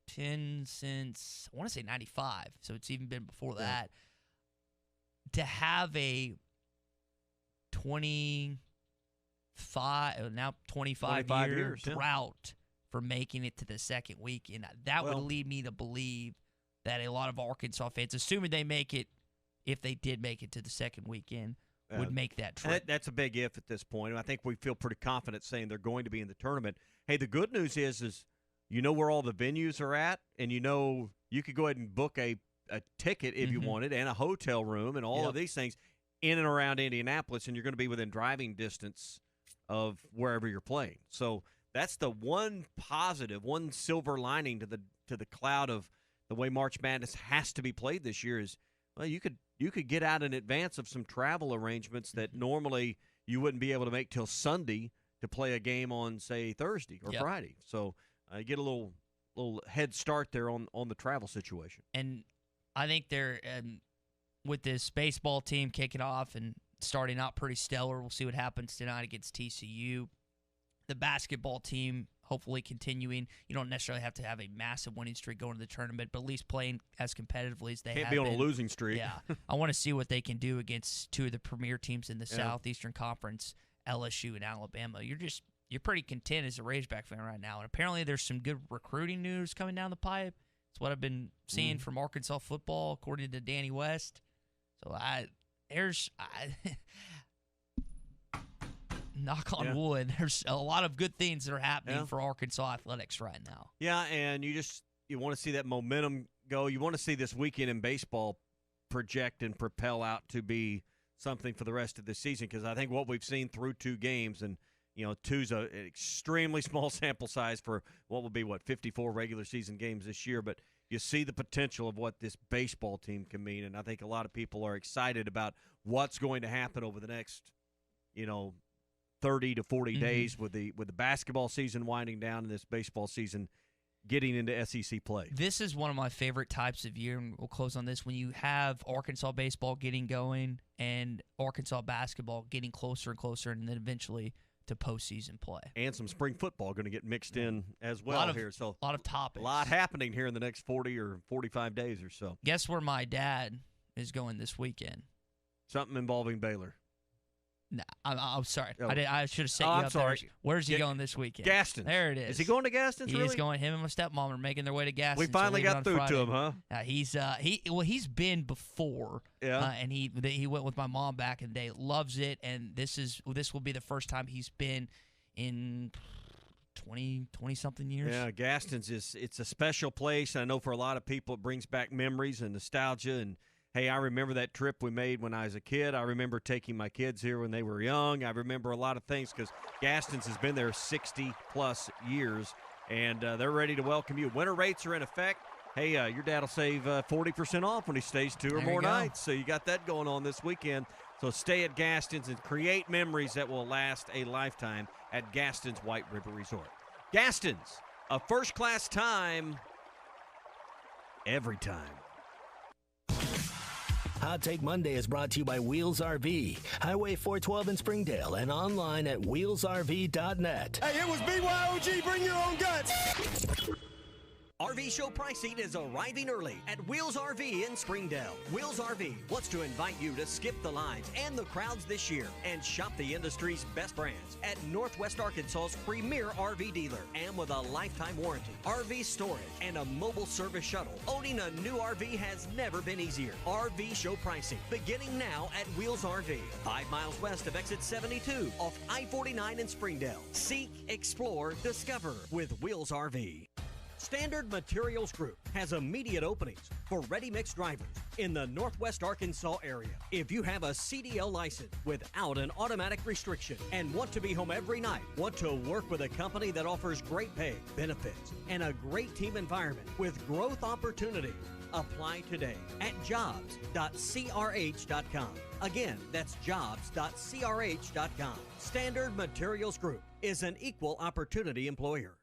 10 since, I want to say 95, so it's even been before that. To have a 25 year drought for making it to the second weekend, that would lead me to believe that a lot of Arkansas fans, assuming they make it, if they did make it to the second weekend, would make that trip.
That's a big if at this point. I think we feel pretty confident saying they're going to be in the tournament. Hey, the good news is you know where all the venues are at, and you know you could go ahead and book a ticket if you wanted, and a hotel room, and all of these things in and around Indianapolis, and you're going to be within driving distance of wherever you're playing. So that's the one positive, one silver lining to the cloud of the way March Madness has to be played this year is, well, you could get out in advance of some travel arrangements that normally you wouldn't be able to make till Sunday to play a game on, say, Thursday or Friday. So you get a little head start there on the travel situation.
And I think they're with this baseball team kicking off and starting out pretty stellar. We'll see what happens tonight against TCU. The basketball team hopefully continuing. You don't necessarily have to have a massive winning streak going to the tournament, but at least playing as competitively as they have.
Can't be on a losing streak.
Yeah. I want to see what they can do against two of the premier teams in the Southeastern Conference, LSU and Alabama. You're pretty content as a Razorback fan right now. And apparently there's some good recruiting news coming down the pipe. It's what I've been seeing from Arkansas football, according to Danny West. So knock on wood, there's a lot of good things that are happening for Arkansas athletics right now.
Yeah, and you want to see that momentum go. You want to see this weekend in baseball project and propel out to be something for the rest of the season, because I think what we've seen through two games, and Two's an extremely small sample size for what will be, 54 regular season games this year. But you see the potential of what this baseball team can mean, and I think a lot of people are excited about what's going to happen over the next, 30 to 40 days with the basketball season winding down and this baseball season getting into SEC play.
This is one of my favorite types of year, and we'll close on this, when you have Arkansas baseball getting going and Arkansas basketball getting closer and closer, and then eventually to postseason play.
And some spring football going to get mixed in as well here. So
a lot of topics.
A lot happening here in the next 40 or 45 days or so.
Guess where my dad is going this weekend?
Something involving Baylor.
No, I'm sorry.
Oh.
I should have set you
I'm
up
sorry.
there. Where's he going this weekend?
Gaston.
There it is.
Is he going to Gaston?
He is going. Him and my stepmom are making their way to Gaston.
We finally got through to him, huh?
He's been before.
Yeah.
And he went with my mom back in the day. Loves it, and this will be the first time he's been in 20 something years.
Yeah, Gaston's it's a special place. I know for a lot of people it brings back memories and nostalgia. And hey, I remember that trip we made when I was a kid. I remember taking my kids here when they were young. I remember a lot of things because Gaston's has been there 60-plus years, and they're ready to welcome you. Winter rates are in effect. Hey, your dad will save 40% off when he stays 2 or more nights. So you got that going on this weekend. So stay at Gaston's and create memories that will last a lifetime at Gaston's White River Resort. Gaston's, a first-class time every time.
Hot Take Monday is brought to you by Wheels RV, Highway 412 in Springdale, and online at wheelsrv.net.
Hey, it was BYOG, bring your own guts.
RV show pricing is arriving early at Wheels RV in Springdale. Wheels RV wants to invite you to skip the lines and the crowds this year and shop the industry's best brands at Northwest Arkansas's premier RV dealer. And with a lifetime warranty, RV storage, and a mobile service shuttle, owning a new RV has never been easier. RV show pricing beginning now at Wheels RV, 5 miles west of exit 72 off I-49 in Springdale. Seek, explore, discover with Wheels RV. Standard Materials Group has immediate openings for ready-mix drivers in the Northwest Arkansas area. If you have a CDL license without an automatic restriction and want to be home every night, want to work with a company that offers great pay, benefits, and a great team environment with growth opportunity, apply today at jobs.crh.com. Again, that's jobs.crh.com. Standard Materials Group is an equal opportunity employer.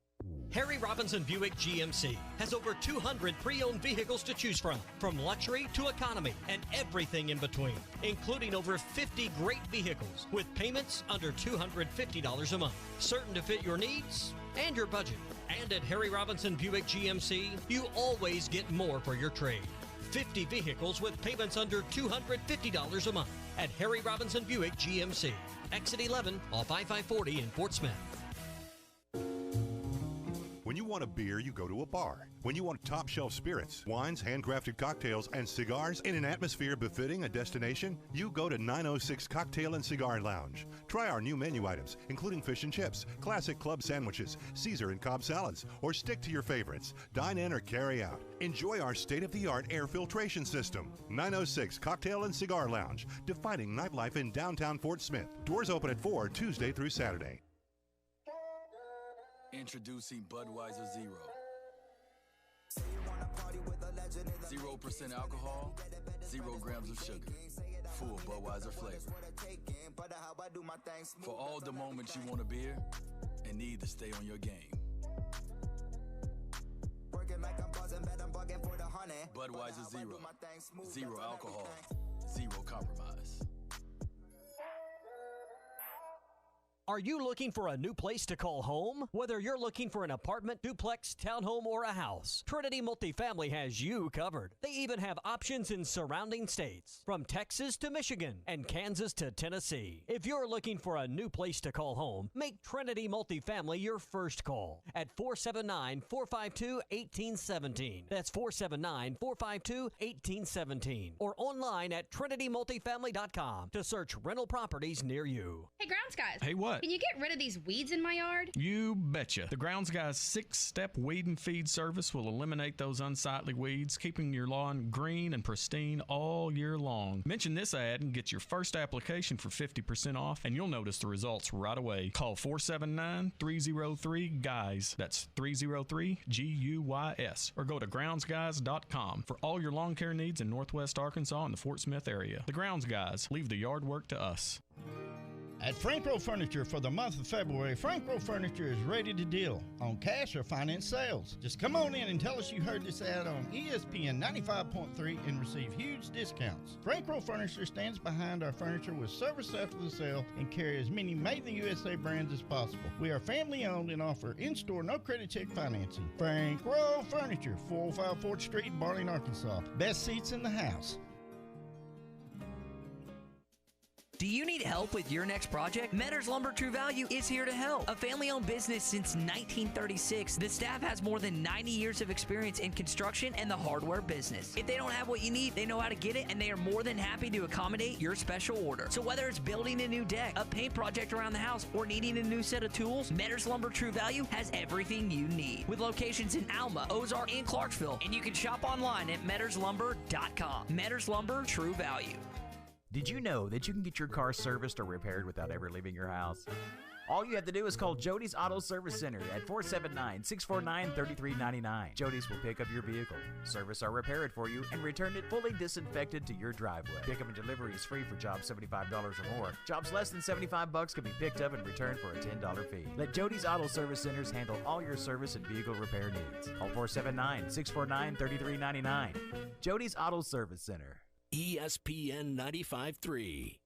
Harry Robinson Buick GMC has over 200 pre-owned vehicles to choose from luxury to economy and everything in between, including over 50 great vehicles with payments under $250 a month, certain to fit your needs and your budget. And at Harry Robinson Buick GMC, you always get more for your trade. 50 vehicles with payments under $250 a month at Harry Robinson Buick GMC, exit 11 off I-540 in Fort Smith.
When you want a beer, you go to a bar. When you want top-shelf spirits, wines, handcrafted cocktails, and cigars in an atmosphere befitting a destination, you go to 906 Cocktail and Cigar Lounge. Try our new menu items, including fish and chips, classic club sandwiches, Caesar and Cobb salads, or stick to your favorites. Dine in or carry out. Enjoy our state-of-the-art air filtration system. 906 Cocktail and Cigar Lounge, defining nightlife in downtown Fort Smith. Doors open at 4 Tuesday through Saturday.
Introducing Budweiser Zero. 0% alcohol, 0 grams of sugar. Full Budweiser flavor. For all the moments you want a beer and need to stay on your game. Budweiser Zero. 0 alcohol, 0 compromise.
Are you looking for a new place to call home? Whether you're looking for an apartment, duplex, townhome, or a house, Trinity Multifamily has you covered. They even have options in surrounding states, from Texas to Michigan and Kansas to Tennessee. If you're looking for a new place to call home, make Trinity Multifamily your first call at 479-452-1817. That's 479-452-1817. Or online at trinitymultifamily.com to search rental properties near you.
Hey, Grounds guys.
Hey, what?
Can you get rid of these weeds in my yard?
You betcha. The Grounds Guys 6-step weed and feed service will eliminate those unsightly weeds, keeping your lawn green and pristine all year long. Mention this ad and get your first application for 50% off, and you'll notice the results right away. Call 479-303-GUYS. That's 303-GUYS. Or go to groundsguys.com for all your lawn care needs in Northwest Arkansas and the Fort Smith area. The Grounds Guys. Leave the yard work to us.
At Frank-Rowe Furniture for the month of February, Frank-Rowe Furniture is ready to deal on cash or finance sales. Just come on in and tell us you heard this ad on ESPN 95.3 and receive huge discounts. Frank-Rowe Furniture stands behind our furniture with service after the sale and carry as many made-in-the-USA brands as possible. We are family-owned and offer in-store no-credit check financing. Frank-Rowe Furniture, 405 4th Street, Barling, Arkansas. Best seats in the house.
Do you need help with your next project? Metters Lumber True Value is here to help. A family-owned business since 1936, the staff has more than 90 years of experience in construction and the hardware business. If they don't have what you need, they know how to get it, and they are more than happy to accommodate your special order. So whether it's building a new deck, a paint project around the house, or needing a new set of tools, Metters Lumber True Value has everything you need. With locations in Alma, Ozark, and Clarksville, and you can shop online at metterslumber.com. Metters Lumber True Value.
Did you know that you can get your car serviced or repaired without ever leaving your house? All you have to do is call Jody's Auto Service Center at 479-649-3399. Jody's will pick up your vehicle, service or repair it for you, and return it fully disinfected to your driveway. Pickup and delivery is free for jobs $75 or more. Jobs less than $75 can be picked up and returned for a $10 fee. Let Jody's Auto Service Centers handle all your service and vehicle repair needs. Call 479-649-3399. Jody's Auto Service Center.
ESPN 95.3.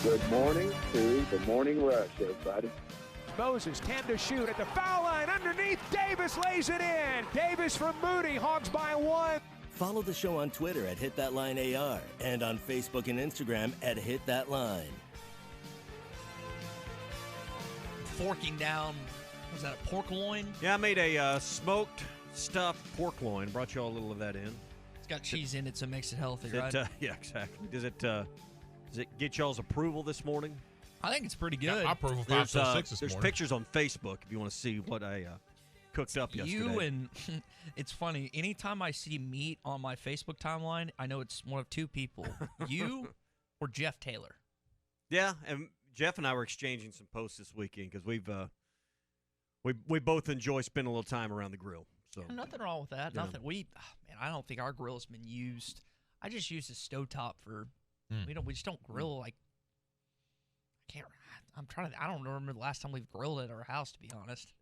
Good morning to the Morning Rush, everybody.
Moses, 10 to shoot at the foul line. Underneath, Davis lays it in. Davis from Moody. Hogs by 1.
Follow the show on Twitter at HitThatLineAR and on Facebook and Instagram at HitThatLine.
Forking down, was that a pork loin?
Yeah, I made a smoked stuffed pork loin. Brought you all a little of that in.
It's got cheese in it, so it makes it healthy, right?
Yeah, exactly. Does it get y'all's approval this morning?
I think it's pretty good.
I approve 5 till 6 this
There's
morning.
pictures on Facebook if you want to see what I cooked up yesterday.
You and it's funny. Anytime I see meat on my Facebook timeline, I know it's one of two people: you or Jeff Taylor.
Yeah, and Jeff and I were exchanging some posts this weekend because we both enjoy spending a little time around the grill. So
nothing wrong with that.
Yeah.
Nothing. Man, I don't think our grill has been used. I just use a stovetop for. We just don't grill like. I don't remember the last time we've grilled at our house, to be honest.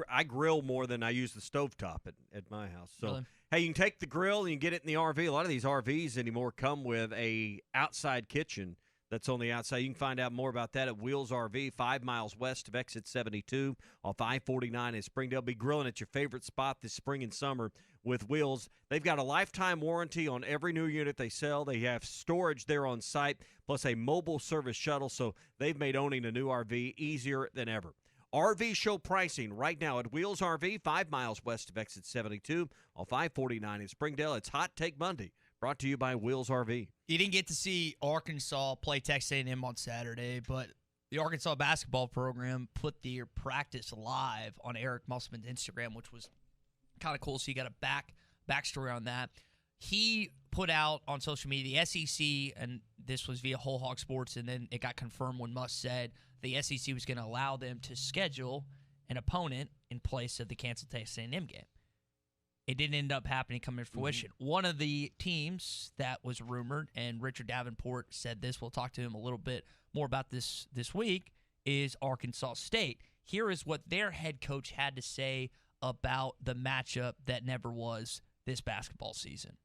I grill more than I use the stovetop at my house. So
Really?
Hey, you can take the grill and you can get it in the RV. A lot of these RVs anymore come with a outside kitchen that's on the outside. You can find out more about that at Wheels RV, 5 miles west of Exit 72 off I-49 in Springdale. Be grilling at your favorite spot this spring and summer with Wheels. They've got a lifetime warranty on every new unit they sell. They have storage there on site, plus a mobile service shuttle, so they've made owning a new RV easier than ever. RV show pricing right now at Wheels RV, 5 miles west of Exit 72 off I-49 in Springdale. It's Hot Take Monday, brought to you by Wheels RV.
You didn't get to see Arkansas play Texas A&M on Saturday, but the Arkansas basketball program put their practice live on Eric Musselman's Instagram, which was kind of cool. So you got a backstory on that. He put out on social media, the SEC, and this was via Whole Hog Sports, and then it got confirmed when Muss said the SEC was going to allow them to schedule an opponent in place of the canceled Texas A&M game. It didn't end up happening, coming to fruition. One of the teams that was rumored, and Richard Davenport said this, we'll talk to him a little bit more about this week, is Arkansas State. Here is what their head coach had to say about the matchup that never was this basketball season.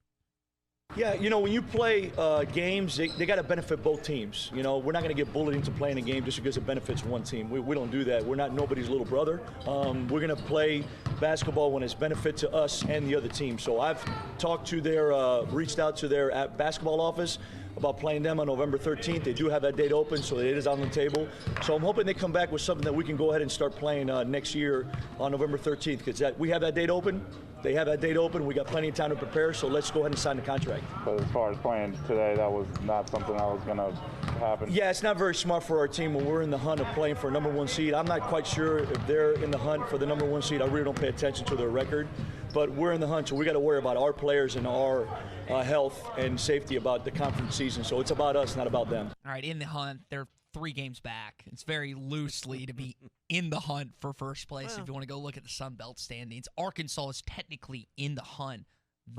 Yeah, when you play games, they got to benefit both teams. We're not going to get bullied into playing a game just because it benefits one team. We don't do that. We're not nobody's little brother. We're going to play basketball when it's benefit to us and the other team. So I've talked to reached out to their basketball office. about playing them on November 13th. They do have that date open, so it is on the table. So I'm hoping they come back with something that we can go ahead and start playing next year on November 13th, because we have that date open. They have that date open. We got plenty of time to prepare, so let's go ahead and sign the contract.
But as far as playing today, that was not something that was going to happen.
Yeah, it's not very smart for our team when we're in the hunt of playing for a number 1 seed. I'm not quite sure if they're in the hunt for the number 1 seed. I really don't pay attention to their record. But we're in the hunt, so we got to worry about our players and our health and safety about the conference season. So it's about us, not about them.
All right, in the hunt, they're 3 games back. It's very loosely to be in the hunt for first place if you want to go look at the Sun Belt standings. Arkansas is technically in the hunt.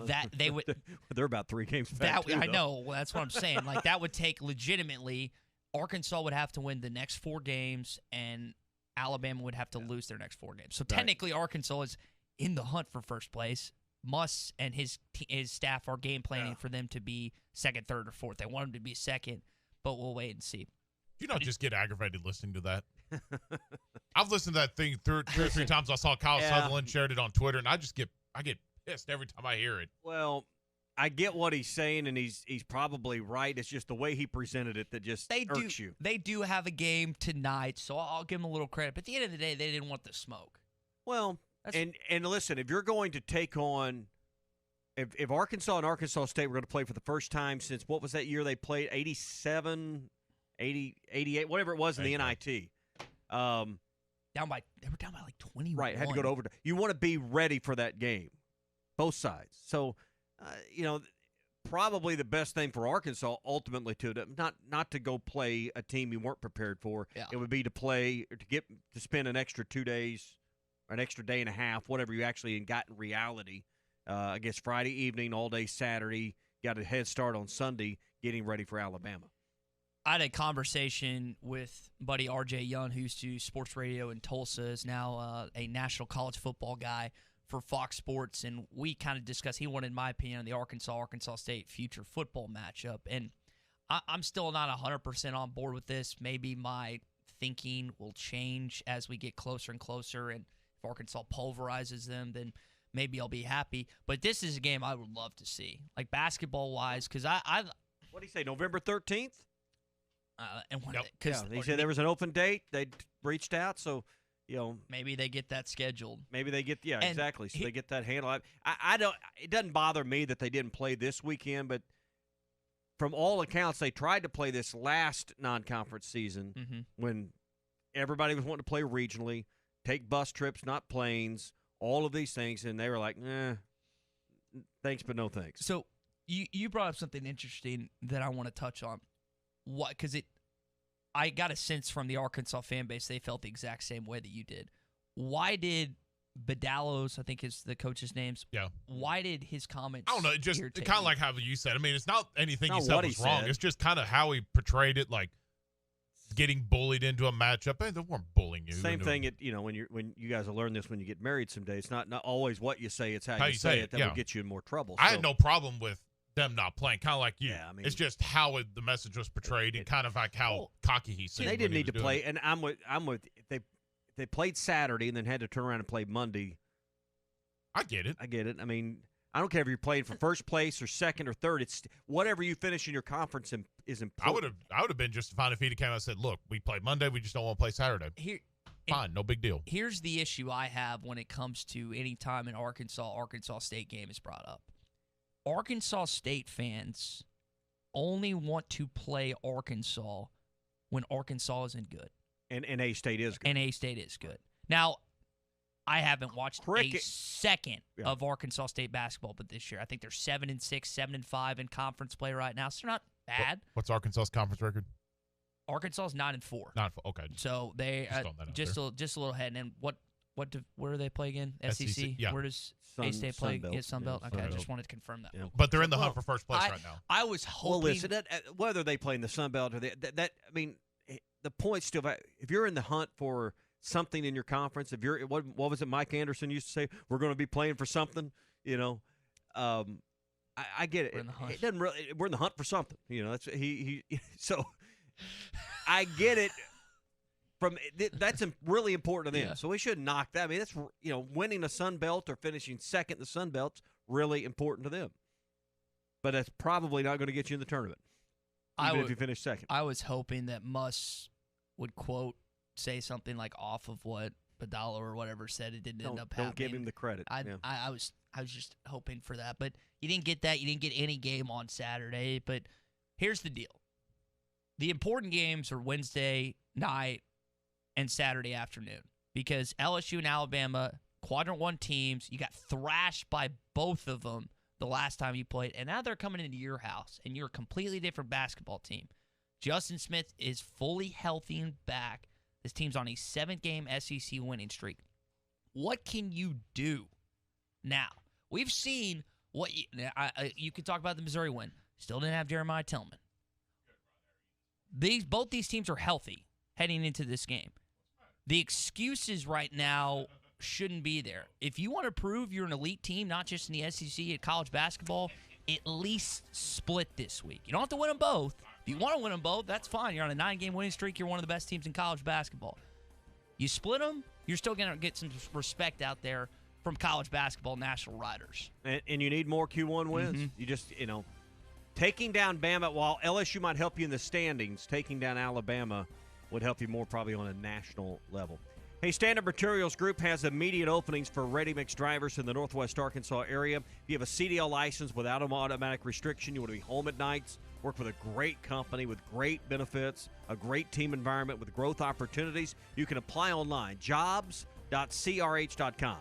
That they would
they're about 3 games back.
I know. Well, that's what I'm saying. Like, that would take legitimately Arkansas would have to win the next 4 games, and Alabama would have to lose their next 4 games. So technically, Arkansas is in the hunt for first place. Muss and his staff are game planning for them to be second, third, or fourth. They want them to be second, but we'll wait and see.
You don't just get aggravated listening to that. I've listened to that thing 2 or 3 times. I saw Kyle Sutherland shared it on Twitter, and I get pissed every time I hear it.
Well, I get what he's saying, and he's probably right. It's just the way he presented it that just irks you.
They do have a game tonight, so I'll give them a little credit. But at the end of the day, they didn't want the smoke.
Well, and listen, if you're going to take on if Arkansas and Arkansas State were going to play for the first time since, what was that year they played, 87, 80, 88, whatever it was in the NIT.
They were down by like 21.
Right, had to go to overtime. You want to be ready for that game, both sides. So, probably the best thing for Arkansas ultimately to not to go play a team you weren't prepared for.
Yeah.
It would be to spend an extra 2 days, or an extra day and a half, whatever you actually got in reality. I guess Friday evening, all day Saturday, got a head start on Sunday, getting ready for Alabama.
I had a conversation with buddy RJ Young, who used to do sports radio in Tulsa, is now a national college football guy for Fox Sports, and we kind of discussed, he wanted my opinion on the Arkansas State future football matchup, and I'm still not 100% on board with this. Maybe my thinking will change as we get closer and closer, and if Arkansas pulverizes them, then maybe I'll be happy. But this is a game I would love to see, like basketball-wise, because I
what do you say, November 13th?
They
said there was an open date. They reached out, so
maybe they get that scheduled.
Maybe they get exactly. So they get that handled. I don't. It doesn't bother me that they didn't play this weekend, but from all accounts, they tried to play this last non-conference season when everybody was wanting to play regionally, take bus trips, not planes, all of these things, and they were like, thanks, but no thanks.
So you brought up something interesting that I want to touch on. Because I got a sense from the Arkansas fan base they felt the exact same way that you did. Why did Badalos, I think is the coach's names.
Yeah.
Why did his comments?
I don't know. Just kind of like how you said. I mean, it's not anything
Not
he said
what
was
he
wrong.
said.
It's just kind of how he portrayed it, like getting bullied into a matchup. Hey, they weren't bullying you.
Same thing. When you guys will learn this when you get married someday. It's not always what you say. It's how you say it that will get you in more trouble.
I had no problem with them not playing, kind of like you.
Yeah, I mean,
it's just how the message was portrayed and kind of like how cocky he seemed.
They didn't need to play, and I'm with. If they played Saturday and then had to turn around and play Monday.
I get it.
I mean, I don't care if you're playing for first place or second or third. It's whatever you finish in your conference is important.
I would have been just fine if he'd came out and said, "Look, we played Monday. We just don't want to play Saturday." Fine, no big deal.
Here's the issue I have when it comes to any time an Arkansas State game is brought up. Arkansas State fans only want to play Arkansas when Arkansas isn't good.
And A-State is good.
And A-State is good. Now, I haven't watched a second of Arkansas State basketball, but this year I think they're 7-6, 7-5 in conference play right now, so they're not bad.
What's Arkansas's conference record?
Arkansas is 9-4.
9-4. Okay.
So they just a little ahead. And where do they play again? SEC.
Yeah.
Where does A-State play? Sun Belt. Okay, I just wanted to confirm that.
Yeah.
But they're in the hunt for first place right now.
I was hoping.
Well, listen, whether they play in the Sun Belt or I mean, the point still. If you're in the hunt for something in your conference, if you're what was it Mike Anderson used to say? We're going to be playing for something. I get it.
We're in the hunt.
It doesn't really. We're in the hunt for something. That's he. So I get it. That's really important to them.
Yeah.
So we should knock that. I mean, that's winning a Sun Belt or finishing second in the Sun Belt's really important to them. But that's probably not going to get you in the tournament. even if you finish second.
I was hoping that Muss would say something like off of what Badalo or whatever said. It didn't end up happening.
Don't give him the credit.
I was just hoping for that, but you didn't get that. You didn't get any game on Saturday. But here's the deal: the important games are Wednesday night and Saturday afternoon, because LSU and Alabama, Quadrant 1 teams, you got thrashed by both of them the last time you played, and now they're coming into your house, and you're a completely different basketball team. Justin Smith is fully healthy and back. This team's on a 7-game SEC winning streak. What can you do now? We've seen what you could talk about the Missouri win. Still didn't have Jeremiah Tillman. Both these teams are healthy heading into this game. The excuses right now shouldn't be there. If you want to prove you're an elite team, not just in the SEC at college basketball, at least split this week. You don't have to win them both. If you want to win them both, that's fine. You're on a 9-game winning streak. You're one of the best teams in college basketball. You split them, you're still going to get some respect out there from college basketball national writers.
And you need more Q1 wins.
Mm-hmm.
You just, taking down Bama, while LSU might help you in the standings, taking down Alabama would help you more probably on a national level. Hey, Standard Materials Group has immediate openings for ready-mix drivers in the Northwest Arkansas area. If you have a CDL license without an automatic restriction, you want to be home at nights, work with a great company with great benefits, a great team environment with growth opportunities, you can apply online, jobs.crh.com.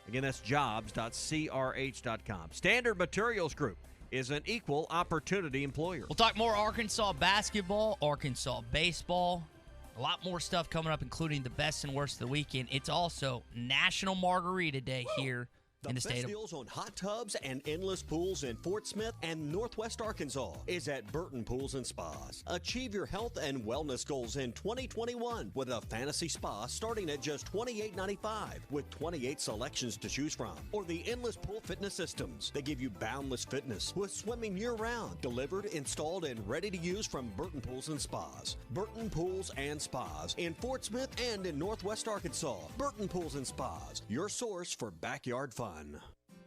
Again, that's jobs.crh.com. Standard Materials Group is an equal opportunity employer.
We'll talk more Arkansas basketball, Arkansas baseball. A lot more stuff coming up, including the best and worst of the weekend. It's also National Margarita Day here in the state of...
The best deals on hot tubs and endless pools in Fort Smith and Northwest Arkansas is at Burton Pools and Spas. Achieve your health and wellness goals in 2021 with a fantasy spa starting at just $28.95 with 28 selections to choose from. Or the endless pool fitness systems. They give you boundless fitness with swimming year-round. Delivered, installed, and ready to use from Burton Pools and Spas. Burton Pools and Spas in Fort Smith and in Northwest Arkansas. Burton Pools and Spas, your source for backyard fun.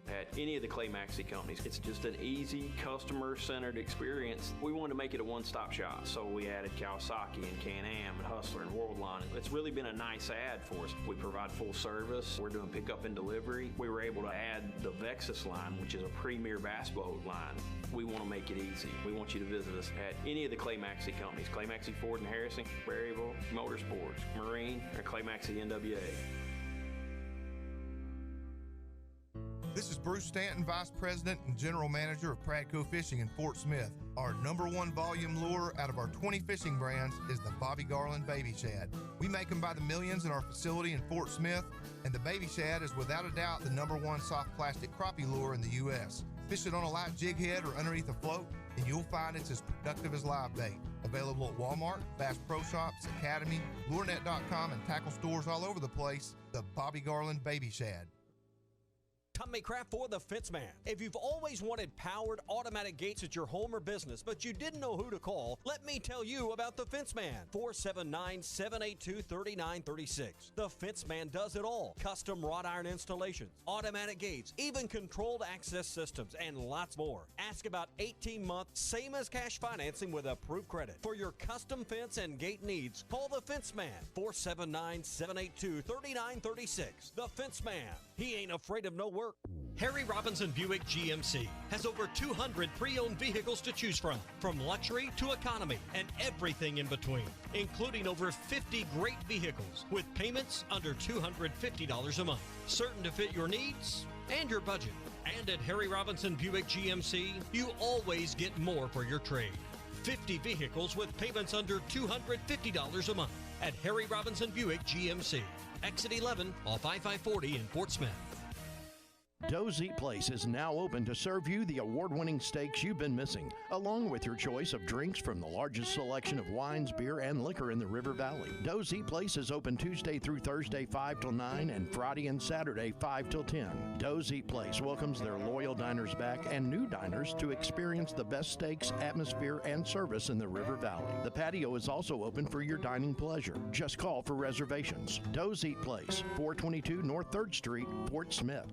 At any of the Clay Maxey companies, it's just an easy, customer-centered experience. We wanted to make it a one-stop shop, so we added Kawasaki and Can-Am and Hustler and Worldline. It's really been a nice add for us. We provide full service. We're doing pickup and delivery. We were able to add the Vexus line, which is a premier basketball line. We want to make it easy. We want you to visit us at any of the Clay Maxey companies. Clay Maxey Ford and Harrison, Berryville, Motorsports, Marine, or Clay Maxey NWA.
This is Bruce Stanton, Vice President and General Manager of Pradco Fishing in Fort Smith. Our #1 volume lure out of our 20 fishing brands is the Bobby Garland Baby Shad. We make them by the millions in our facility in Fort Smith, and the Baby Shad is without a doubt the #1 soft plastic crappie lure in the U.S. Fish it on a light jig head or underneath a float, and you'll find it's as productive as live bait. Available at Walmart, Bass Pro Shops, Academy, LureNet.com, and tackle stores all over the place. The Bobby Garland Baby Shad.
Tommy Craft for the Fence Man. If you've always wanted powered automatic gates at your home or business, but you didn't know who to call, let me tell you about the Fence Man. 479-782-3936. The Fence Man does it all. Custom wrought iron installations, automatic gates, even controlled access systems, and lots more. Ask about 18-month, same as cash financing with approved credit. For your custom fence and gate needs, call the Fence Man. 479-782-3936. The Fence Man. He ain't afraid of no work.
Harry Robinson Buick GMC has over 200 pre-owned vehicles to choose from luxury to economy and everything in between, including over 50 great vehicles with payments under $250 a month, certain to fit your needs and your budget. And at Harry Robinson Buick GMC, you always get more for your trade. 50 vehicles with payments under $250 a month at Harry Robinson Buick GMC. Exit 11 off I-540 in Fort Smith.
Doe's Eat Place is now open to serve you the award-winning steaks you've been missing, along with your choice of drinks from the largest selection of wines, beer, and liquor in the River Valley. Doe's Eat Place is open Tuesday through Thursday 5 till 9 and Friday and Saturday 5 till 10. Doe's Eat Place welcomes their loyal diners back and new diners to experience the best steaks, atmosphere, and service in the River Valley. The patio is also open for your dining pleasure. Just call for reservations. Doe's Eat Place, 422 North 3rd Street, Fort Smith.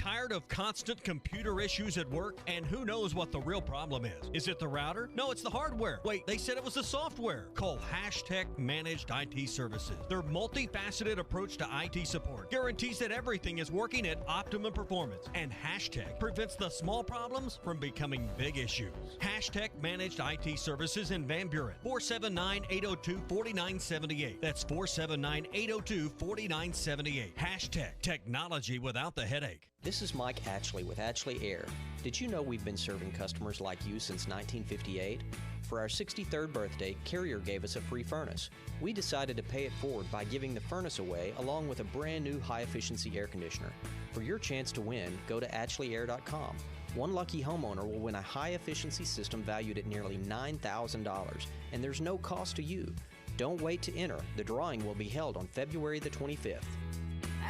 Tired of constant computer issues at work? And who knows what the real problem is? Is it the router? No, it's the hardware. Wait, they said it was the software. Call Hashtag Managed IT Services. Their multifaceted approach to IT support guarantees that everything is working at optimum performance. And Hashtag prevents the small problems from becoming big issues. Hashtag Managed IT Services in Van Buren. 479-802-4978. That's 479-802-4978. Hashtag Technology without the headache.
This is Mike Atchley with Atchley Air. Did you know we've been serving customers like you since 1958? For our 63rd birthday, Carrier gave us a free furnace. We decided to pay it forward by giving the furnace away along with a brand new high-efficiency air conditioner. For your chance to win, go to AtchleyAir.com. One lucky homeowner will win a high-efficiency system valued at nearly $9,000, and there's no cost to you. Don't wait to enter. The drawing will be held on February the 25th.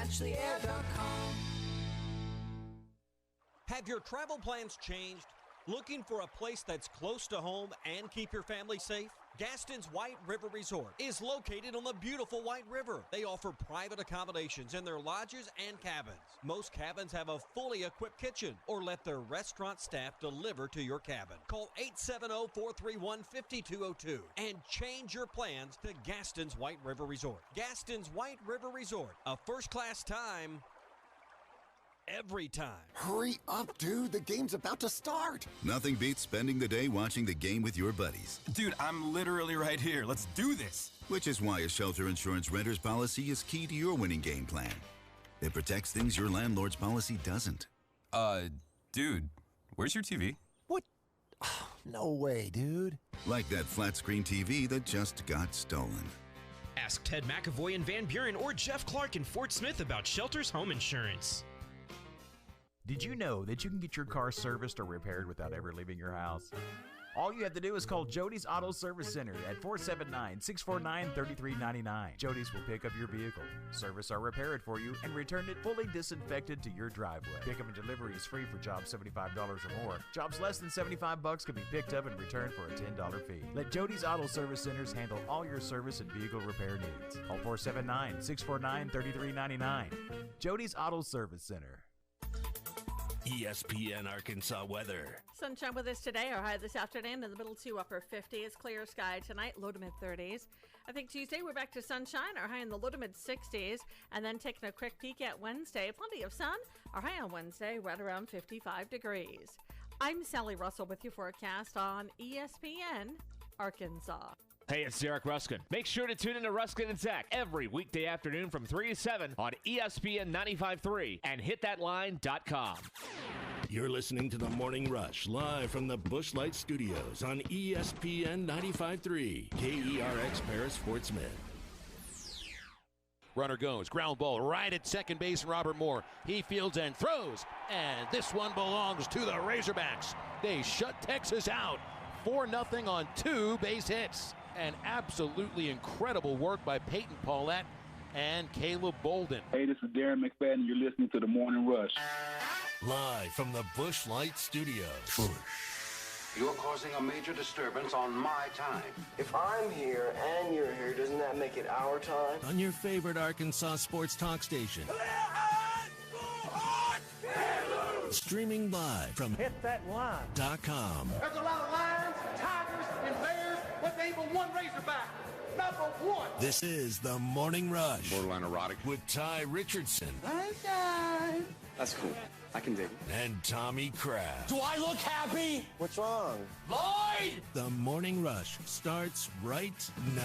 AtchleyAir.com. Have your travel plans changed? Looking for a place that's close to home and keep your family safe? Gaston's White River Resort is located on the beautiful White River. They offer private accommodations in their lodges and cabins. Most cabins have a fully equipped kitchen or let their restaurant staff deliver to your cabin. Call 870-431-5202 and change your plans to Gaston's White River Resort. Gaston's White River Resort, a first-class time every time.
Hurry up, dude. The game's about to start.
Nothing beats spending the day watching the game with your buddies.
Dude, I'm literally right here. Let's do this.
Which is why a shelter insurance renter's policy is key to your winning game plan. It protects things your landlord's policy doesn't.
Dude, where's your TV?
What? No way, dude. Like that flat screen TV that just got stolen.
Ask Ted McAvoy in Van Buren or Jeff Clark in Fort Smith about Shelter's home insurance.
Did you know that you can get your car serviced or repaired without ever leaving your house? All you have to do is call Jody's Auto Service Center at 479-649-3399. Jody's will pick up your vehicle, service or repair it for you, and return it fully disinfected to your driveway. Pickup and delivery is free for jobs $75 or more. Jobs less than $75 can be picked up and returned for a $10 fee. Let Jody's Auto Service Centers handle all your service and vehicle repair needs. Call 479-649-3399. Jody's Auto Service Center.
ESPN Arkansas weather.
Sunshine with us today. Our high this afternoon in the middle to upper 50s. Clear sky tonight, low to mid 30s. I think Tuesday we're back to sunshine. Our high in the low to mid 60s. And then taking a quick peek at Wednesday. Plenty of sun. Our high on Wednesday right around 55 degrees. I'm Sally Russell with your forecast on ESPN Arkansas.
Hey, it's Derek Ruskin. Make sure to tune in to Ruskin and Zach every weekday afternoon from 3 to 7 on ESPN 95.3 and hitthatline.com.
You're listening to The Morning Rush live from the Bushlight Studios on ESPN 95.3, KERX Paris, Fort Smith.
Runner goes, ground ball right at second base, and Robert Moore. He fields and throws, and this one belongs to the Razorbacks. They shut Texas out 4-0 on 2 base hits. And absolutely incredible work by Peyton Paulette and Caleb Bolden.
Hey, this is Darren McFadden. You're listening to The Morning Rush.
Live from the Bushlight Studios.
You're causing a major disturbance on my time.
If I'm here and you're here, doesn't that make it our time?
On your favorite Arkansas sports talk station. Streaming live from hitthatline.com.
There's a lot of lions, tigers, and bears, but there ain't but one Razorback. Number one.
This is The Morning Rush.
Borderline erotic.
With Ty Richardson.
That's cool. I can dig it.
And Tommy Kraft.
Do I look happy?
What's wrong?
Lloyd!
The Morning Rush starts right now.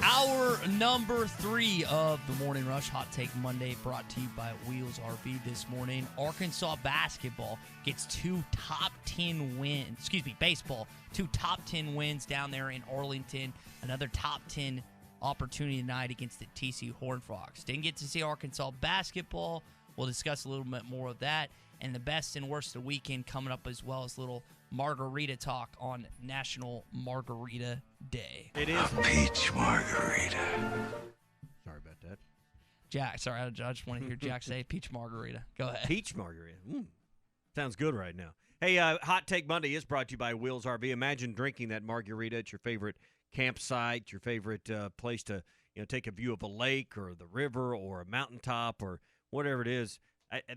Hour number 3 of The Morning Rush Hot Take Monday, brought to you by Wheels RV this morning. Arkansas basketball gets 2 top 10 wins. Baseball. 2 top 10 wins down there in Arlington. Another top 10 opportunity tonight against the TCU Horned Frogs. Didn't get to see Arkansas basketball. We'll discuss a little bit more of that and the best and worst of the weekend coming up, as well as a little margarita talk on National Margarita Day.
It is
peach margarita.
Sorry about that.
Jack, sorry, I just want to hear Jack say peach margarita. Go ahead.
Peach margarita. Sounds good right now. Hey, Hot Take Monday is brought to you by Wheels RV. Imagine drinking that margarita at your favorite campsite, your favorite place to take a view of a lake or the river or a mountaintop or whatever it is.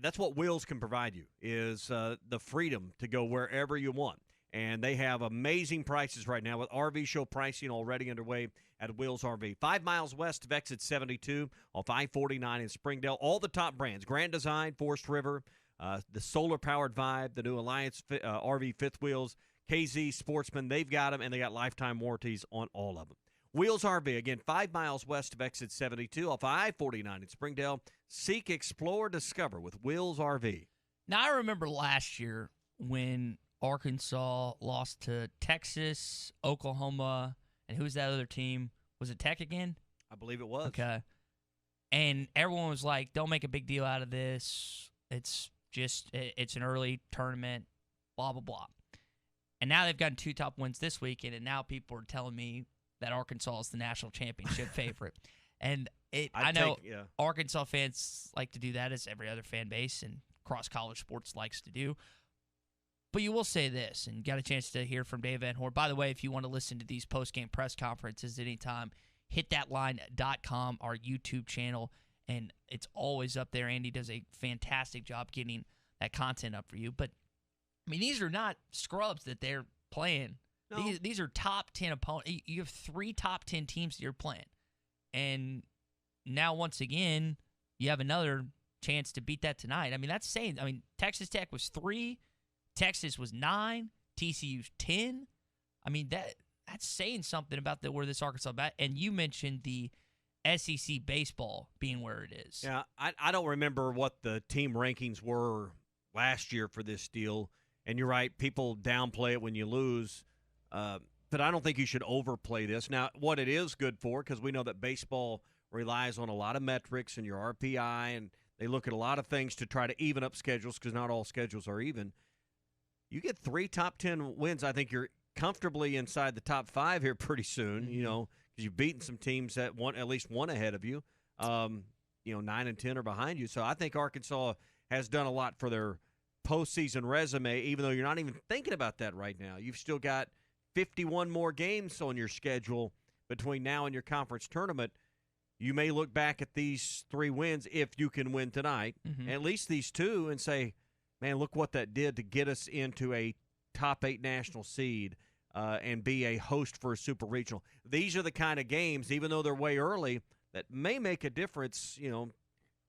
That's what Wheels can provide you, is the freedom to go wherever you want. And they have amazing prices right now with RV show pricing already underway at Wheels RV. 5 miles west of exit 72 off I-49 in Springdale. All the top brands, Grand Design, Forest River, the solar-powered Vibe, the new Alliance RV fifth wheels, KZ Sportsman, they've got them, and they got lifetime warranties on all of them. Wheels RV, again, 5 miles west of exit 72 off I-49 in Springdale. Seek, explore, discover with Wheels RV.
Now, I remember last year when Arkansas lost to Texas, Oklahoma, and who was that other team? Was it Tech again?
I believe it was.
Okay. And everyone was like, don't make a big deal out of this. It's an early tournament, blah, blah, blah. And now they've gotten 2 top wins this weekend, and now people are telling me that Arkansas is the national championship favorite. And I know Arkansas fans like to do that, as every other fan base and cross-college sports likes to do. But you will say this, and got a chance to hear from Dave Van Horn. By the way, if you want to listen to these post-game press conferences anytime, hitthatline.com, our YouTube channel, and it's always up there. Andy does a fantastic job getting that content up for you. But, I mean, these are not scrubs that they're playing. No. These are top 10 opponents. You have 3 top 10 teams that you're playing. And now, once again, you have another chance to beat that tonight. I mean, that's saying, Texas Tech was 3, Texas was 9, TCU's 10. I mean, that's saying something about where this Arkansas bat. And you mentioned the SEC baseball being where it is.
Yeah, I don't remember what the team rankings were last year for this deal. And you're right, people downplay it when you lose. But I don't think you should overplay this. Now, what it is good for, because we know that baseball relies on a lot of metrics and your RPI, and they look at a lot of things to try to even up schedules, because not all schedules are even. You get 3 top 10 wins, I think you're comfortably inside the top 5 here pretty soon, because you've beaten some teams that at least one ahead of you. 9 and 10 are behind you. So I think Arkansas has done a lot for their postseason resume, even though you're not even thinking about that right now. You've still got 51 more games on your schedule between now and your conference tournament. You may look back at these 3 wins, if you can win tonight, at least these 2, and say, man, look what that did to get us into a top 8 national seed and be a host for a super regional. These are the kind of games, even though they're way early, that may make a difference,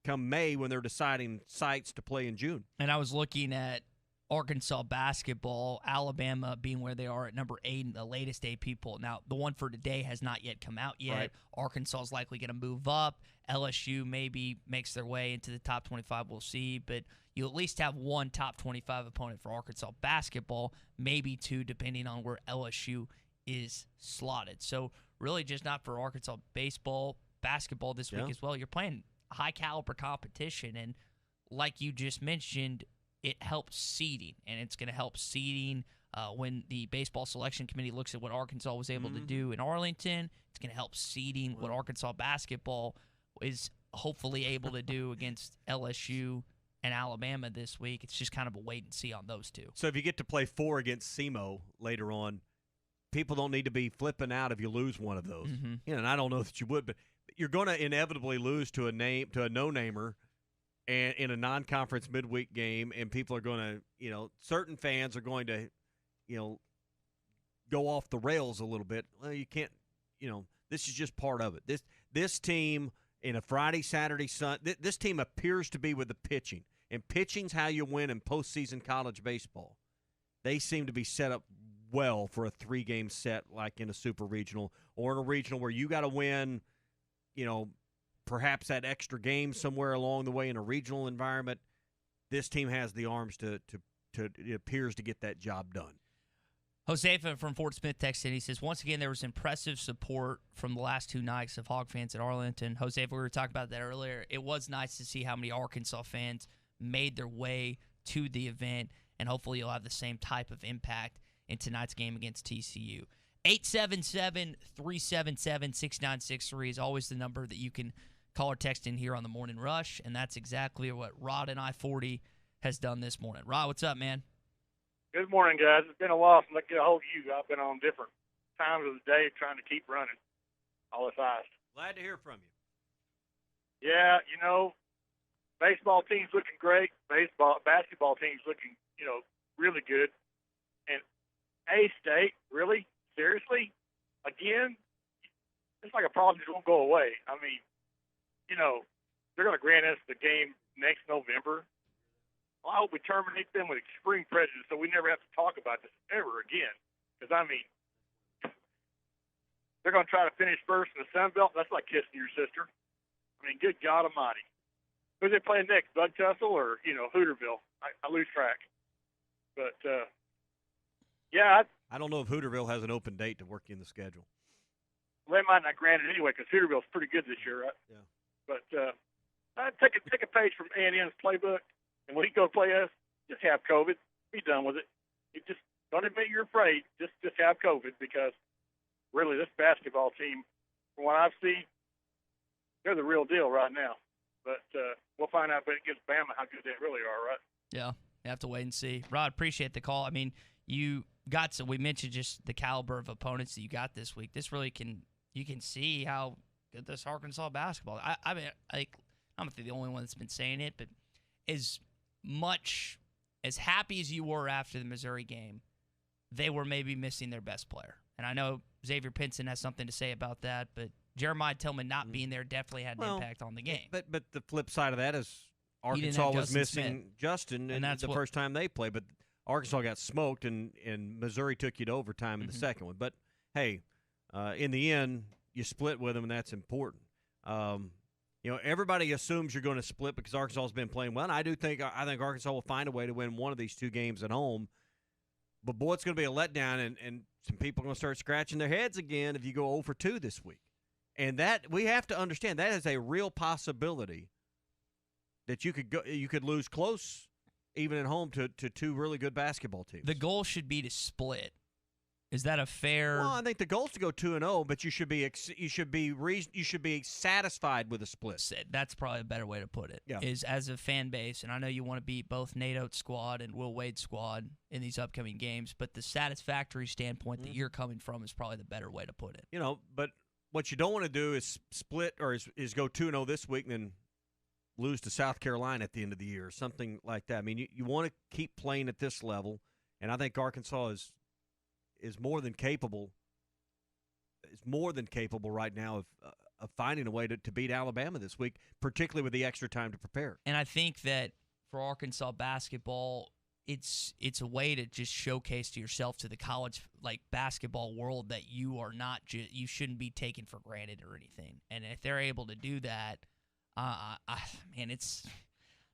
come May when they're deciding sites to play in June.
And I was looking at Arkansas basketball, Alabama being where they are at number 8 in the latest AP poll. Now, the one for today has not yet come out yet. Right. Arkansas is likely going to move up. LSU maybe makes their way into the top 25. We'll see. But you at least have 1 top 25 opponent for Arkansas basketball, maybe 2 depending on where LSU is slotted. So really just not for Arkansas basketball this week as well. You're playing high-caliber competition, and like you just mentioned, it helps seeding, and it's going to help seeding when the baseball selection committee looks at what Arkansas was able to do in Arlington. It's going to help seeding what Arkansas basketball is hopefully able to do against LSU and Alabama this week. It's just kind of a wait and see on those 2.
So if you get to play 4 against SEMO later on, people don't need to be flipping out if you lose one of those. And I don't know that you would, but you're going to inevitably lose to a no-namer and in a non-conference midweek game, and people are going to, certain fans are going to, go off the rails a little bit. Well, you can't, this is just part of it. This team in a Friday, Saturday, Sunday, this team appears to be with the pitching, and pitching's how you win in postseason college baseball. They seem to be set up well for a 3-game set, like in a super regional or in a regional where you got to win, perhaps that extra game somewhere along the way in a regional environment. This team has the arms to it appears to get that job done.
Josefa from Fort Smith texted in. He says, once again, there was impressive support from the last 2 nights of Hog fans at Arlington. Josefa, we were talking about that earlier. It was nice to see how many Arkansas fans made their way to the event, and hopefully you'll have the same type of impact in tonight's game against TCU. 877-377-6963 is always the number that you can call or text in here on the Morning Rush, and that's exactly what Rod and I-40 has done this morning. Rod, what's up, man?
Good morning, guys. It's been a while since I get a hold of you. I've been on different times of the day trying to keep running all this ice.
Glad to hear from you.
Yeah, baseball team's looking great. Basketball team's looking, really good. And A-State, really? Seriously? Again? It's like a problem that won't go away. I mean, they're going to grant us the game next November. Well, I hope we terminate them with extreme prejudice so we never have to talk about this ever again. Because, I mean, they're going to try to finish first in the Sun Belt. That's like kissing your sister. I mean, good God Almighty. Who's they playing next, Bug Tussle or, Hooterville? I lose track. But,
I don't know if Hooterville has an open date to work in the schedule.
Well, they might not grant it anyway because Hooterville's pretty good this year, right?
Yeah.
But I'd take a page from A&M's playbook, and when he go play us, just have COVID. Be done with it. You just don't admit you're afraid. Just have COVID because really this basketball team, from what I've seen, they're the real deal right now. But we'll find out against Bama how good they really are, right?
Yeah, you have to wait and see. Rod, appreciate the call. I mean, we mentioned just the caliber of opponents that you got this week. This really you can see how good this Arkansas basketball. I mean, I'm not the only one that's been saying it, but as happy as you were after the Missouri game, they were maybe missing their best player. And I know Xavier Pinson has something to say about that, but Jeremiah Tillman not being there definitely had an impact on the game.
But the flip side of that is Arkansas was missing Justin and that's the first time they played, but Arkansas got smoked and Missouri took you to overtime in the second one. But hey, in the end, you split with them, and that's important. Everybody assumes you're going to split because Arkansas has been playing well. And I think Arkansas will find a way to win one of these two games at home. But boy, it's going to be a letdown, and some people are going to start scratching their heads again if you go 0 for 2 this week. And that we have to understand that is a real possibility that you could lose close even at home to two really good basketball teams.
The goal should be to split. Is that a fair?
Well, I think the goal is to go 2-0, but you should be satisfied with a split.
That's probably a better way to put it.
Yeah.
Is as a fan base, and I know you want to beat both Nate Oates' squad and Will Wade's squad in these upcoming games, but the satisfactory standpoint that you're coming from is probably the better way to put it.
But what you don't want to do is split or is go 2-0 this week and then lose to South Carolina at the end of the year or something like that. I mean, you want to keep playing at this level, and I think Arkansas is more than capable. Is more than capable right now of finding a way to beat Alabama this week, particularly with the extra time to prepare.
And I think that for Arkansas basketball, it's a way to just showcase to yourself, to the college basketball world, that you are not you shouldn't be taken for granted or anything. And if they're able to do that, man, it's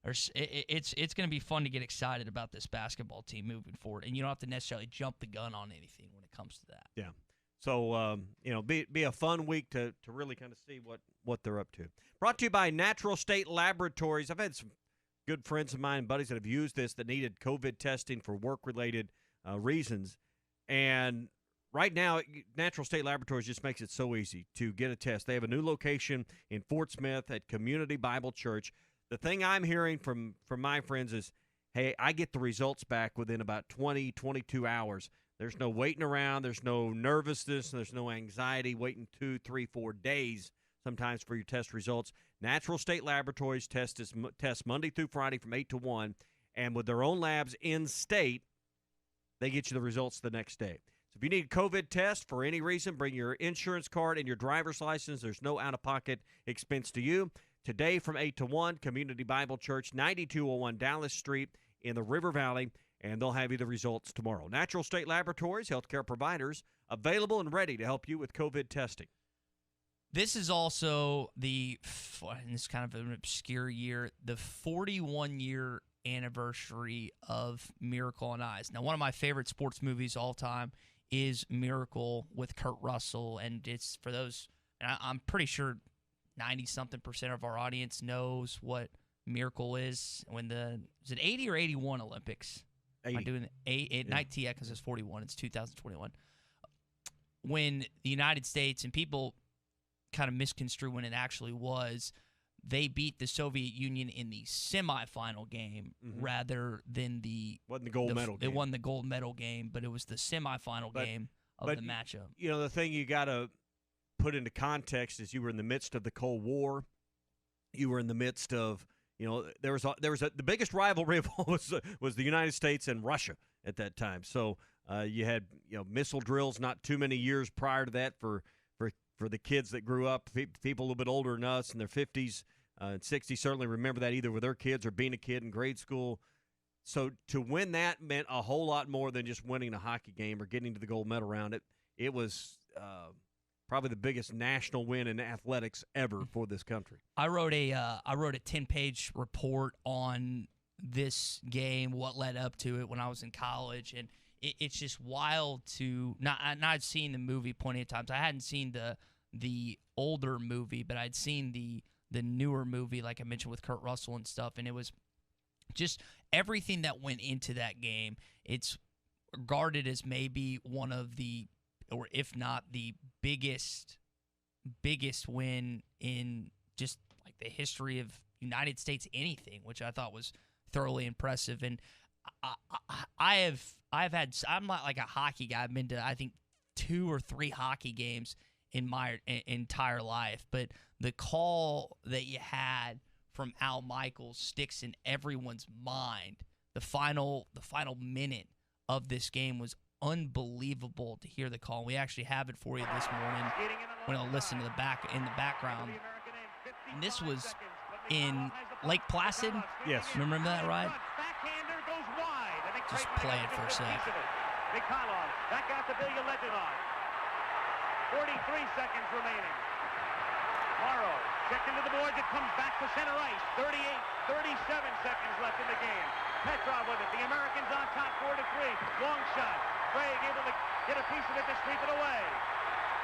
going to be fun to get excited about this basketball team moving forward. And you don't have to necessarily jump the gun on anything when it comes to that.
Yeah. So, be a fun week to really kind of see what they're up to. Brought to you by Natural State Laboratories. I've had some good friends of mine and buddies that have used this that needed COVID testing for work-related reasons. And right now, Natural State Laboratories just makes it so easy to get a test. They have a new location in Fort Smith at Community Bible Church. The thing I'm hearing from my friends is, hey, I get the results back within about 20, 22 hours. There's no waiting around. There's no nervousness. There's no anxiety waiting 2, 3, 4 days sometimes for your test results. Natural State Laboratories test Monday through Friday from 8 to 1, and with their own labs in-state, they get you the results the next day. So if you need a COVID test for any reason, bring your insurance card and your driver's license. There's no out-of-pocket expense to you. Today from 8 to 1, Community Bible Church, 9201 Dallas Street in the River Valley, and they'll have you the results tomorrow. Natural State Laboratories, healthcare providers, available and ready to help you with COVID testing.
This is also this kind of an obscure year, the 41-year anniversary of Miracle on Ice. Now, one of my favorite sports movies all time is Miracle with Kurt Russell, and it's for those, and I'm pretty sure 90-something% of our audience knows what Miracle is. Is it 80 or 81 Olympics?
80.
I'm doing 19, yeah, because it's 41. It's 2021. When the United States, and people kind of misconstrue when it actually was, they beat the Soviet Union in the semifinal game rather than
wasn't the gold medal game.
It won the gold medal game, but it was the semifinal game of the matchup.
The thing you got to put into context is you were in the midst of the Cold War. You were in the midst of, the biggest rivalry of all was the United States and Russia at that time. So you had missile drills not too many years prior to that for the kids that grew up, people a little bit older than us in their 50s and 60s certainly remember that either with their kids or being a kid in grade school. So to win that meant a whole lot more than just winning a hockey game or getting to the gold medal round. It was probably the biggest national win in athletics ever for this country.
I wrote a 10-page report on this game, what led up to it when I was in college, and it's just wild to not seen the movie plenty of times. I hadn't seen the older movie, but I'd seen the newer movie, like I mentioned with Kurt Russell and stuff, and it was just everything that went into that game. It's regarded as maybe one of the, or if not the biggest win in just like the history of United States anything, which I thought was thoroughly impressive. And I'm not like a hockey guy. I've been to, I think, 2 or 3 hockey games in my entire life, but the call that you had from Al Michaels sticks in everyone's mind. The final minute of this game was unbelievable to hear the call. We actually have it for you this morning. When I listen to the background. And this was in Lake Placid.
Yes.
Remember that, right? Just play it for a sec.
Mikhailov back out to Vilya Leginov. 43 seconds remaining. Morrow checked into the boards. It comes back to center ice. 37 seconds left in the game. Petrov with it. The Americans on top, 4-3. Long shot. Craig able to get a piece of it to sweep it away.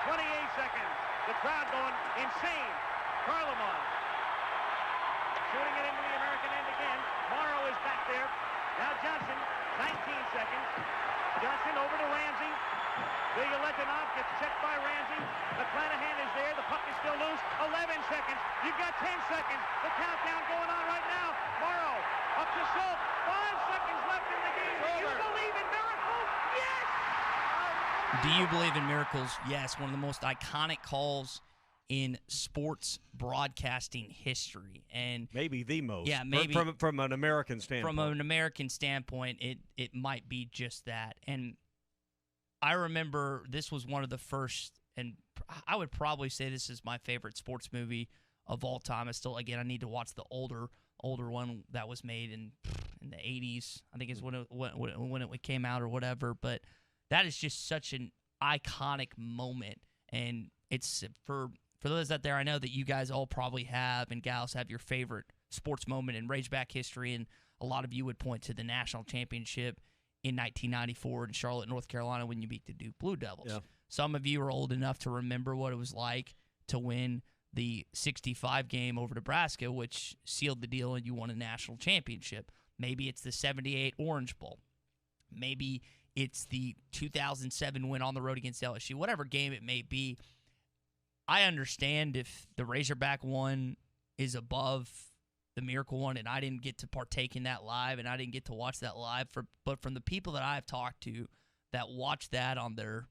28 seconds. The crowd going insane. Karlamov shooting it into the American end again. Morrow is back there. Now Johnson, 19 seconds. Johnson over to Ramsey. Vilya Leginov gets checked by Ramsey. McClanahan is there. The puck is still loose. 11 seconds. You've got 10 seconds. The countdown going on right now. Morrow up to Schultz. 5 seconds left in the game. Do you believe in miracles? Yes!
Do you believe in miracles? Yes. One of the most iconic calls in sports broadcasting history, and
maybe the most.
Yeah, maybe
from an American standpoint.
From an American standpoint, it might be just that. And I remember this was one of the first, and I would probably say this is my favorite sports movie of all time. I need to watch the older one that was made in the 80s. I think is when it came out or whatever. But that is just such an iconic moment, and it's for those out there. I know that you guys all probably have, and gals have, your favorite sports moment in Razorback history, and a lot of you would point to the national championship in 1994 in Charlotte, North Carolina, when you beat the Duke Blue Devils.
Yeah.
Some of you are old enough to remember what it was like to win the 65 game over Nebraska, which sealed the deal and you won a national championship. Maybe it's the 78 Orange Bowl. Maybe it's the 2007 win on the road against LSU. Whatever game it may be, I understand if the Razorback one is above the Miracle one, and I didn't get to partake in that live, and I didn't get to watch that live. But from the people that I've talked to that watched that on their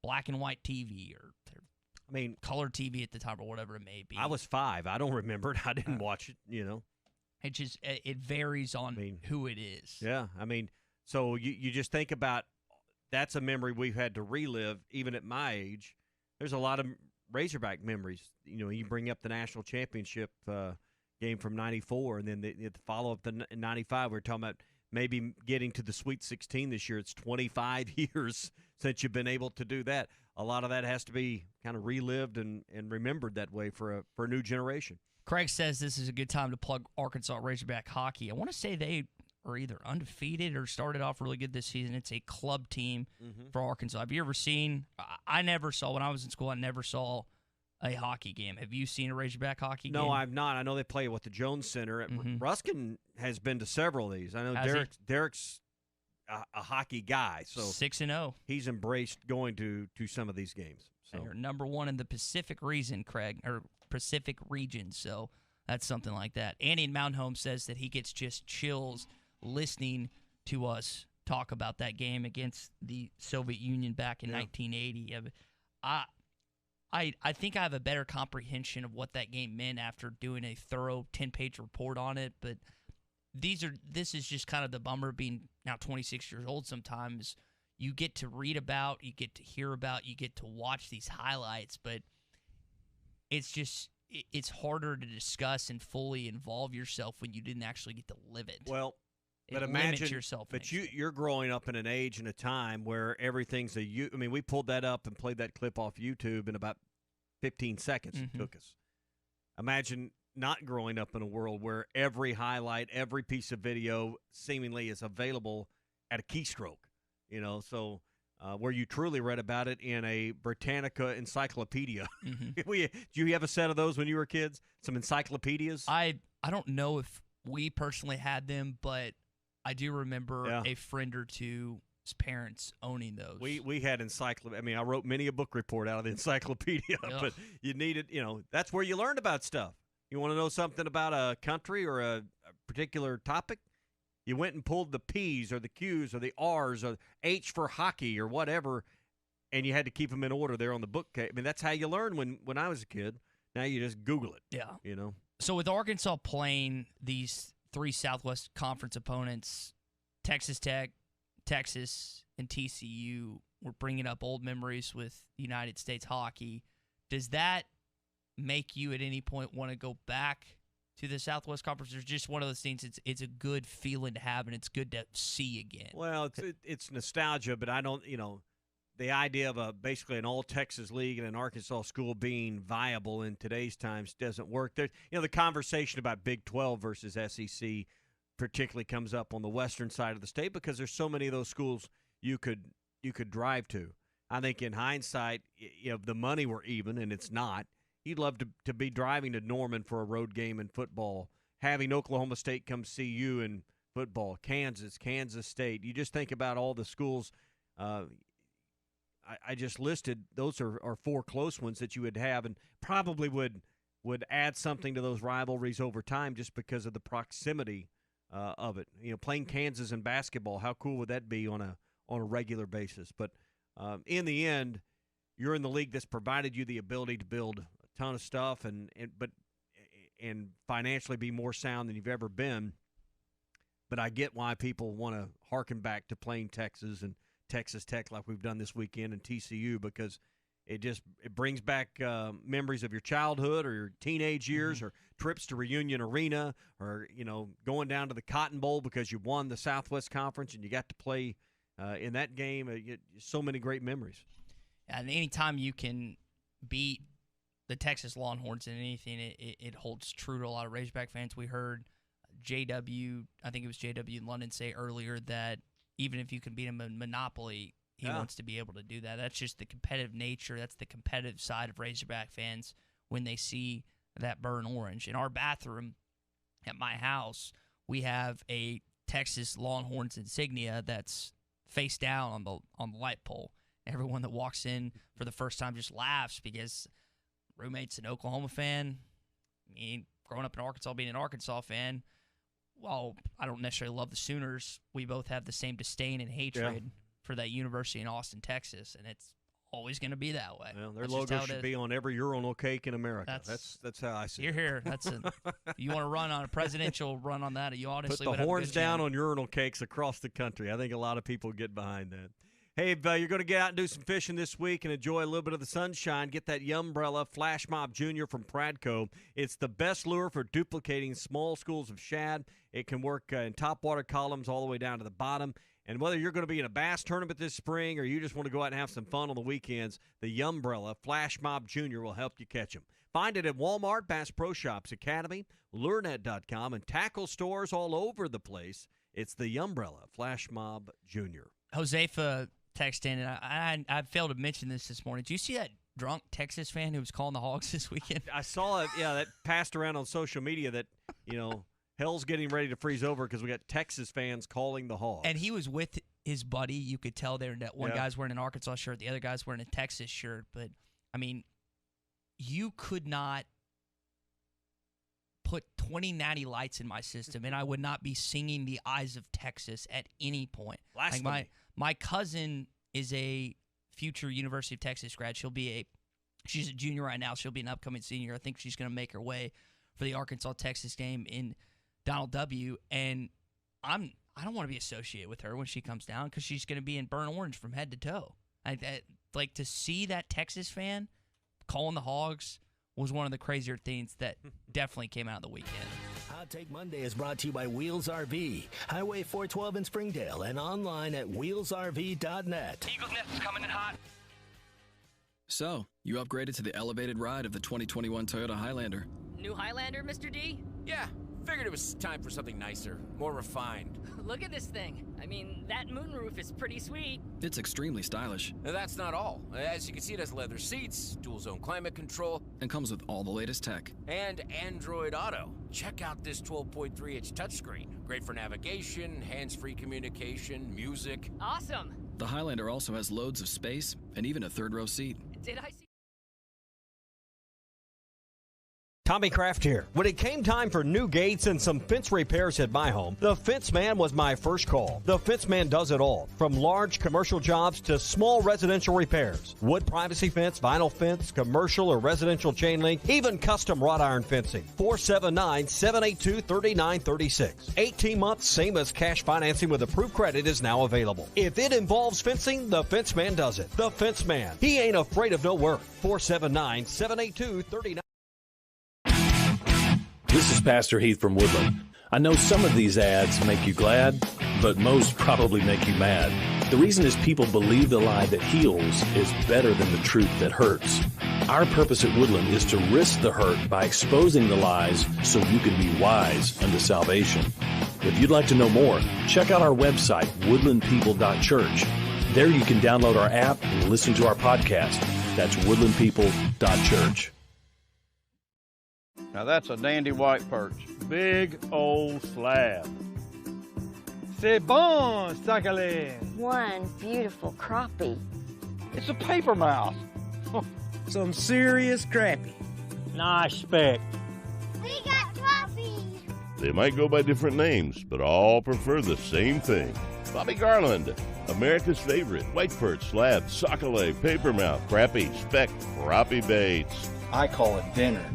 black and white TV or their color TV at the time or whatever it may be.
I was 5. I don't remember it. I didn't watch it,
It just it varies on who it is.
Yeah, so you just think about, that's a memory we've had to relive even at my age. There's a lot of Razorback memories. You bring up the national championship game from 94, and then the follow-up in 95. We're talking about maybe getting to the Sweet 16 this year. It's 25 years since you've been able to do that. A lot of that has to be kind of relived and remembered that way for a new generation.
Craig says this is a good time to plug Arkansas Razorback hockey. I want to say they are either undefeated or started off really good this season. It's a club team for Arkansas. Have you ever seen – I never saw – when I was in school, I never saw – a hockey game. Have you seen a Razorback hockey game?
No, I've not. I know they play with the Jones Center. Ruskin has been to several of these. I know Derek's a hockey guy, so
6-0.
He's embraced going to some of these games. So
they're number 1 in the Pacific region, Craig, or Pacific region. So that's something like that. Andy in Mountain Home says that he gets just chills listening to us talk about that game against the Soviet Union back in 1980. I think I have a better comprehension of what that game meant after doing a thorough 10-page report on it. But this is just kind of the bummer being now 26 years old sometimes. You get to read about, you get to hear about, you get to watch these highlights, but it's harder to discuss and fully involve yourself when you didn't actually get to live it.
Well, but
imagine yourself.
But you're growing up in an age and a time where everything's I mean, we pulled that up and played that clip off YouTube in about 15 seconds. It took us. Imagine not growing up in a world where every highlight, every piece of video seemingly is available at a keystroke. So where you truly read about it in a Britannica encyclopedia. Do you have a set of those when you were kids? Some encyclopedias?
I don't know if we personally had them, but I do remember a friend or two's parents owning those.
We had encyclopedia. I mean, I wrote many a book report out of the encyclopedia, but you needed, that's where you learned about stuff. You want to know something about a country or a particular topic? You went and pulled the P's or the Q's or the R's or H for hockey or whatever, and you had to keep them in order there on the bookcase. I mean, that's how you learned when I was a kid. Now you just Google it.
Yeah. So with Arkansas playing these 3 Southwest Conference opponents, Texas Tech, Texas, and TCU, we're bringing up old memories with United States hockey. Does that make you at any point want to go back to the Southwest Conference? Or just one of those things, it's a good feeling to have, and it's good to see again?
Well, it's nostalgia, but I don't, the idea of basically an all-Texas league and an Arkansas school being viable in today's times doesn't work. There, the conversation about Big 12 versus SEC particularly comes up on the western side of the state because there's so many of those schools you could drive to. I think in hindsight, if the money were even, and it's not, you'd love to be driving to Norman for a road game in football, having Oklahoma State come see you in football, Kansas State. You just think about all the schools I just listed. Those are 4 close ones that you would have, and probably would add something to those rivalries over time just because of the proximity of it. Playing Kansas in basketball, how cool would that be on a regular basis? But in the end, you're in the league that's provided you the ability to build a ton of stuff and financially be more sound than you've ever been. But I get why people want to harken back to playing Texas and Texas Tech like we've done this weekend and TCU, because it brings back memories of your childhood or your teenage years, or trips to Reunion Arena, or going down to the Cotton Bowl because you won the Southwest Conference and you got to play in that game. So many great memories.
And anytime you can beat the Texas Longhorns in anything, it holds true to a lot of Razorback fans. We heard JW, I think it was JW in London, say earlier that even if you can beat him in Monopoly, he wants to be able to do that. That's just the competitive nature. That's the competitive side of Razorback fans when they see that burnt orange. In our bathroom at my house, we have a Texas Longhorns insignia that's face down on the light pole. Everyone that walks in for the first time just laughs because roommate's an Oklahoma fan. I mean, growing up in Arkansas, being an Arkansas fan, while I don't necessarily love the Sooners, we both have the same disdain and hatred for that university in Austin, Texas, and it's always going to be that way.
Well, their logo should be on every urinal cake in America. That's how I see it.
You're here. You want to run on a presidential run on that, you honestly
put the horns down on urinal cakes across the country. I think a lot of people get behind that. Hey, if you're going to get out and do some fishing this week and enjoy a little bit of the sunshine, get that Yumbrella Flash Mob Jr. from Pradco. It's the best lure for duplicating small schools of shad. It can work in top water columns all the way down to the bottom. And whether you're going to be in a bass tournament this spring or you just want to go out and have some fun on the weekends, the Yumbrella Flash Mob Jr. will help you catch them. Find it at Walmart, Bass Pro Shops, Academy, LureNet.com, and tackle stores all over the place. It's the Yumbrella Flash Mob Jr.
Josefa text in, and I failed to mention this morning. Did you see that drunk Texas fan who was calling the Hogs this weekend?
I saw it. Yeah, that passed around on social media that, hell's getting ready to freeze over because we got Texas fans calling the Hogs.
And he was with his buddy. You could tell there that one guy's wearing an Arkansas shirt, the other guy's wearing a Texas shirt. But, I mean, you could not put 20 natty lights in my system, and I would not be singing the Eyes of Texas at any point. Like my cousin is a future University of Texas grad. She'll be She's a junior right now. She'll be an upcoming senior. I think she's going to make her way for the Arkansas-Texas game in Donald W. And I don't want to be associated with her when she comes down because she's going to be in burnt orange from head to toe. Like to see that Texas fan calling the Hogs was one of the crazier things that definitely came out of the weekend.
Hot Take Monday is brought to you by Wheels RV, Highway 412 in Springdale, and online at wheelsrv.net.
Eagles Nest is coming in hot.
So, you upgraded to the elevated ride of the 2021 Toyota Highlander.
New Highlander, Mr. D?
Yeah, figured it was time for something nicer, more refined.
Look at this thing. I mean, that moonroof is pretty sweet.
It's extremely stylish.
Now, that's not all. As you can see, it has leather seats, dual-zone climate control.
And comes with all the latest tech.
And Android Auto. Check out this 12.3-inch touchscreen. Great for navigation, hands-free communication, music.
Awesome.
The Highlander also has loads of space and even a third-row seat.
Did I see?
Tommy Kraft here. When it came time for new gates and some fence repairs at my home, the Fence Man was my first call. The Fence Man does it all, from large commercial jobs to small residential repairs. Wood privacy fence, vinyl fence, commercial or residential chain link, even custom wrought iron fencing. 479-782-3936. 18 months, same as cash financing with approved credit is now available. If it involves fencing, the Fence Man does it. The Fence Man. He ain't afraid of no work. 479-782-3936.
This is Pastor Heath from Woodland. I know some of these ads make you glad, but most probably make you mad. The reason is people believe the lie that heals is better than the truth that hurts. Our purpose at Woodland is to risk the hurt by exposing the lies so you can be wise unto salvation. If you'd like to know more, check out our website, woodlandpeople.church. There you can download our app and listen to our podcast. That's woodlandpeople.church.
Now that's a dandy white perch. Big old slab. C'est bon, sacalé.
One beautiful crappie.
It's a paper mouse.
Some serious crappie.
Nice speck.
We got crappie.
They might go by different names, but all prefer the same thing. Bobby Garland, America's favorite white perch, slab, sockeye, papermouth, crappie, speck, crappie baits.
I call it dinner.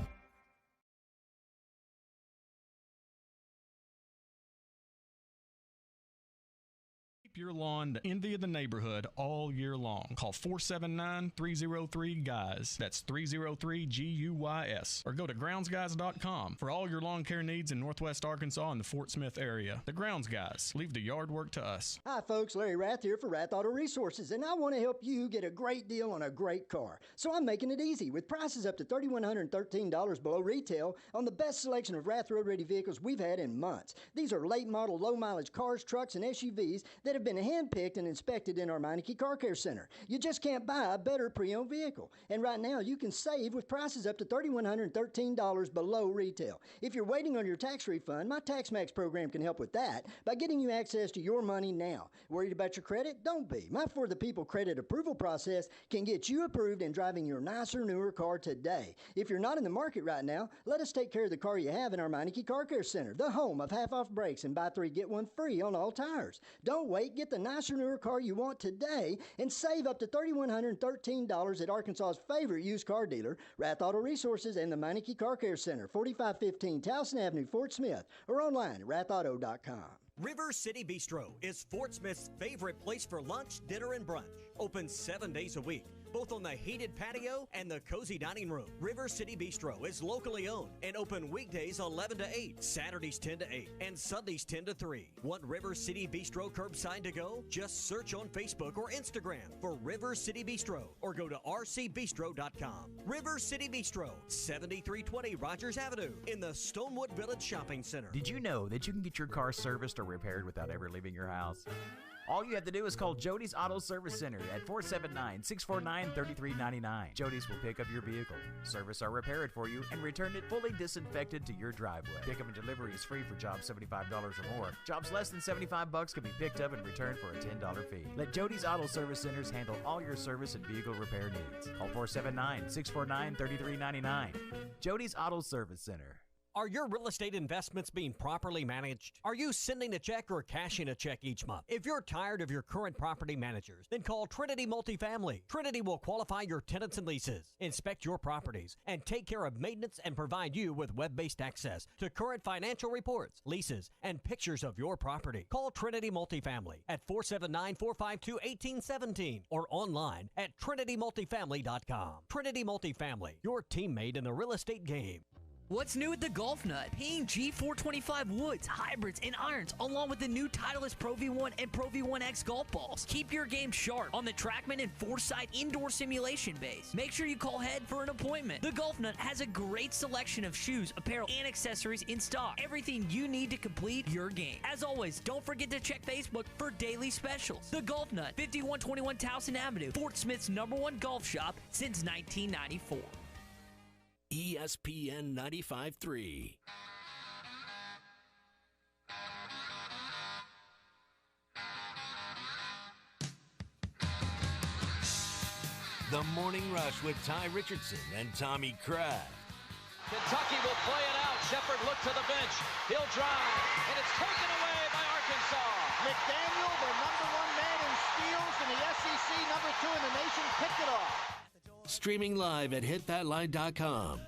Your lawn the envy of the neighborhood all year long. Call 479-303-GUYS. That's 303-GUYS. Or go to groundsguys.com for all your lawn care needs in Northwest Arkansas and the Fort Smith area. The Grounds Guys. Leave the yard work to us.
Hi folks, Larry Rath here for Rath Auto Resources, and I want to help you get a great deal on a great car. So I'm making it easy with prices up to $3,113 below retail on the best selection of Rath road ready vehicles we've had in months. These are late model, low mileage cars, trucks, and SUVs that have been handpicked and inspected in our Meineke Car Care Center. You just can't buy a better pre-owned vehicle. And right now, you can save with prices up to $3,113 below retail. If you're waiting on your tax refund, my TaxMax program can help with that by getting you access to your money now. Worried about your credit? Don't be. My For the People credit approval process can get you approved and driving your nicer, newer car today. If you're not in the market right now, let us take care of the car you have in our Meineke Car Care Center, the home of half-off brakes and buy 3, get 1 free on all tires. Don't wait. Get the nicer, newer car you want today and save up to $3,113 at Arkansas's favorite used car dealer, Rath Auto Resources and the Meineke Car Care Center, 4515 Towson Avenue, Fort Smith, or online at rathauto.com.
River City Bistro is Fort Smith's favorite place for lunch, dinner, and brunch. Open 7 days a week, both on the heated patio and the cozy dining room. River City Bistro is locally owned and open weekdays 11 to 8, Saturdays 10 to 8, and Sundays 10 to 3. Want River City Bistro curbside to go? Just search on Facebook or Instagram for River City Bistro or go to rcbistro.com. River City Bistro, 7320 Rogers Avenue in the Stonewood Village Shopping Center.
Did you know that you can get your car serviced or repaired without ever leaving your house? All you have to do is call Jody's Auto Service Center at 479-649-3399. Jody's will pick up your vehicle, service or repair it for you, and return it fully disinfected to your driveway. Pickup and delivery is free for jobs $75 or more. Jobs less than $75 can be picked up and returned for a $10 fee. Let Jody's Auto Service Centers handle all your service and vehicle repair needs. Call 479-649-3399. Jody's Auto Service Center.
Are your real estate investments being properly managed? Are you sending a check or cashing a check each month? If you're tired of your current property managers, then call Trinity Multifamily. Trinity will qualify your tenants and leases, inspect your properties, and take care of maintenance and provide you with web-based access to current financial reports, leases, and pictures of your property. Call Trinity Multifamily at 479-452-1817 or online at trinitymultifamily.com. Trinity Multifamily, your teammate in the real estate game.
What's new with the Golf Nut? Paying G425 woods, hybrids, and irons, along with the new Titleist Pro V1 and Pro V1X golf balls. Keep your game sharp on the TrackMan and Foresight indoor simulation base. Make sure you call ahead for an appointment. The Golf Nut has a great selection of shoes, apparel, and accessories in stock. Everything you need to complete your game. As always, don't forget to check Facebook for daily specials. The Golf Nut, 5121 Towson Avenue, Fort Smith's #1 golf shop since 1994.
ESPN 95.3. The Morning Rush with Ty Richardson and Tommy Kraft.
Kentucky will play it out. Shepard looked to the bench. He'll drive, and it's taken away by Arkansas.
McDaniel, the #1 man in steals in the SEC, #2 in the nation, picked it off.
Streaming live at hitthatline.com.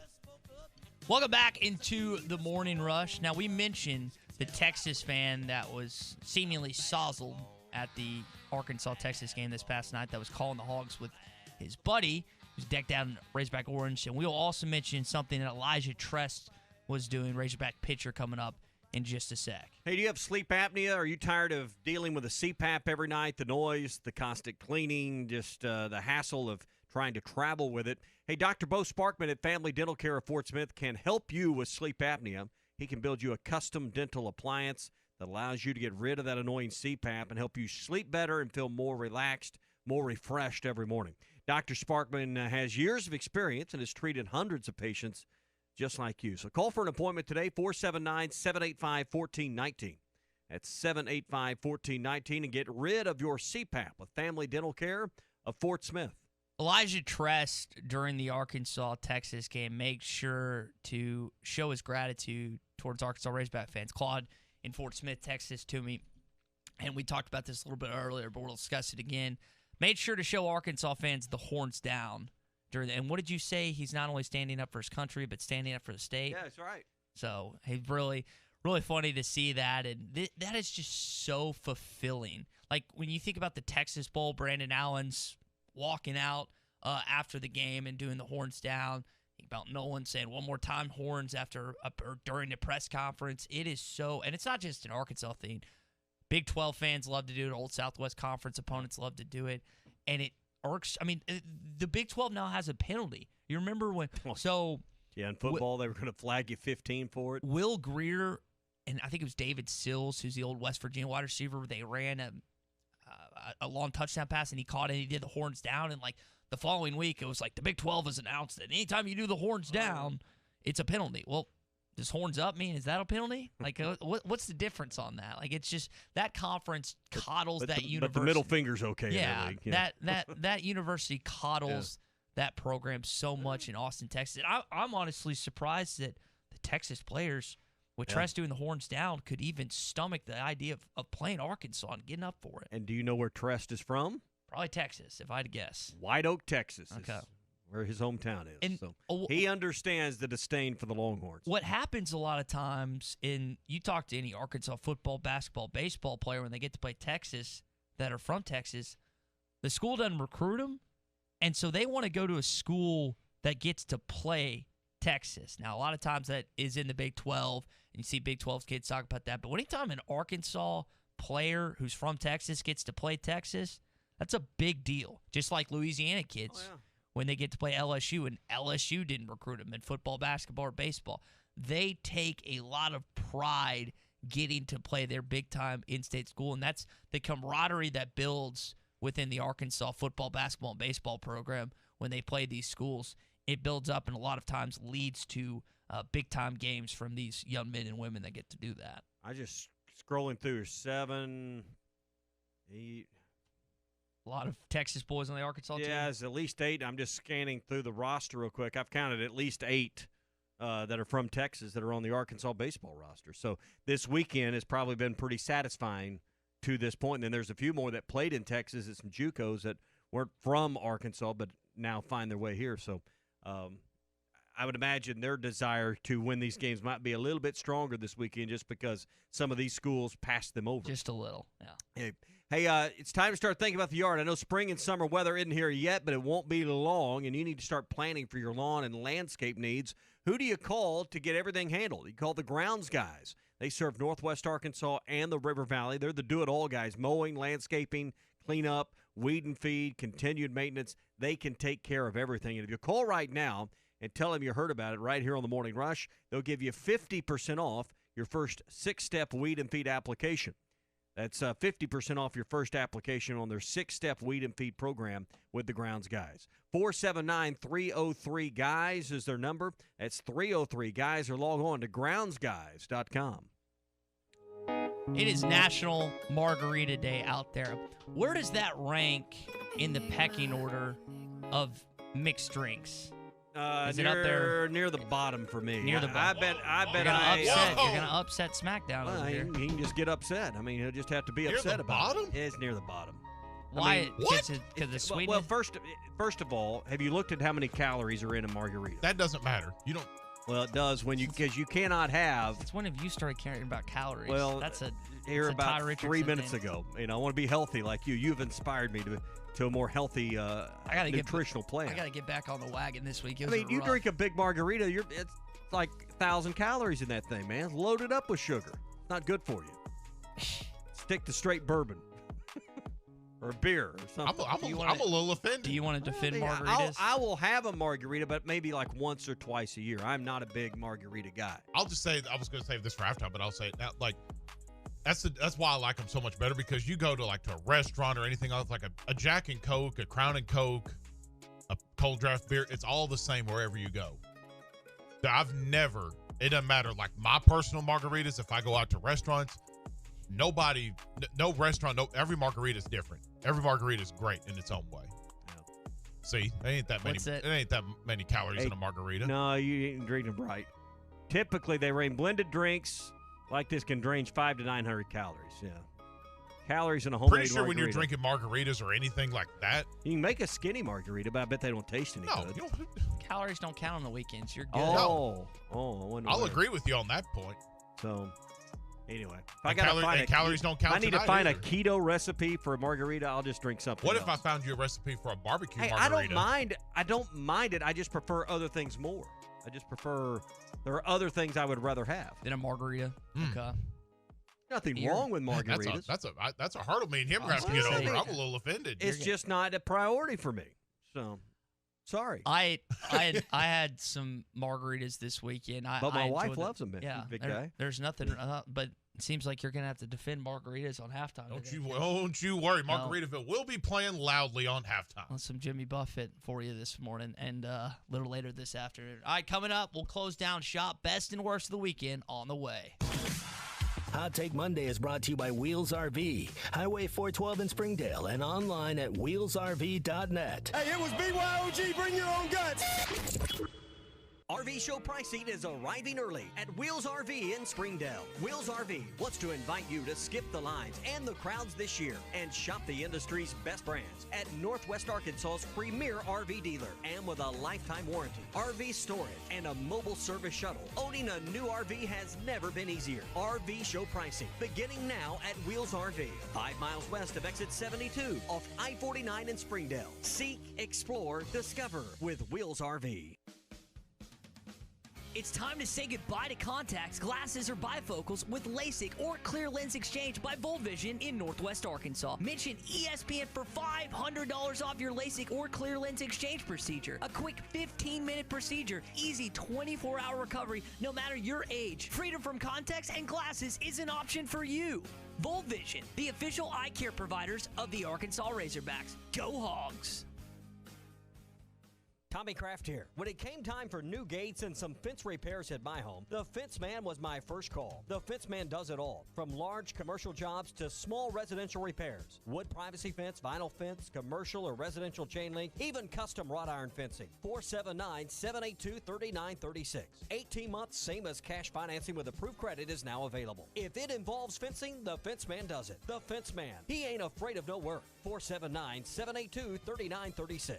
Welcome back into the Morning Rush. Now, we mentioned the Texas fan that was seemingly sozzled at the Arkansas-Texas game this past night that was calling the Hogs with his buddy, who's decked out in Razorback orange. And we'll also mention something that Elijah Trest was doing, Razorback pitcher, coming up in just a sec.
Hey, do you have sleep apnea? Are you tired of dealing with the CPAP every night, the noise, the constant cleaning, just the hassle of trying to travel with it? Hey, Dr. Bo Sparkman at Family Dental Care of Fort Smith can help you with sleep apnea. He can build you a custom dental appliance that allows you to get rid of that annoying CPAP and help you sleep better and feel more relaxed, more refreshed every morning. Dr. Sparkman has years of experience and has treated hundreds of patients just like you. So call for an appointment today, 479-785-1419. That's 785-1419, and get rid of your CPAP with Family Dental Care of Fort Smith.
Elijah Trest, during the Arkansas-Texas game, made sure to show his gratitude towards Arkansas Razorback fans. Claude in Fort Smith, Texas, to me, and we talked about this a little bit earlier, but we'll discuss it again, made sure to show Arkansas fans the horns down. And what did you say? He's not only standing up for his country, but standing up for the state?
Yeah, that's right.
So he's really, really funny to see that, and that is just so fulfilling. Like, when you think about the Texas Bowl, Brandon Allen's walking out after the game and doing the horns down. Think about Nolan saying one more time horns after or during the press conference. It is so, and it's not just an Arkansas thing. Big 12 fans love to do it. Old Southwest Conference opponents love to do it, and it irks. I mean, the Big 12 now has a penalty. You remember when? So
yeah, in football they were going to flag you 15 for it.
Will Greer and I think it was David Sills, who's the old West Virginia wide receiver. They ran a long touchdown pass, and he caught it, and he did the horns down. And, like, the following week, it was like the Big 12 has announced that anytime you do the horns down, it's a penalty. Well, does horns up mean, is that a penalty? Like, what's the difference on that? Like, it's just that conference coddles that university.
But the middle finger's okay.
Yeah,
in that league.
That university coddles that program so much in Austin, Texas. I'm honestly surprised that the Texas players, with Trest doing the horns down, could even stomach the idea of playing Arkansas and getting up for it.
And do you know where Trest is from?
Probably Texas, if I had to guess.
White Oak, Texas.
Okay.
Where his hometown is.
And,
so he understands the disdain for the Longhorns.
What happens a lot of times, you talk to any Arkansas football, basketball, baseball player when they get to play Texas that are from Texas, the school doesn't recruit them, and so they want to go to a school that gets to play Texas. Now, a lot of times that is in the Big 12, and you see Big 12 kids talk about that, but anytime an Arkansas player who's from Texas gets to play Texas, that's a big deal, just like Louisiana kids.
Oh, yeah.
When they get to play LSU, and LSU didn't recruit them in football, basketball, or baseball. They take a lot of pride getting to play their big-time in-state school, and that's the camaraderie that builds within the Arkansas football, basketball, and baseball program when they play these schools. It builds up and a lot of times leads to big-time games from these young men and women that get to do that.
I just scrolling through 7, 8.
A lot of Texas boys on the Arkansas team.
Yeah, it's at least 8. I'm just scanning through the roster real quick. I've counted at least 8 that are from Texas that are on the Arkansas baseball roster. So this weekend has probably been pretty satisfying to this point. And then there's a few more that played in Texas at some JUCOs that weren't from Arkansas but now find their way here. So I would imagine their desire to win these games might be a little bit stronger this weekend just because some of these schools passed them over.
Just a little, yeah.
Hey, it's time to start thinking about the yard. I know spring and summer weather isn't here yet, but it won't be long, and you need to start planning for your lawn and landscape needs. Who do you call to get everything handled? You call the grounds guys. They serve Northwest Arkansas and the River Valley. They're the do-it-all guys, mowing, landscaping, cleanup, weed and feed, continued maintenance. They can take care of everything. And if you call right now and tell them you heard about it right here on the Morning Rush, they'll give you 50% off your first 6-step weed and feed application. That's 50% off your first application on their 6-step weed and feed program with the grounds guys. 479-303-GUYS is their number. That's 303-GUYS, or log on to groundsguys.com.
It is National Margarita Day out there. Where does that rank in the pecking order of mixed drinks? Is it up there
near the bottom for me?
Near the bottom.
I bet
you're gonna upset SmackDown over here.
He can just get upset. I mean, he'll just have to be upset about it. It's near the bottom.
Why? Because the sweetness?
Well, first of all, have you looked at how many calories are in a margarita?
That doesn't matter. You don't.
Well, it does because you cannot have.
It's when have you started caring about calories?
Well,
that's
about 3 minutes ago. I want to be healthy like you. You've inspired me to a more healthy nutritional plan.
I got to get back on the wagon this week.
You drink a big margarita, it's like 1,000 calories in that thing, man. It's loaded up with sugar. It's not good for you. Stick to straight bourbon. Or beer or something.
I'm a little offended.
Do you want to defend margaritas?
I will have a margarita, but maybe like once or twice a year. I'm not a big margarita guy.
I'll just say, I was going to save this for halftime, but I'll say it now. Like, that's why I like them so much better, because you go to a restaurant or anything else, like a Jack and Coke, a Crown and Coke, a cold draft beer. It's all the same wherever you go. It doesn't matter. Like my personal margaritas, if I go out to restaurants, no restaurant, every margarita is different. Every margarita is great in its own way. Yeah. See, it ain't that many calories in a margarita.
No, you ain't drinking them right. Typically, they range blended drinks like this can range 500 to 900 calories. Yeah, calories in a homemade
Pretty sure
margarita.
When you're drinking margaritas or anything like that,
you can make a skinny margarita, but I bet they don't taste any good.
Calories don't count on the weekends. You're good.
I'll agree with you on that point.
So. Anyway,
calories don't count.
I need to find a keto recipe for a margarita. I'll just drink something.
What if I found you a recipe for a barbecue margarita?
I don't mind it. I just prefer other things more. There are other things I would rather have
than a margarita. Okay.
Nothing wrong with margaritas.
That's a hurdle me and him have to get over. I'm a little offended.
It's just not a priority for me. So. Sorry.
I had some margaritas this weekend.
But my wife loves them,
yeah,
big guy.
There's nothing, but it seems like you're going to have to defend margaritas on halftime.
Don't you worry. Margaritaville will be playing loudly on halftime.
Well, some Jimmy Buffett for you this morning and a little later this afternoon. All right, coming up, we'll close down shop. Best and worst of the weekend on the way.
Hot Take Monday is brought to you by Wheels RV, Highway 412 in Springdale, and online at wheelsrv.net.
Hey, it was BYOG, bring your own guts.
RV show pricing is arriving early at Wheels RV in Springdale. Wheels RV wants to invite you to skip the lines and the crowds this year and shop the industry's best brands at Northwest Arkansas's premier RV dealer. And with a lifetime warranty, RV storage, and a mobile service shuttle, owning a new RV has never been easier. RV show pricing beginning now at Wheels RV, 5 miles west of exit 72 off I-49 in Springdale. Seek, explore, discover with Wheels RV.
It's time to say goodbye to contacts, glasses, or bifocals with LASIK or clear lens exchange by Volvision in Northwest Arkansas. Mention ESPN for $500 off your LASIK or clear lens exchange procedure. A quick 15-minute procedure, easy 24-hour recovery no matter your age. Freedom from contacts and glasses is an option for you. Volvision, the official eye care providers of the Arkansas Razorbacks. Go Hogs!
Tommy Kraft here. When it came time for new gates and some fence repairs at my home, the Fence Man was my first call. The Fence Man does it all, from large commercial jobs to small residential repairs. Wood privacy fence, vinyl fence, commercial or residential chain link, even custom wrought iron fencing. 479-782-3936. 18 months, same as cash financing with approved credit is now available. If it involves fencing, the Fence Man does it. The Fence Man. He ain't afraid of no work. 479-782-3936.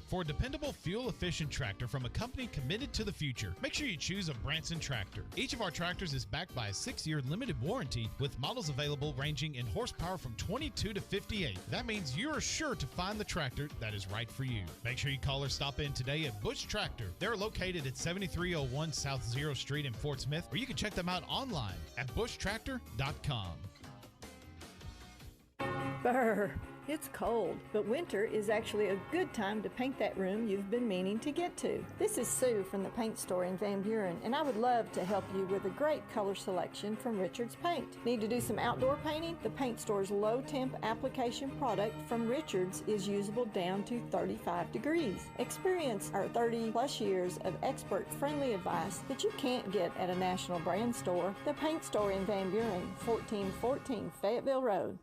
For a dependable, fuel-efficient tractor from a company committed to the future, make sure you choose a Branson tractor. Each of our tractors is backed by a 6-year limited warranty with models available ranging in horsepower from 22 to 58. That means you are sure to find the tractor that is right for you. Make sure you call or stop in today at Bush Tractor. They're located at 7301 South Zero Street in Fort Smith, or you can check them out online at bushtractor.com.
Brr, it's cold, but winter is actually a good time to paint that room you've been meaning to get to. This is Sue from the paint store in Van Buren, and I would love to help you with a great color selection from Richards Paint. Need to do some outdoor painting? The paint store's low temp application product from Richards is usable down to 35 degrees. Experience our 30 plus years of expert friendly advice that you can't get at a national brand store. The paint store in Van Buren, 1414 Fayetteville Road.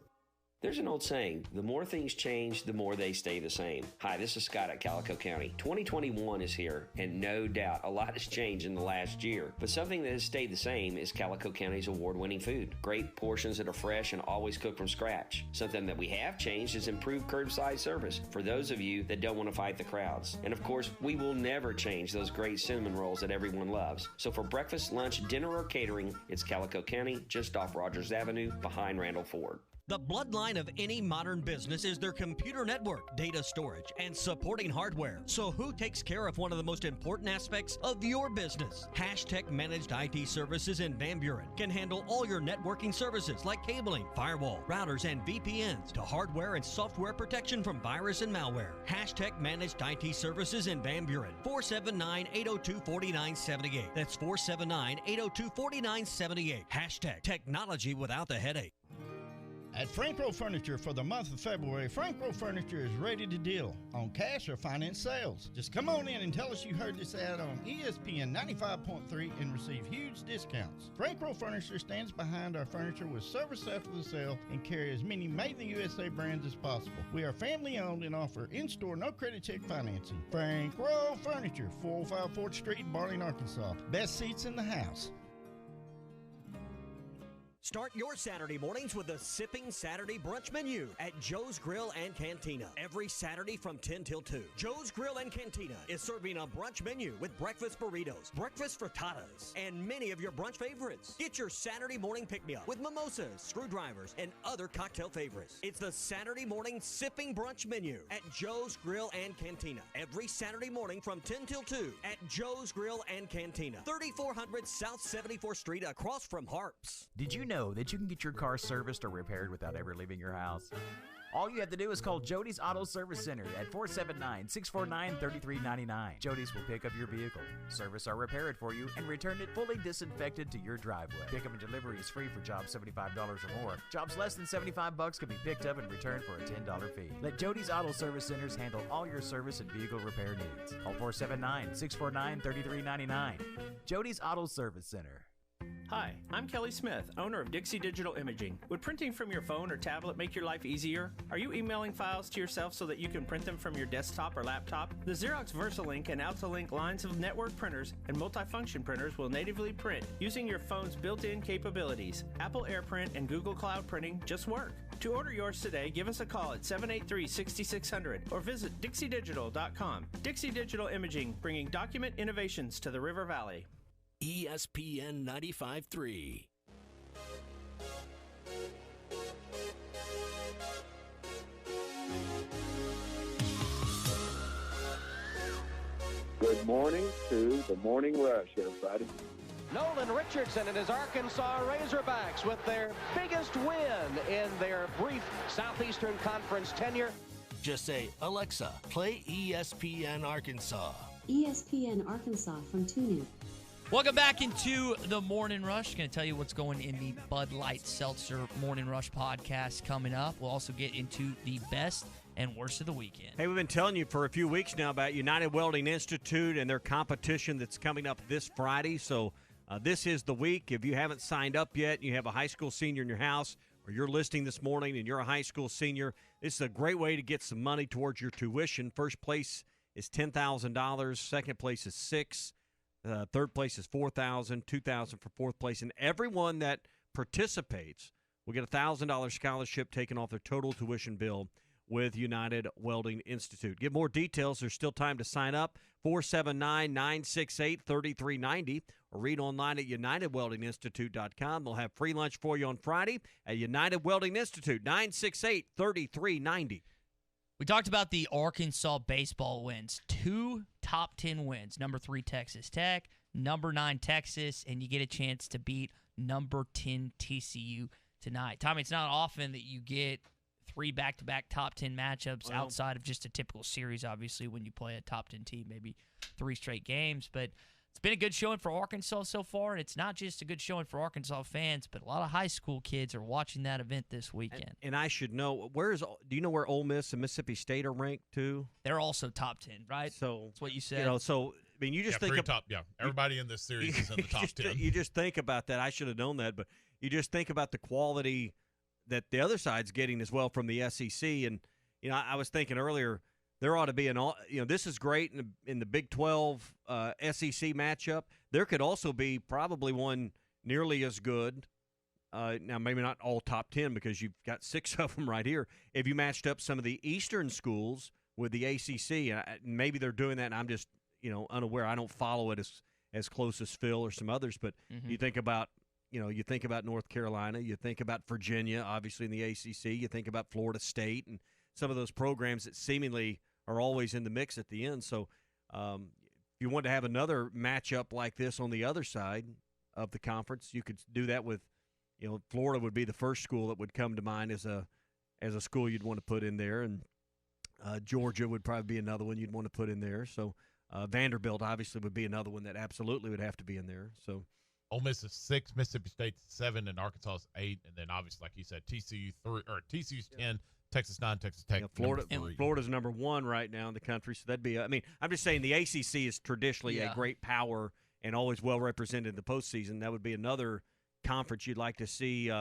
There's an old saying, the more things change, the more they stay the same. Hi, this is Scott at Calico County. 2021 is here, and no doubt a lot has changed in the last year. But something that has stayed the same is Calico County's award-winning food. Great portions that are fresh and always cooked from scratch. Something that we have changed is improved curbside service for those of you that don't want to fight the crowds. And of course, we will never change those great cinnamon rolls that everyone loves. So for breakfast, lunch, dinner, or catering, it's Calico County, just off Rogers Avenue, behind Randall Ford.
The bloodline of any modern business is their computer network, data storage, and supporting hardware. So who takes care of one of the most important aspects of your business? Hashtag Managed IT Services in Van Buren can handle all your networking services like cabling, firewall, routers, and VPNs to hardware and software protection from virus and malware. Hashtag Managed IT Services in Van Buren, 479-802-4978. That's 479-802-4978. Hashtag Technology without the headache.
At Franco Furniture for the month of February, Franco Furniture is ready to deal on cash or finance sales. Just come on in and tell us you heard this ad on ESPN 95.3 and receive huge discounts. Franco Furniture stands behind our furniture with service after the sale and carry as many made in the USA brands as possible. We are family owned and offer in-store no credit check financing. Franco Furniture, 405 4th Street in Barling, Arkansas. Best seats in the house.
Start your Saturday mornings with the Sipping Saturday Brunch menu at Joe's Grill and Cantina. Every Saturday from 10 till 2. Joe's Grill and Cantina is serving a brunch menu with breakfast burritos, breakfast frittatas, and many of your brunch favorites. Get your Saturday morning pick-me-up with mimosas, screwdrivers, and other cocktail favorites. It's the Saturday morning Sipping Brunch menu at Joe's Grill and Cantina. Every Saturday morning from 10 till 2 at Joe's Grill and Cantina. 3400 South 74th Street across from Harps.
Did you know that you can get your car serviced or repaired without ever leaving your house? All you have to do is call Jody's Auto Service Center at 479-649-3399. Jody's will pick up your vehicle, service or repair it for you, and return it fully disinfected to your driveway. Pickup and delivery is free for jobs $75 or more. Jobs less than $75 can be picked up and returned for a $10 fee. Let Jody's Auto Service Centers handle all your service and vehicle repair needs. Call 479-649-3399. Jody's Auto Service Center.
Hi, I'm Kelly Smith, owner of Dixie Digital Imaging. Would printing from your phone or tablet make your life easier? Are you emailing files to yourself so that you can print them from your desktop or laptop? The Xerox VersaLink and AltaLink lines of network printers and multifunction printers will natively print using your phone's built-in capabilities. Apple AirPrint and Google Cloud Printing just work. To order yours today, give us a call at 783-6600 or visit dixiedigital.com. Dixie Digital Imaging, bringing document innovations to the River Valley.
ESPN 95.3.
Good morning to the Morning Rush, everybody.
Nolan Richardson and his Arkansas Razorbacks with their biggest win in their brief Southeastern Conference tenure.
Just say, Alexa, play ESPN Arkansas.
ESPN Arkansas from TuneIn.
Welcome back into the Morning Rush. Going to tell you what's going in the Bud Light Seltzer Morning Rush podcast coming up. We'll also get into the best and worst of the weekend.
Hey, we've been telling you for a few weeks now about United Welding Institute and their competition that's coming up this Friday. So this is the week. If you haven't signed up yet, you have a high school senior in your house, or you're listening this morning and you're a high school senior, this is a great way to get some money towards your tuition. First place is $10,000. Second place is $6,000. Third place is $4,000, $2,000 for fourth place. And everyone that participates will get a $1,000 scholarship taken off their total tuition bill with United Welding Institute. Get more details. There's still time to sign up. 479-968-3390 or read online at UnitedWeldingInstitute.com. They'll have free lunch for you on Friday at United Welding Institute, 968-3390.
We talked about the Arkansas baseball wins. 2 top 10 wins. Number 3, Texas Tech. Number 9, Texas. And you get a chance to beat number 10, TCU tonight. Tommy, it's not often that you get 3 back-to-back top 10 matchups outside of just a typical series, obviously, when you play a top 10 team, maybe 3 straight games. But it's been a good showing for Arkansas so far, and it's not just a good showing for Arkansas fans, but a lot of high school kids are watching that event this weekend.
And I should know, do you know where Ole Miss and Mississippi State are ranked too?
They're also top 10, right?
So
that's what you said.
So I mean, you just think
top. Yeah, everybody in this series is in the top 10.
You just think about that. I should have known that, but you just think about the quality that the other side's getting as well from the SEC. And I was thinking earlier, there ought to be this is great in the Big 12 SEC matchup. There could also be probably one nearly as good. Now, maybe not all top 10 because you've got 6 of them right here. If you matched up some of the Eastern schools with the ACC, maybe they're doing that, and I'm just unaware. I don't follow it as close as Phil or some others. But you think about North Carolina, you think about Virginia, obviously in the ACC. You think about Florida State and some of those programs that seemingly are always in the mix at the end. So if you want to have another matchup like this on the other side of the conference, you could do that with, Florida would be the first school that would come to mind as a school you'd want to put in there, and Georgia would probably be another one you'd want to put in there. So Vanderbilt obviously would be another one that absolutely would have to be in there. So
Ole Miss is 6, Mississippi State's 7, and Arkansas is 8, and then obviously, like you said, TCU's 10. Texas 9, Texas Tech.
Florida's number 1 right now in the country, so that'd be. I'm just saying the ACC is traditionally a great power and always well represented in the postseason. That would be another conference you'd like to see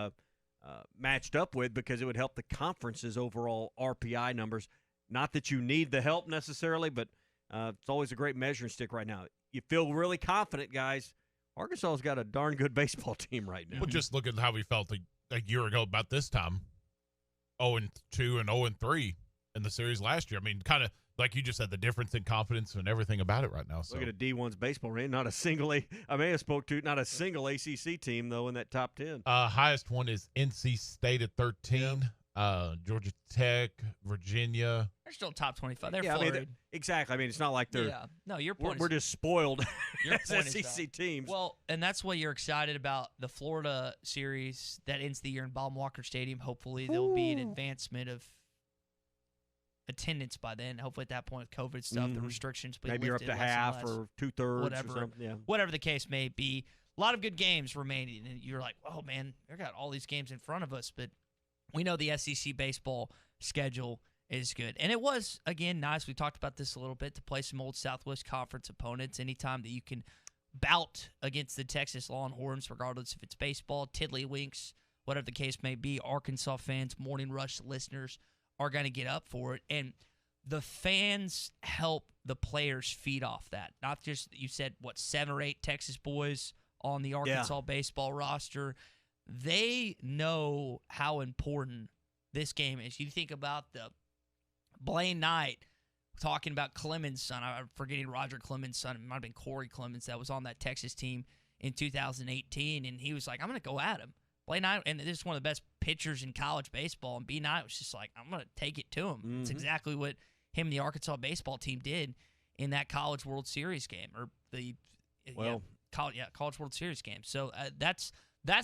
matched up with because it would help the conference's overall RPI numbers. Not that you need the help necessarily, but it's always a great measuring stick right now. You feel really confident, guys. Arkansas's got a darn good baseball team right now.
Well, just look at how we felt a year ago about this time. 0-2 and 0-3 in the series last year. I mean, kind of like you just said, the difference in confidence and everything about it right now. So
look at a D1's baseball rank. Not a single not a single ACC team though in that top 10.
Highest one is NC State at 13. Georgia Tech, Virginia.
They're still top 25. They're flurried.
Exactly. It's not like they're.
Yeah. No, your point.
We're just spoiled
your
as SEC teams.
Well, and that's why you're excited about the Florida series that ends the year in Baum Walker Stadium. Hopefully, there will be an advancement of attendance by then. Hopefully, at that point, with COVID stuff, the restrictions be
maybe
lifted,
you're up to half or 2/3
whatever,
or something. Yeah.
Whatever the case may be. A lot of good games remaining, and you're like, oh man, they got all these games in front of us, but we know the SEC baseball schedule is good. And it was, again, nice. We talked about this a little bit, to play some old Southwest Conference opponents. Anytime that you can bout against the Texas Longhorns, regardless if it's baseball, tiddlywinks, whatever the case may be, Arkansas fans, Morning Rush listeners are going to get up for it. And the fans help the players feed off that. Not just, you said, 7 or 8 Texas boys on the Arkansas baseball roster. They know how important this game is. You think about the Blaine Knight talking about Clemens' son. I'm forgetting Roger Clemens' son. It might have been Corey Clemens that was on that Texas team in 2018, and he was like, I'm going to go at him. Blaine Knight, and this is one of the best pitchers in college baseball, and B. Knight was just like, I'm going to take it to him. It's exactly what him and the Arkansas baseball team did in that College World Series game, or the College World Series game. So that's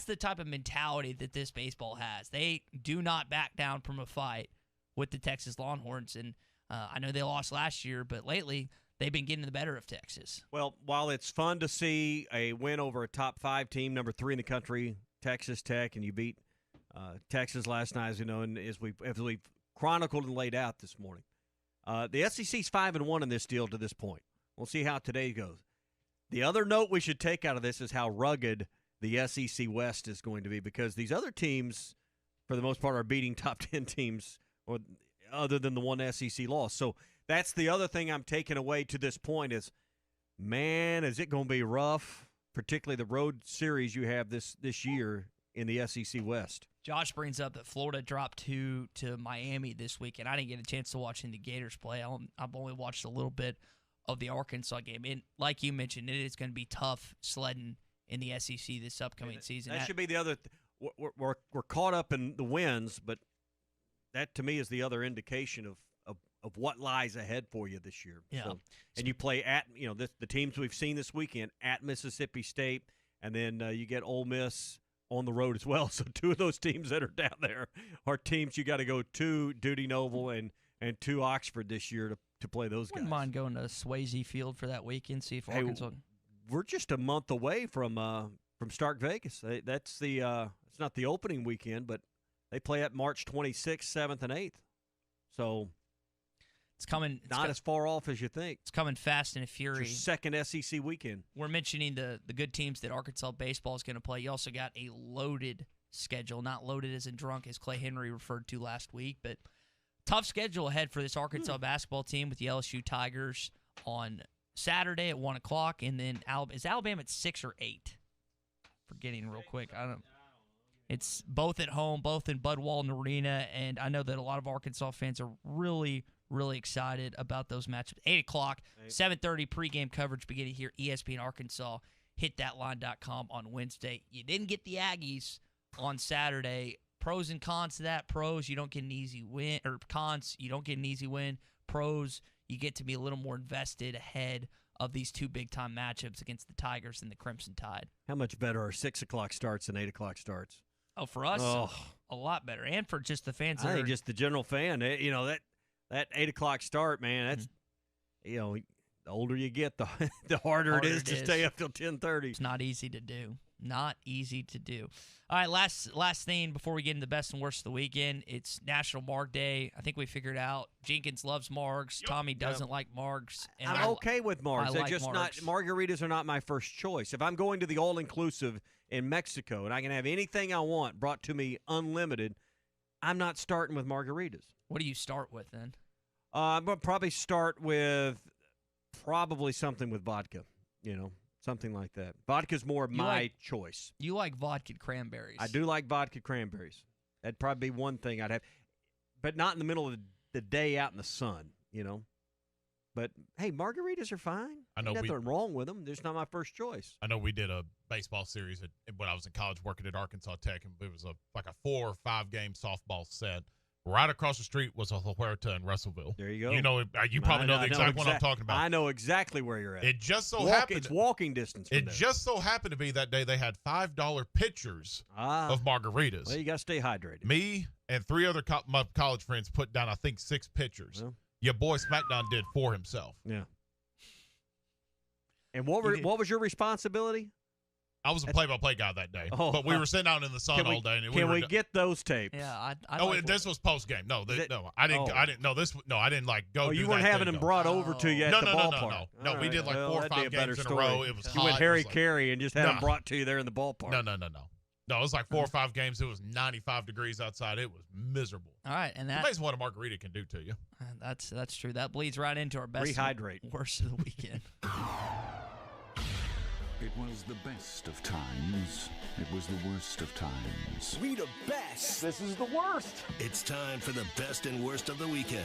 the type of mentality that this baseball has. They do not back down from a fight with the Texas Longhorns. And I know they lost last year, but lately they've been getting the better of Texas.
Well, while it's fun to see a win over a top 5 team, number 3 in the country, Texas Tech, and you beat Texas last night, as you know, and as we've chronicled and laid out this morning. The SEC's 5-1 in this deal to this point. We'll see how today goes. The other note we should take out of this is how rugged the SEC West is going to be, because these other teams, for the most part, are beating top 10 teams, or other than the one SEC loss. So that's the other thing I'm taking away to this point is, man, is it going to be rough, particularly the road series you have this year in the SEC West.
Josh brings up that Florida dropped 2 to Miami this week, and I didn't get a chance to watch the Gators play. I've only watched a little bit of the Arkansas game. And like you mentioned, it is going to be tough sledding in the SEC this upcoming season.
That should be the other we're caught up in the wins, but that to me is the other indication of what lies ahead for you this year.
Yeah.
So, and you play at, the teams we've seen this weekend at Mississippi State, and then you get Ole Miss on the road as well. So 2 of those teams that are down there are teams you got to go to Dudy Noble and to Oxford this year to play those guys.
Wouldn't mind going to Swayze Field for that weekend, see if Arkansas.
We're just a month away from Stark Vegas. That's it's not the opening weekend, but they play at March 26th, 7th, and 8th. So
it's coming.
Not as far off as you think.
It's coming fast and furious.
It's your second SEC weekend.
We're mentioning the good teams that Arkansas baseball is going to play. You also got a loaded schedule, not loaded as in drunk, as Clay Henry referred to last week, but tough schedule ahead for this Arkansas basketball team with the LSU Tigers on Saturday at 1 o'clock, and then is Alabama at 6 or 8? Forgetting real quick. I don't. It's both at home, both in Bud Walton Arena, and I know that a lot of Arkansas fans are really excited about those matchups. 8 o'clock, 7:30 pregame coverage beginning here, ESPN Arkansas. HitThatLine.com on Wednesday. You didn't get the Aggies on Saturday. Pros and cons to that. Pros, you don't get an easy win, or cons, you don't get an easy win. Pros, you get to be a little more invested ahead of these 2 big-time matchups against the Tigers and the Crimson Tide.
How much better are 6 o'clock starts than 8 o'clock starts?
Oh, for us, a lot better. And for just the fans.
I think just the general fan. That 8 o'clock start, man, that's, the older you get, the harder it is to stay up till 10:30.
It's not easy to do. Not easy to do. All right, last thing before we get into the best and worst of the weekend, it's National Marg Day. I think we figured out Jenkins loves margs. Tommy doesn't like margs. And
I'm okay with margs. They're
like
just
margs.
not margaritas are not my first choice. If I'm going to the all-inclusive in Mexico and I can have anything I want brought to me unlimited, I'm not starting with margaritas.
What do you start with then?
I'm going to probably start with something with vodka, something like that. Vodka's more of my choice.
You like vodka cranberries.
I do like vodka cranberries. That'd probably be one thing I'd have, but not in the middle of the day out in the sun, But, hey, margaritas are fine.
I know
nothing wrong with them. They're just not my first choice.
I know we did a baseball series when I was in college working at Arkansas Tech, and it was like a 4 or 5 game softball set. Right across the street was a La Huerta in Russellville.
There you go.
You probably know the exact one I'm talking about.
I know exactly where you're at.
It just so happened.
It's walking distance.
It just so happened to be that day they had $5 pitchers of margaritas.
Well, you got to stay hydrated.
Me and 3 other my college friends put down, I think, 6 pitchers. Well, your boy SmackDown did for himself.
Yeah. And what was your responsibility?
I was a play-by-play guy that day, but we were sitting out in the sun all day. And
can we get those tapes?
Yeah,
this was post-game. No, I didn't. I didn't like go.
Oh, you weren't having them brought over to you at the ballpark.
No. We did like 4 or 5 games in a row. It was hot.
You went Harry Carey and just had them brought to you there in the ballpark.
No. No, it was like 4 or 5 games. It was 95 degrees outside. It was miserable.
All right, and that's
amazing what a margarita can do to you.
That's true. That bleeds right into our best worst of the weekend.
It was the best of times. It was the worst of times.
We the best. This is the worst.
It's time for the best and worst of the weekend.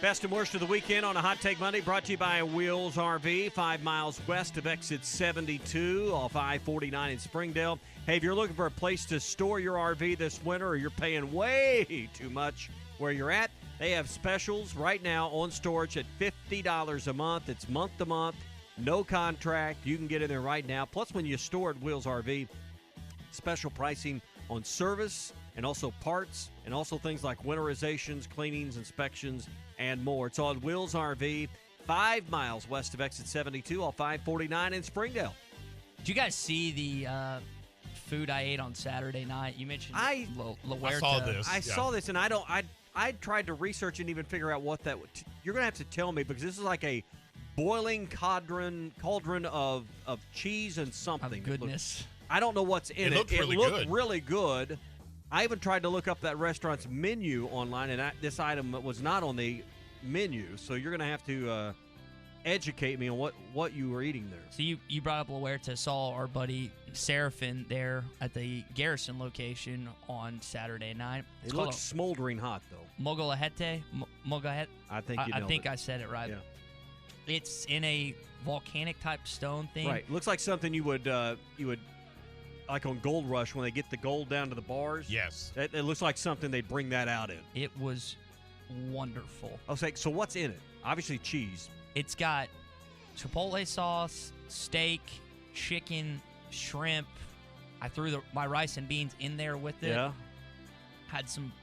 Best and worst of the weekend on a Hot Take Monday, brought to you by Wheels RV, 5 miles west of exit 72 off I-49 in Springdale. Hey, if you're looking for a place to store your RV this winter, or you're paying way too much where you're at, they have specials right now on storage at $50 a month. It's month to month. No contract. You can get in there right now. Plus, when you store at Wheels RV, special pricing on service and also parts and also things like winterizations, cleanings, inspections, and more. It's on Wheels RV, 5 miles west of exit 72 off 549 in Springdale.
Did you guys see the food I ate on Saturday night? You mentioned
I
saw this.
I saw this, and I tried to research and even figure out what that would. You're going to have to tell me, because this is like a boiling cauldron of cheese and something.
Goodness.
I don't know what's in it.
It looked
really good. I even tried to look up that restaurant's menu online, and this item was not on the menu. So you're going to have to educate me on what you were eating there.
So you brought up La Huerta. Saw our buddy Seraphin there at the Garrison location on Saturday night.
It looks smoldering hot, though.
Mogolahete? Mogolahete?
I think you nailed
I think
it.
I said it right.
Yeah.
It's in a volcanic-type stone thing.
Right. Looks like something you would like on Gold Rush when they get the gold down to the bars.
Yes.
It looks like something they'd bring that out in.
It was wonderful.
I was like, so what's in it? Obviously cheese.
It's got chipotle sauce, steak, chicken, shrimp. I threw my rice and beans in there with it.
Yeah.
Had some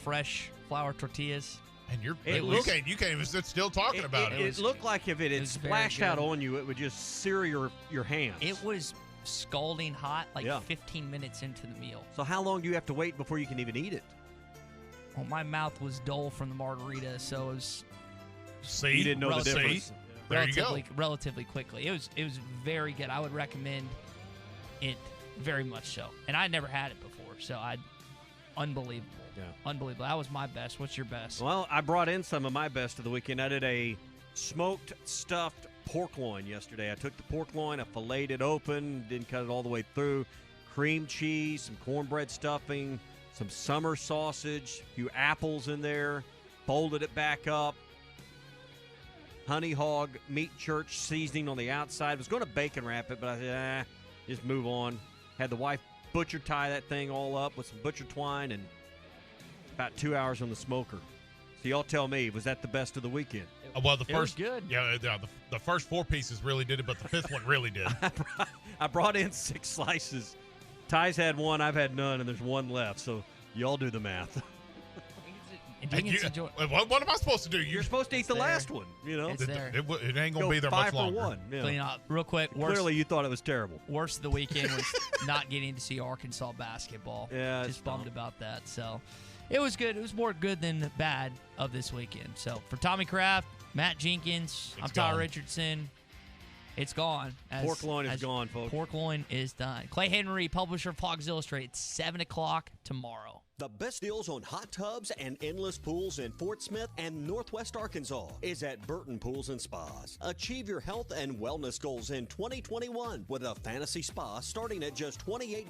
fresh flour tortillas.
And you can't even sit still talking about it.
It looked like if it had splashed out on you, it would just sear your hands.
It was scalding hot, like
Yeah.
15 minutes into the meal.
So how long do you have to wait before you can even eat it?
Well, my mouth was dull from the margarita, so it was.
See,
you didn't know the difference.
There you go.
Relatively quickly. It was very good. I would recommend it very much so. And I never had it before, so unbelievable.
Yeah.
Unbelievable. That was my best. What's your best?
Well, I brought in some of my best of the weekend. I did a smoked stuffed pork loin yesterday. I took the pork loin, I filleted it open, didn't cut it all the way through. Cream cheese, some cornbread stuffing, some summer sausage, a few apples in there, folded it back up. Honey hog meat church seasoning on the outside. Was going to bacon wrap it, but I said, just move on. Had the wife butcher tie that thing all up with some butcher twine and about 2 hours on the smoker. So y'all tell me, was that the best of the weekend?
Well, the
was
first
good.
Yeah, the first 4 pieces really did it, but the 5th one really did.
I brought in 6 slices. Ty's had 1, I've had none, and there's 1 left. So y'all do the math.
What am I supposed to do?
You're supposed to eat the last one. You know,
It's there.
It ain't gonna be there much
5
longer.
for 1. Yeah.
Clean up real quick.
Clearly, you thought it was terrible.
Worst of the weekend was not getting to see Arkansas basketball.
Yeah,
just bummed about that. So it was good. It was more good than bad of this weekend. So for Tommy Kraft, Matt Jenkins, I'm Tyler Richardson. It's gone.
Pork loin is gone, folks.
Pork loin is done. Clay Henry, publisher of Hogs Illustrated, 7 o'clock tomorrow.
The best deals on hot tubs and endless pools in Fort Smith and Northwest Arkansas is at Burton Pools and Spas. Achieve your health and wellness goals in 2021 with a fantasy spa starting at just $28.